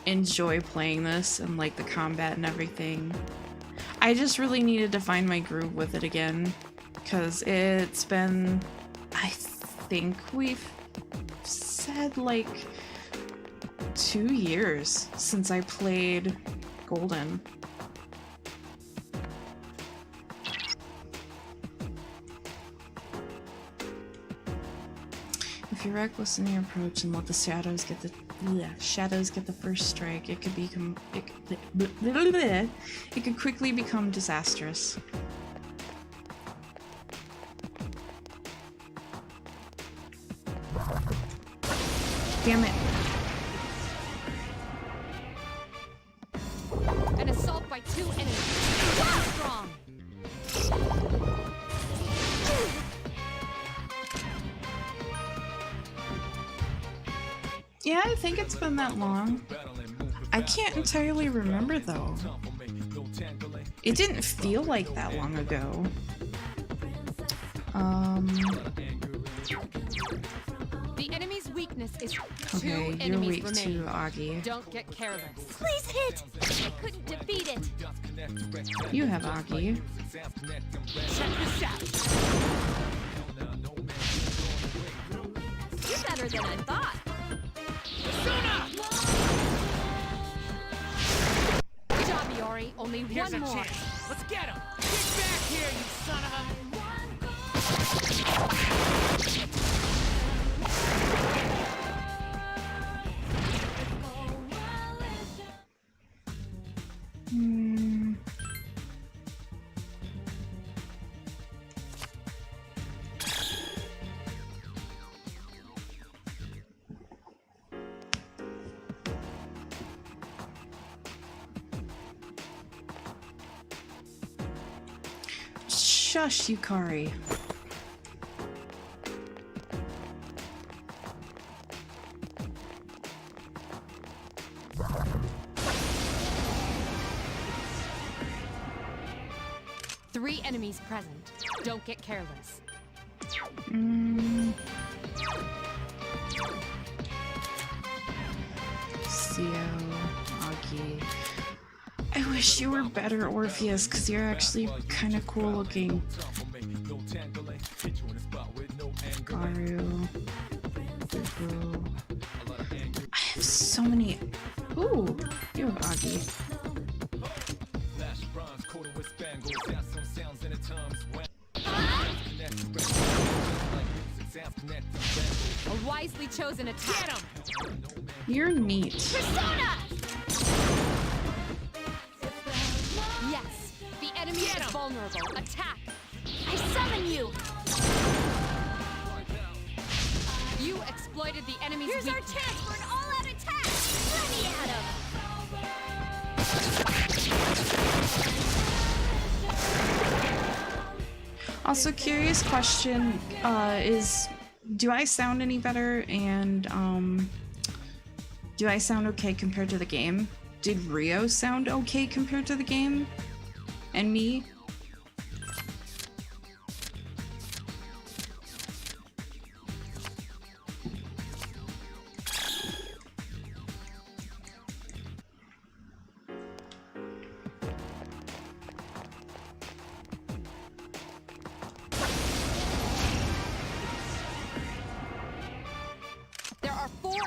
enjoy playing this and like the combat and everything. I just really needed to find my groove with it again, because it's been, I think we've said like 2 years since I played Golden. If you're reckless in your approach and let the shadows get the first strike, it could quickly become disastrous. Damn it. An assault by 2 enemies. Strong. Yeah, I think it's been that long. I can't entirely remember though. It didn't feel like that long ago. The enemy's weakness is 2 Okay, you're enemies weak remain. too, Augie. Don't get careless. Please hit! I couldn't defeat it. You have Augie. Check this out. You're better than I thought. Good job, Iori. Only Here's one a more. chance. Let's get him. Get back here, you son of a... Shush, Yukari. Three enemies present. Don't get careless. Theo, Augie. I wish you were better, Orpheus, because you're actually kind of cool looking. Garu. Bubu. I have so many. Ooh, you have Augie. A wisely chosen attack. You're neat. Persona! Yes, the enemy is vulnerable. Attack. I summon you! You exploited the enemy's Here's our weakness. chance for an all-out attack! Let me at him! Also, curious question is, do I sound any better? And do I sound okay compared to the game? Did Rio sound okay compared to the game? And me?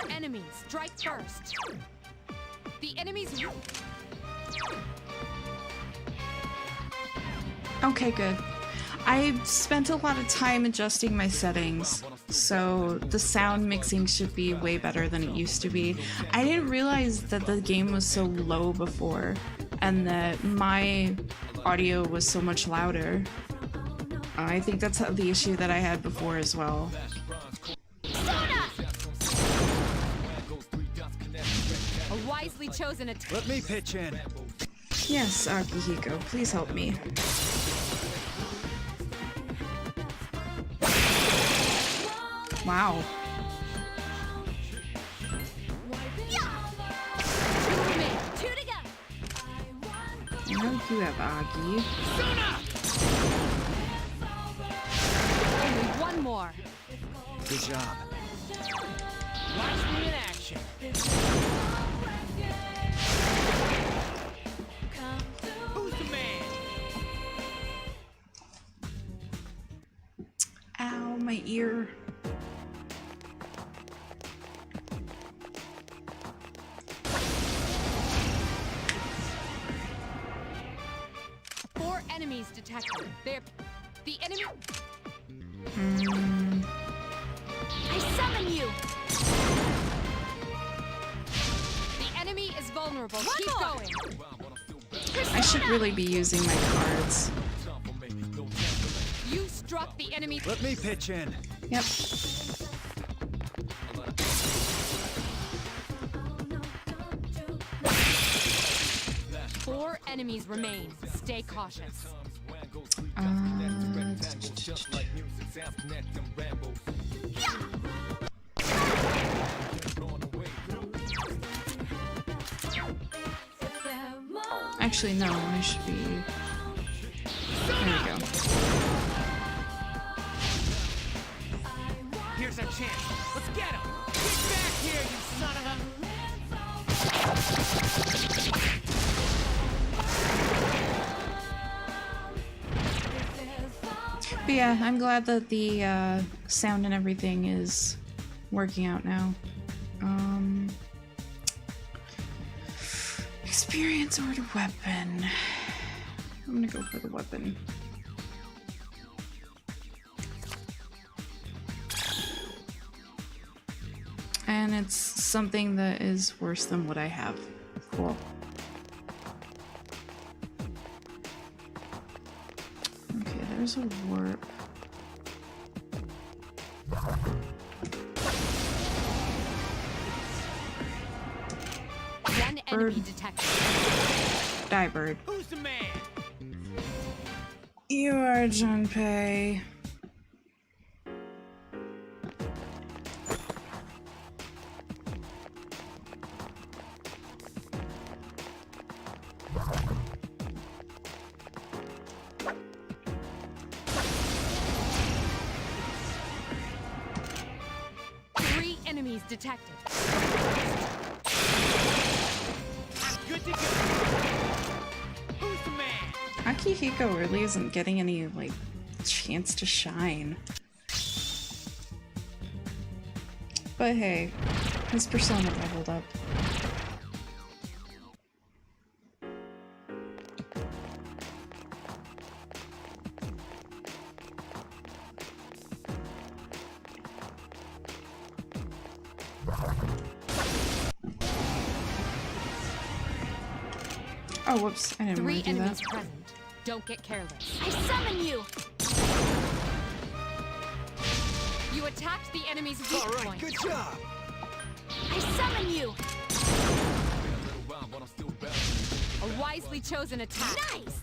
4 enemies. Strike first. The enemies. Okay, good. I spent a lot of time adjusting my settings, so the sound mixing should be way better than it used to be. I didn't realize that the game was so low before, and that my audio was so much louder. I think that's the issue that I had before as well. A wisely chosen attack. Let me pitch in. Yes, Akihiko, please help me. Wow. 2 remain. 2 to go. I know you have Aki. Only 1 more. Good job. Watch me in action. Who's the man? Ow, my ear. Enemies detected. They're the enemy. I summon you. The enemy is vulnerable. Keep going. I should really be using my cards. You struck the enemy. Let me pitch in. Yep. Four enemies remain. Stay cautious. Actually, no, I should be... There we go. Here's our chance. Let's get him. Get back here, you son of a... But yeah, I'm glad that the sound and everything is working out now. Experience or the weapon? I'm gonna go for the weapon. And it's something that is worse than what I have. Cool. Okay, there's a warp. One enemy detected. Die, bird. Who's the man? You are Junpei. Three enemies detected. Good to go. Who's the man? Akihiko really isn't getting any, like, chance to shine. But hey, his persona leveled up. Oh, whoops, I didn't Three want to do enemies that. present. Don't get careless. I summon you! You attacked the enemy's weak point. Good job. I summon you! A wisely chosen attack. Nice!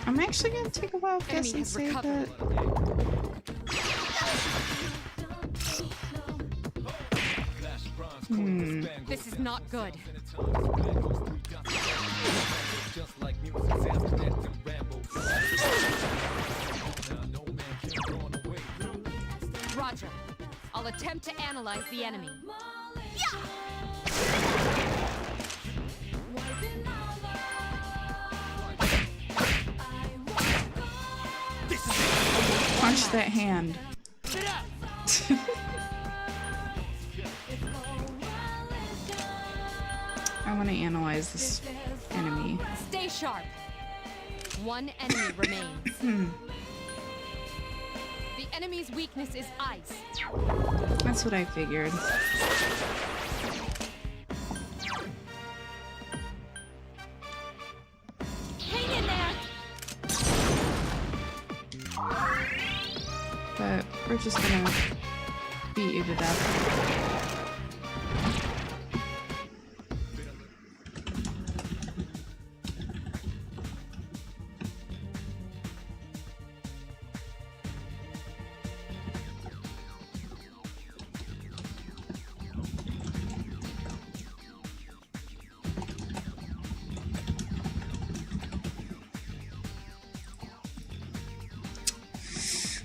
I'm actually gonna take a wild guess Enemy and has say recovered. that... This is not good. Roger. I'll attempt to analyze the enemy. Punch that hand. Sit up. I want to analyze this enemy. Stay sharp. One enemy remains. The enemy's weakness is ice. That's what I figured. Hang in there. But we're just gonna beat you to death.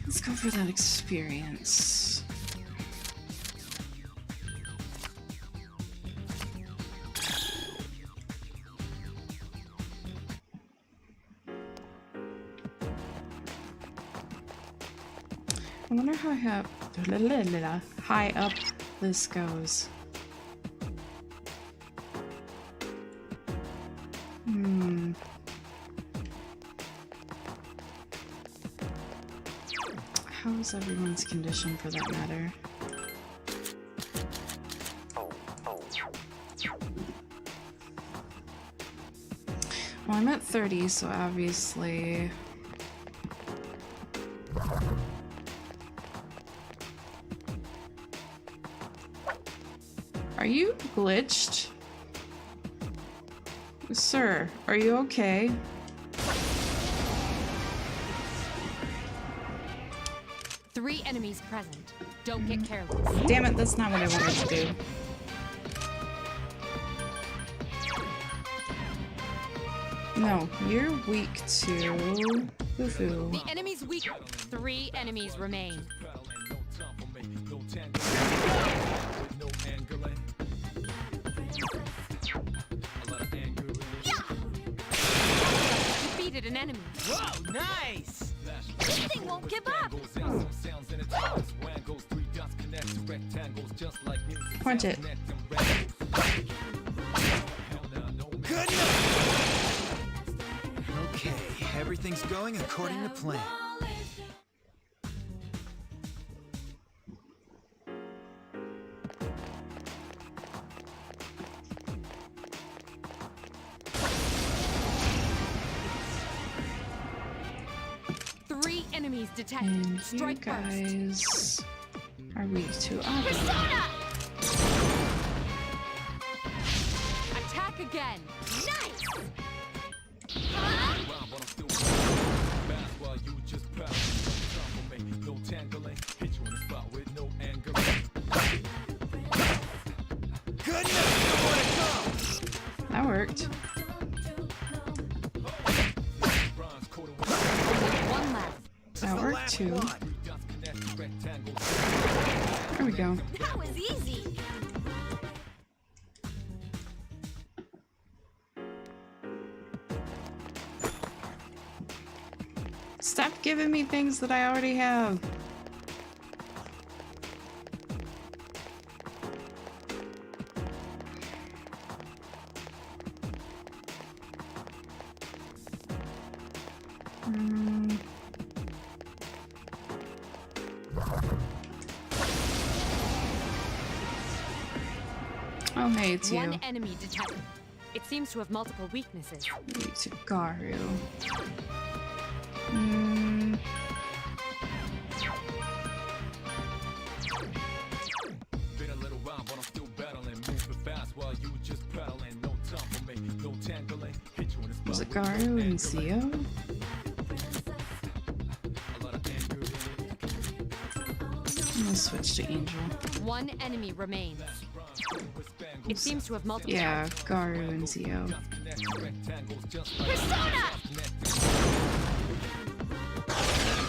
Let's go for that experience. I wonder how high up this goes. How is everyone's condition for that matter? Well, I'm at 30, so obviously... Are you glitched? Sir, are you okay? Three enemies present. Don't get careless. Damn it, that's not what I wanted to do. No, you're weak to Fufu. The enemy's weak. Three enemies remain. Defeated an enemy. Whoa, nice! This thing won't give up. Punch it. Good enough! Okay, everything's going according to plan. Three enemies detected. And you Strike first. guys are weak to Aqua. Persona! Attack again. Nice. Good enough! That worked. One left. That worked too. There we go. That was easy. Stop giving me things that I already have. Oh, hey, it's you. One enemy detected. It seems to have multiple weaknesses. It's Garu. Was it Garu and Zio? I'm gonna switch to Angel. One enemy remains. It seems to have multiple. Yeah, Garu and Zio. Persona.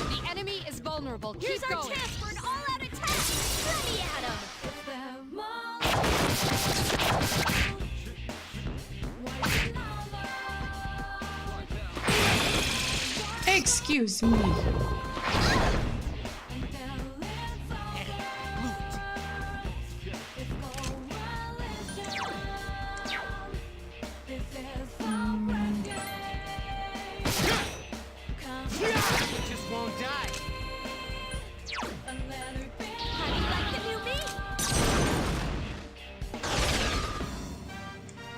The enemy is vulnerable. Here's Keep our going. chance for an all-out attack. Let me at him. Excuse me. just won't die. How do you like the new me?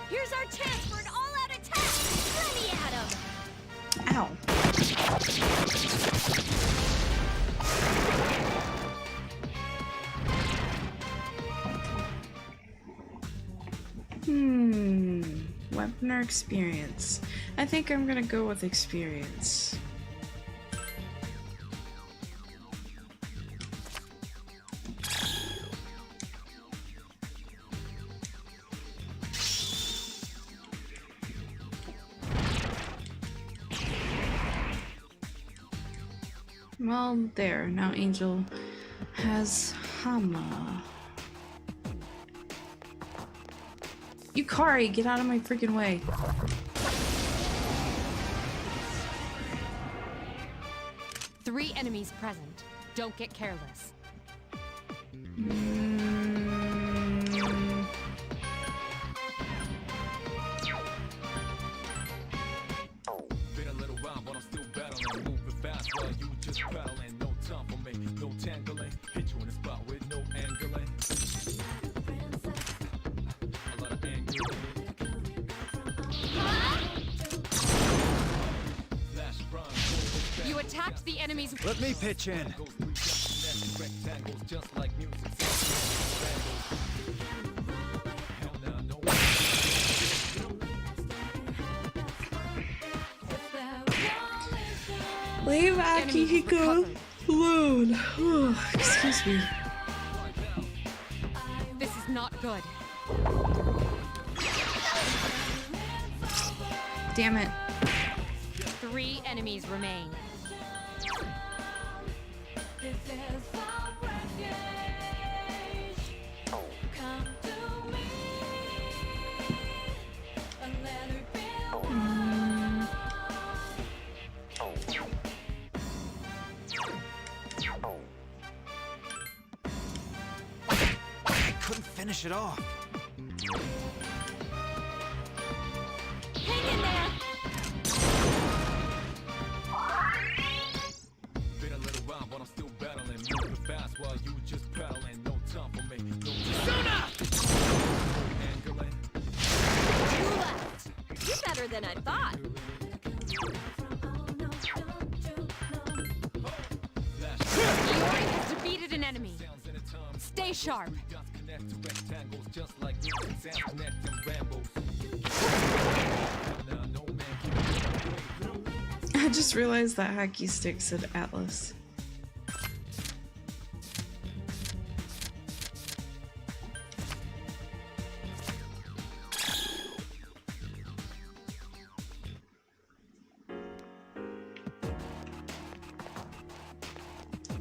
Here's our chance for an all-out attack! Plenty at him! Ow. Weapon or experience? I think I'm gonna go with experience. Well, there. Now Angel has Hama. Yukari, get out of my freaking way. Three enemies present. Don't get careless. Been a little while, but I'm still battling. Moving fast while you just battling. No time for me, no tangling. Hit you in the spot with no angling. A lot of anger. Flash run. You attacked the enemy's. Let me pitch in. Rectangles just like music. Hell nah, no. Leave Akihiko alone. Oh, excuse me. This is not good. Damn it. Three enemies remain. Couldn't finish it off. Hang in there! Been a little while, but I'm still battling. Moving fast while you just battling. No time for me, no angling. Two left. You're better than I thought. Iori has defeated an enemy. Stay sharp. Connect to rectangles just like music. Sounds connect them rambles. Now, no man can I just realized that hockey stick said Atlas.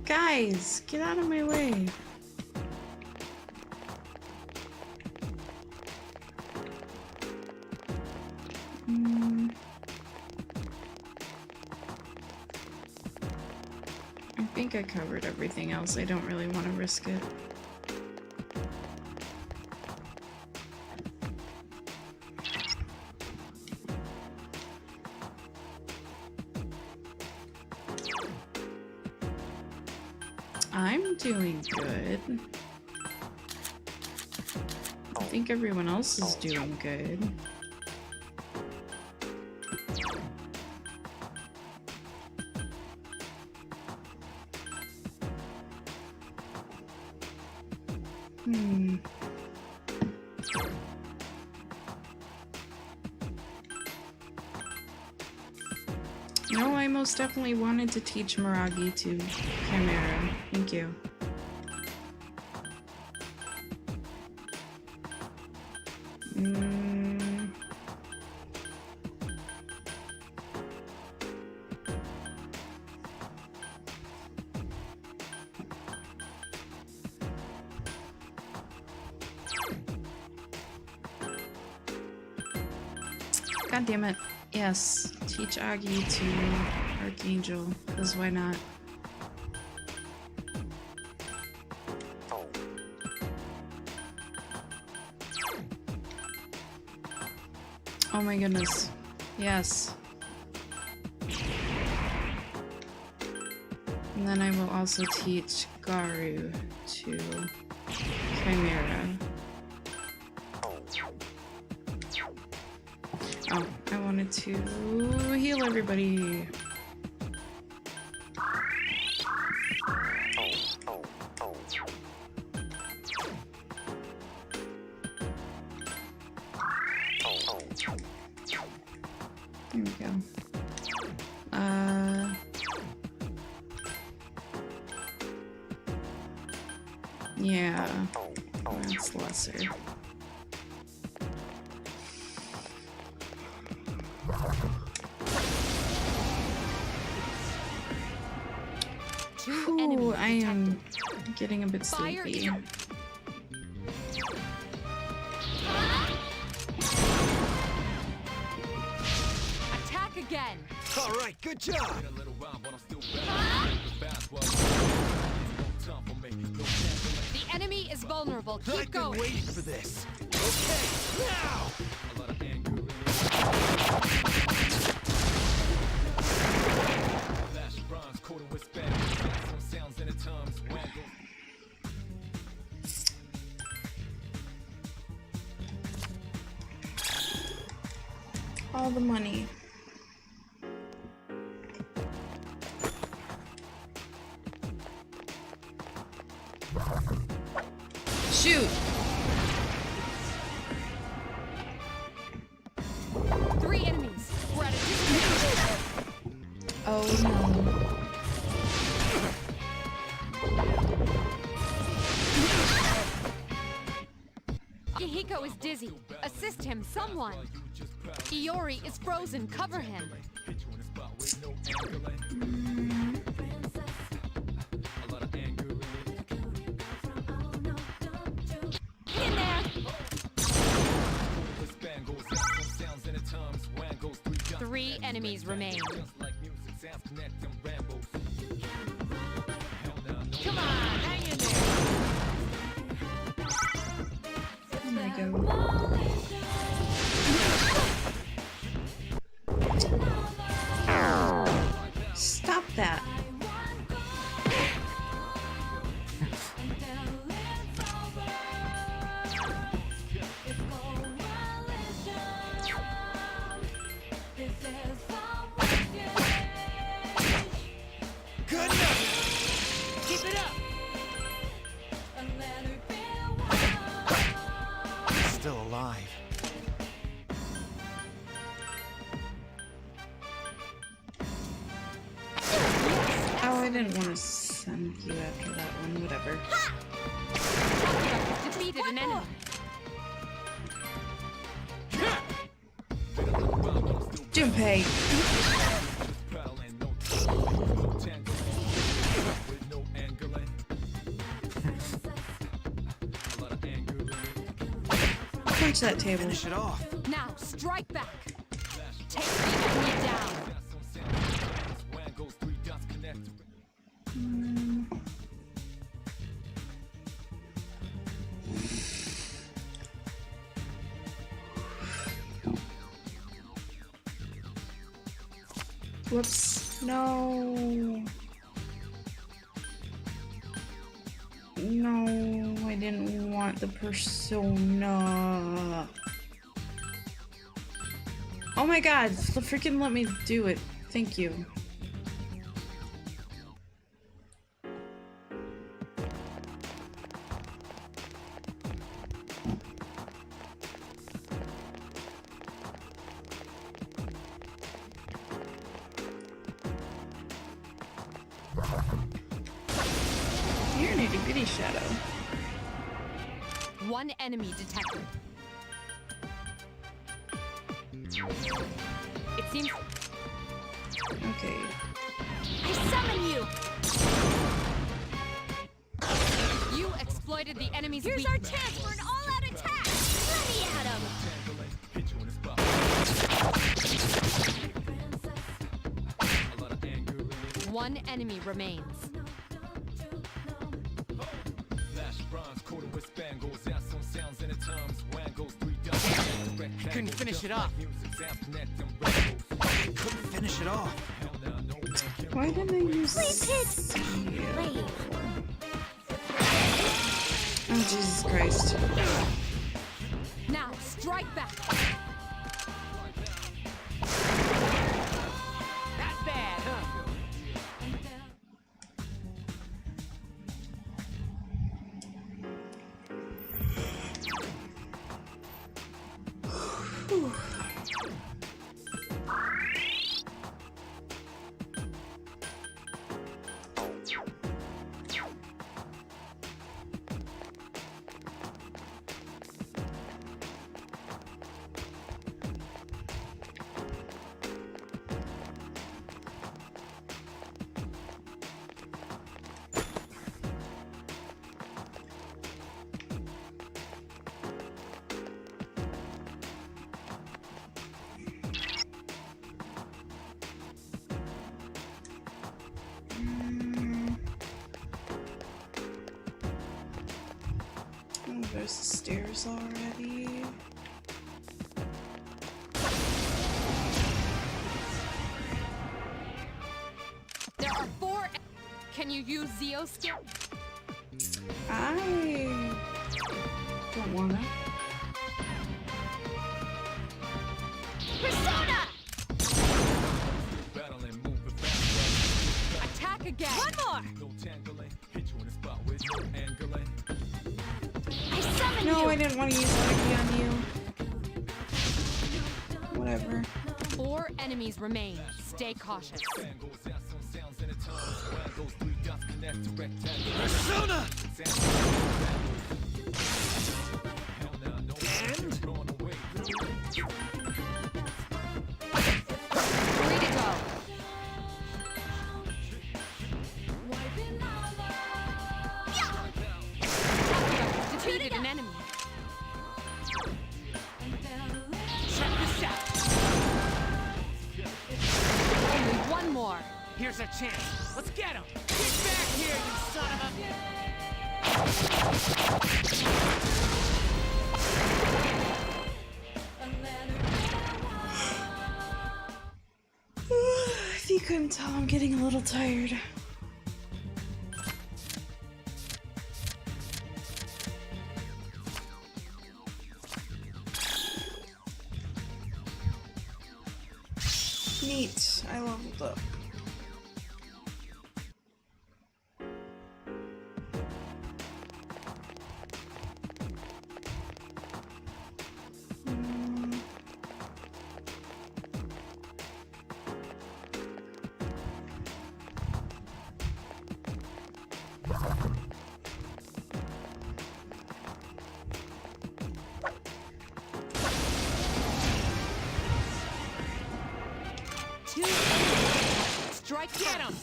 Guys, get out of my way. I think I covered everything else. I don't really want to risk it. I'm doing good. I think everyone else is doing good. No, I most definitely wanted to teach Miragi to Chimera. Thank you. God damn it. Yes, teach Agi to Archangel, because why not? Oh my goodness. Yes. And then I will also teach Garu to Chimera. Oh, I wanted to heal everybody. There we go. Yeah, that's lesser. Ooh, I am getting a bit sleepy. Attack again. All right, good job. The enemy is vulnerable. Keep I've been going. waiting for this. Okay, now. All the money. Shoot! 3 enemies. We're at a disadvantage. Oh no. Yahiko is dizzy. Assist him, someone. Iori is frozen. Cover him. In there. 3 enemies remain. Come on, hang in there. There we go. Stop that. Good enough. Keep it up. Still alive. Oh, I didn't want to send you after that one. Whatever. Defeated an enemy. Junpei. Punch that table. Finish it off. Now, strike back. Take the enemy down. Whoops. No. No, I didn't want the persona. Oh my god, freaking let me do it. Thank you. You're an itty bitty shadow. 1 enemy detected. It seems. Okay. I summon you! You exploited the enemy's weakness. Here's our chance for an all-out attack! Let me at him! 1 enemy remains. I couldn't finish it off. Couldn't finish it off. Why didn't I use Oh, Jesus Christ. Now, strike back. Not bad, huh? Oh, there's the stairs already. There are 4. Can you use Zeo skill? I don't wanna. Persona! Attack again. One more. I summon No, you. I didn't want to use Lucky on you. Whatever. 4 enemies remain. Stay cautious. Persona! Free to go. Defeated an enemy. Check this out. Only one more. Here's our chance. Let's get him. Get back here, you son of If you couldn't tell, I'm getting a little tired. Neat. I leveled up. Strike, get him!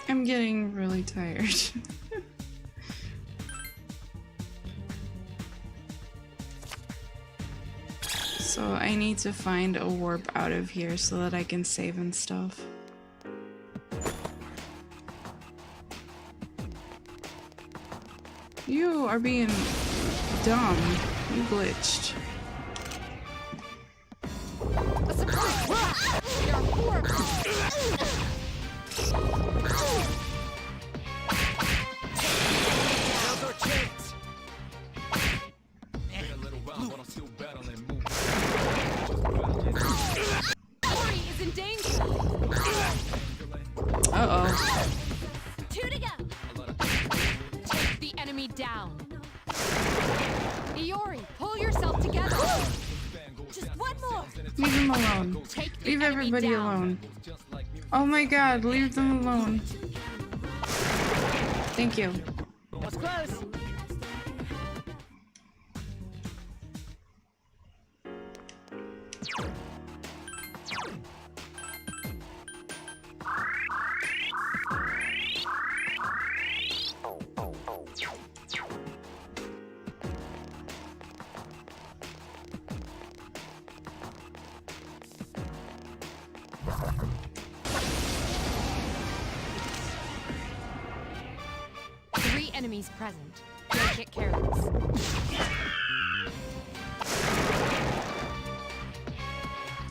I'm getting really tired. So I need to find a warp out of here so that I can save and stuff. You are being dumb. You glitched. A surprise! There are 4 of them. Now's our chance. Ori is in danger. Uh-oh. 2 to go. Take the enemy down. Iori, pull yourself together. Just one more. Leave them alone. Take the Leave enemy everybody down. alone. Oh my god, leave them alone. Thank you. Was close. Three enemies present. Don't get careless.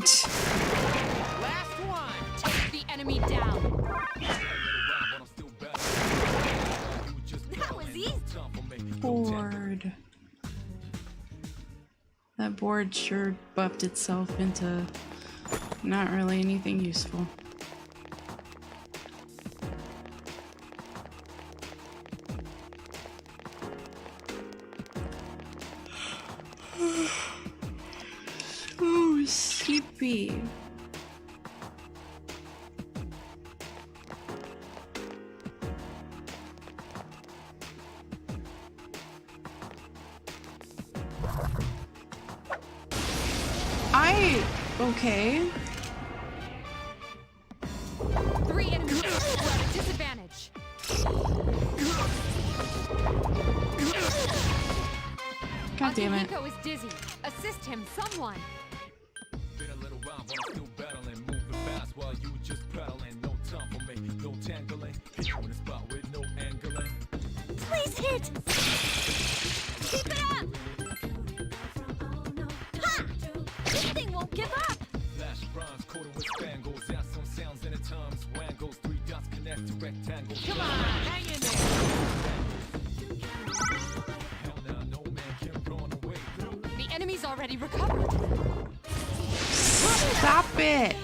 Last one. Take the enemy down. That was easy. Board. That board sure buffed itself into not really anything useful. Oh, sleepy. Okay. 3 enemies. We're at a disadvantage. God damn it. Akihiko is dizzy. Assist him, someone. Been a little while, but I'm still battling, moving fast while you just pedaling. No time for me, no tangling. Hit you in the spot with no angling. Please hit! Keep it up! Ha! This thing won't give up! Flash rhymes coated with spangles. Add some sounds in the tongues. Wangles, 3 dots connect to rectangles. Come on, hang in there. Hell nah, no man can run away. The enemy's already recovered. Stop it!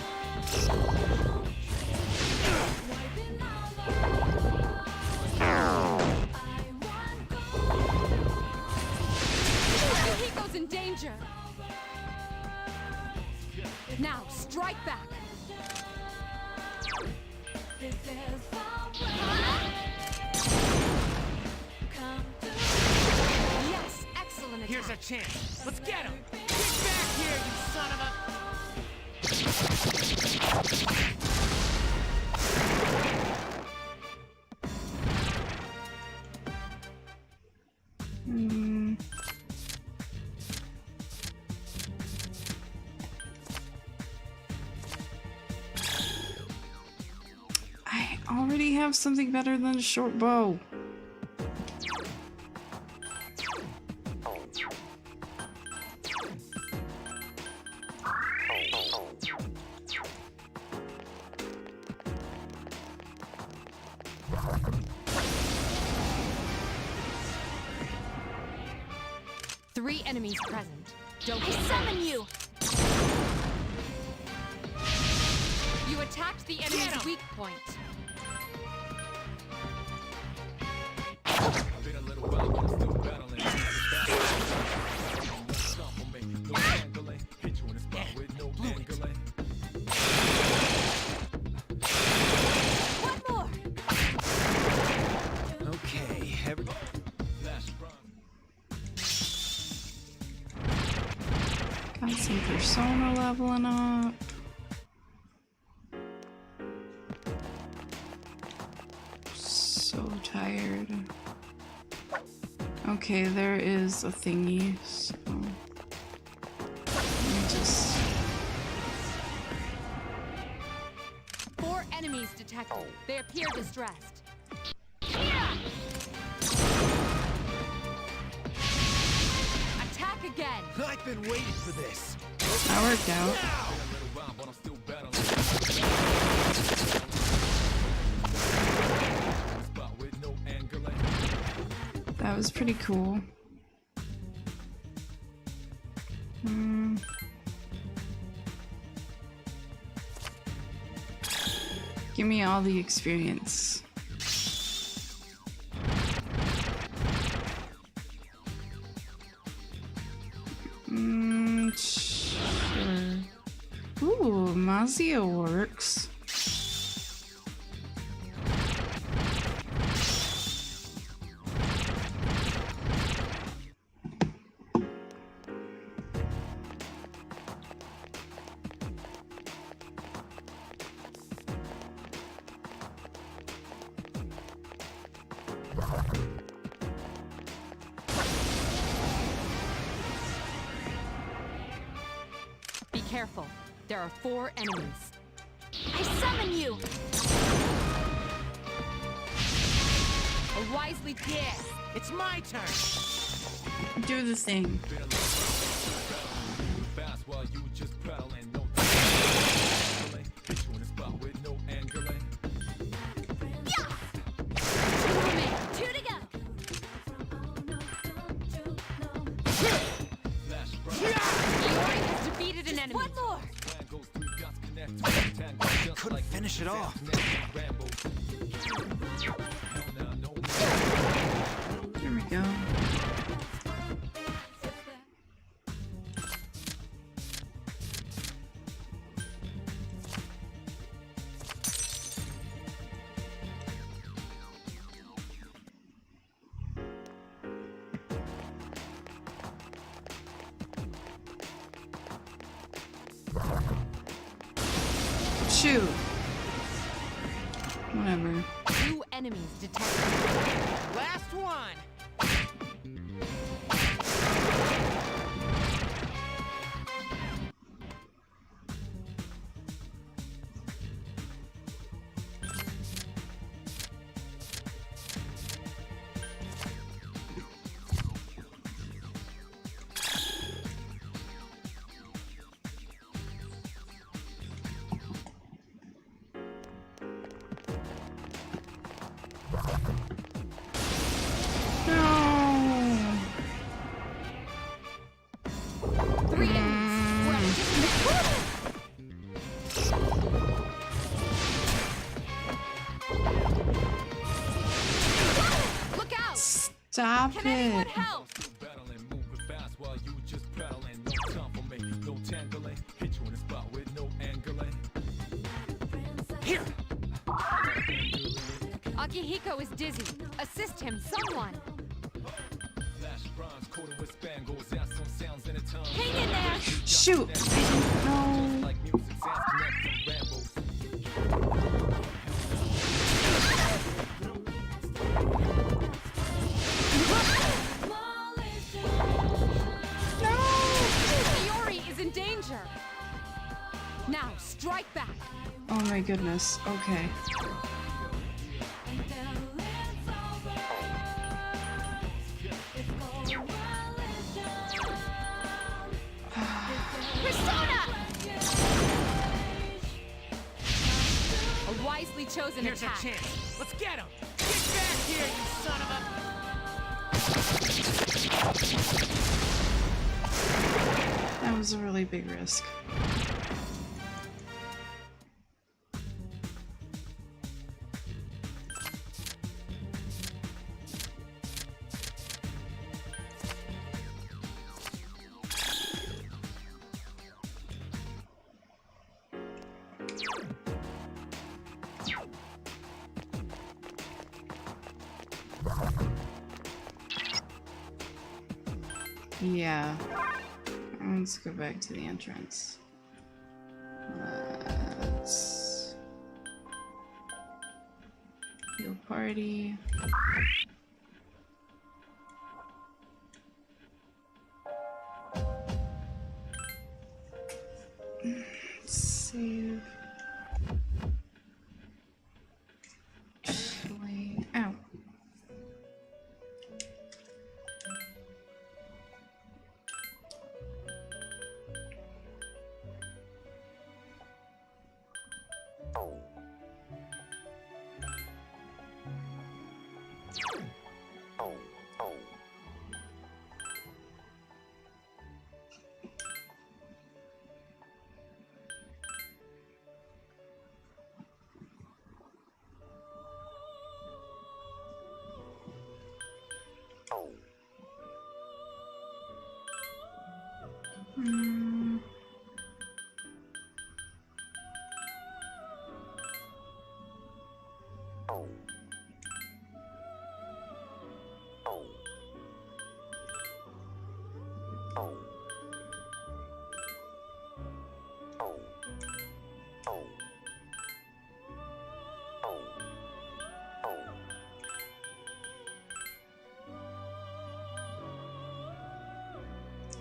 Akihiko's in danger. Now, strike back. Yes, excellent attack. Here's our chance. Let's get him. Get back here, you son of a... I already have something better than a short bow. Three enemies present. Don't I summon you! You attacked the enemy's weak point. Been a little while, but I'm still battling. No time for me, no tangling. Hit you in the spot with no angling. One more! Okay, everybody. Flash rhymes. Got some persona leveling up. So tired. Okay, there is a thingy, so let me just... 4 enemies detected. They appear distressed. Attack again. I've been waiting for this. That worked out. Been a little while, but I'm still battling. Spot with no angling. That was pretty cool. Give me all the experience. Sure. Ooh, Mazio works. Be careful. There are 4 enemies. I summon you! A wisely Yeah, it's my turn. Do the thing. Fast while you just pedaling. No time. couldn't finish it off. There we go. Shoot. Whatever. 2 enemies detected. Last one. No. 3 enemies. Look out! Stop Can anyone it. help? Battling, moving fast while you just pedaling. No time for me, no tangling. Hit you in the spot with no angling. Here. Akihiko is dizzy. Assist him, someone. Flash rhymes, coated with spangles. Add some sounds in a tongue. Hang in there. Shoot. No. Like music sounds connected rambles. Iori is in danger. Now, strike back. Oh my goodness. Okay. Persona! A wisely chosen Here's attack. a chance. Let's get him. Get back here, you son of a... That was a really big risk. Yeah. Let's go back to the entrance. Let's heal party. Save. Play. Ow.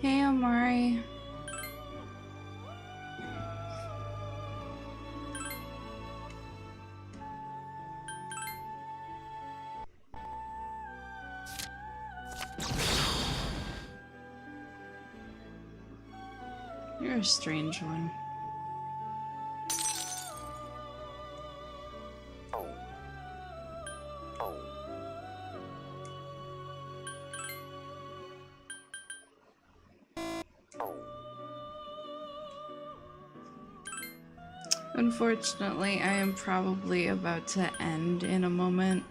Hey, Omari. You're a strange one. Unfortunately, I am probably about to end in a moment.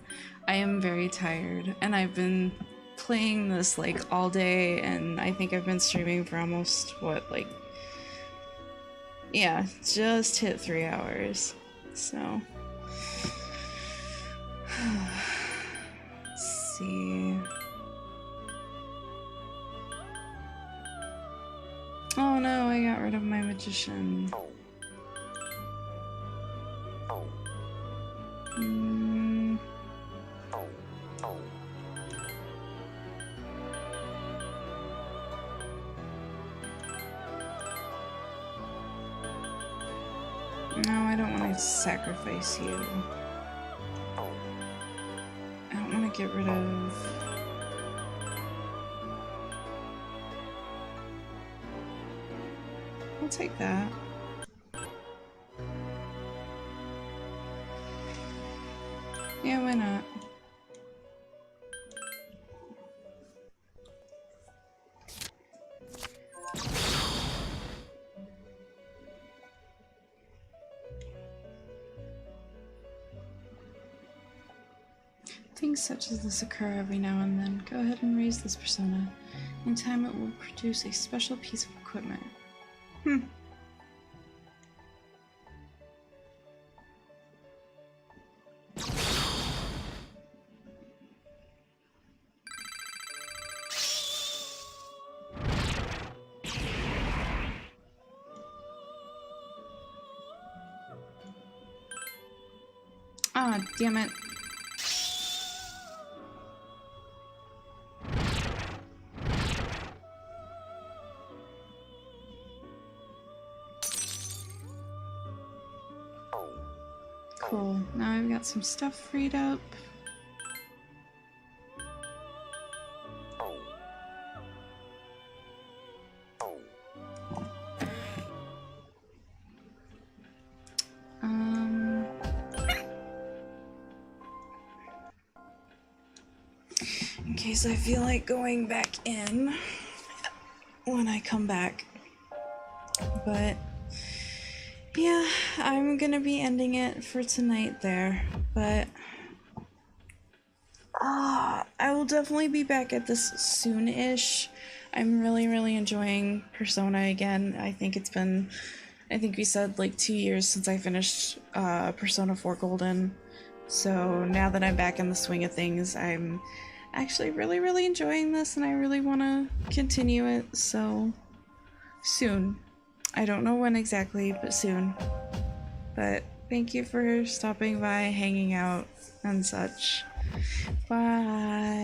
I am very tired, and I've been playing this like all day, and I think I've been streaming for almost what, like, yeah, just hit 3 hours. So let's see. Oh no, I got rid of my magician. No, I don't want to sacrifice you. I don't want to get rid of... I'll take that. Yeah, why not? Things such as this occur every now and then. Go ahead and raise this persona. In time it will produce a special piece of equipment. Ah, damn it. Cool. Now I've got some stuff freed up. In case I feel like going back in when I come back. But yeah, I'm gonna be ending it for tonight there, but I will definitely be back at this soon-ish. I'm really enjoying Persona again. I think it's been, I think we said like 2 years since I finished Persona 4 Golden. So now that I'm back in the swing of things, I'm actually really enjoying this, and I really want to continue it, so soon. I don't know when exactly, but soon. But thank you for stopping by, hanging out, and such. Bye.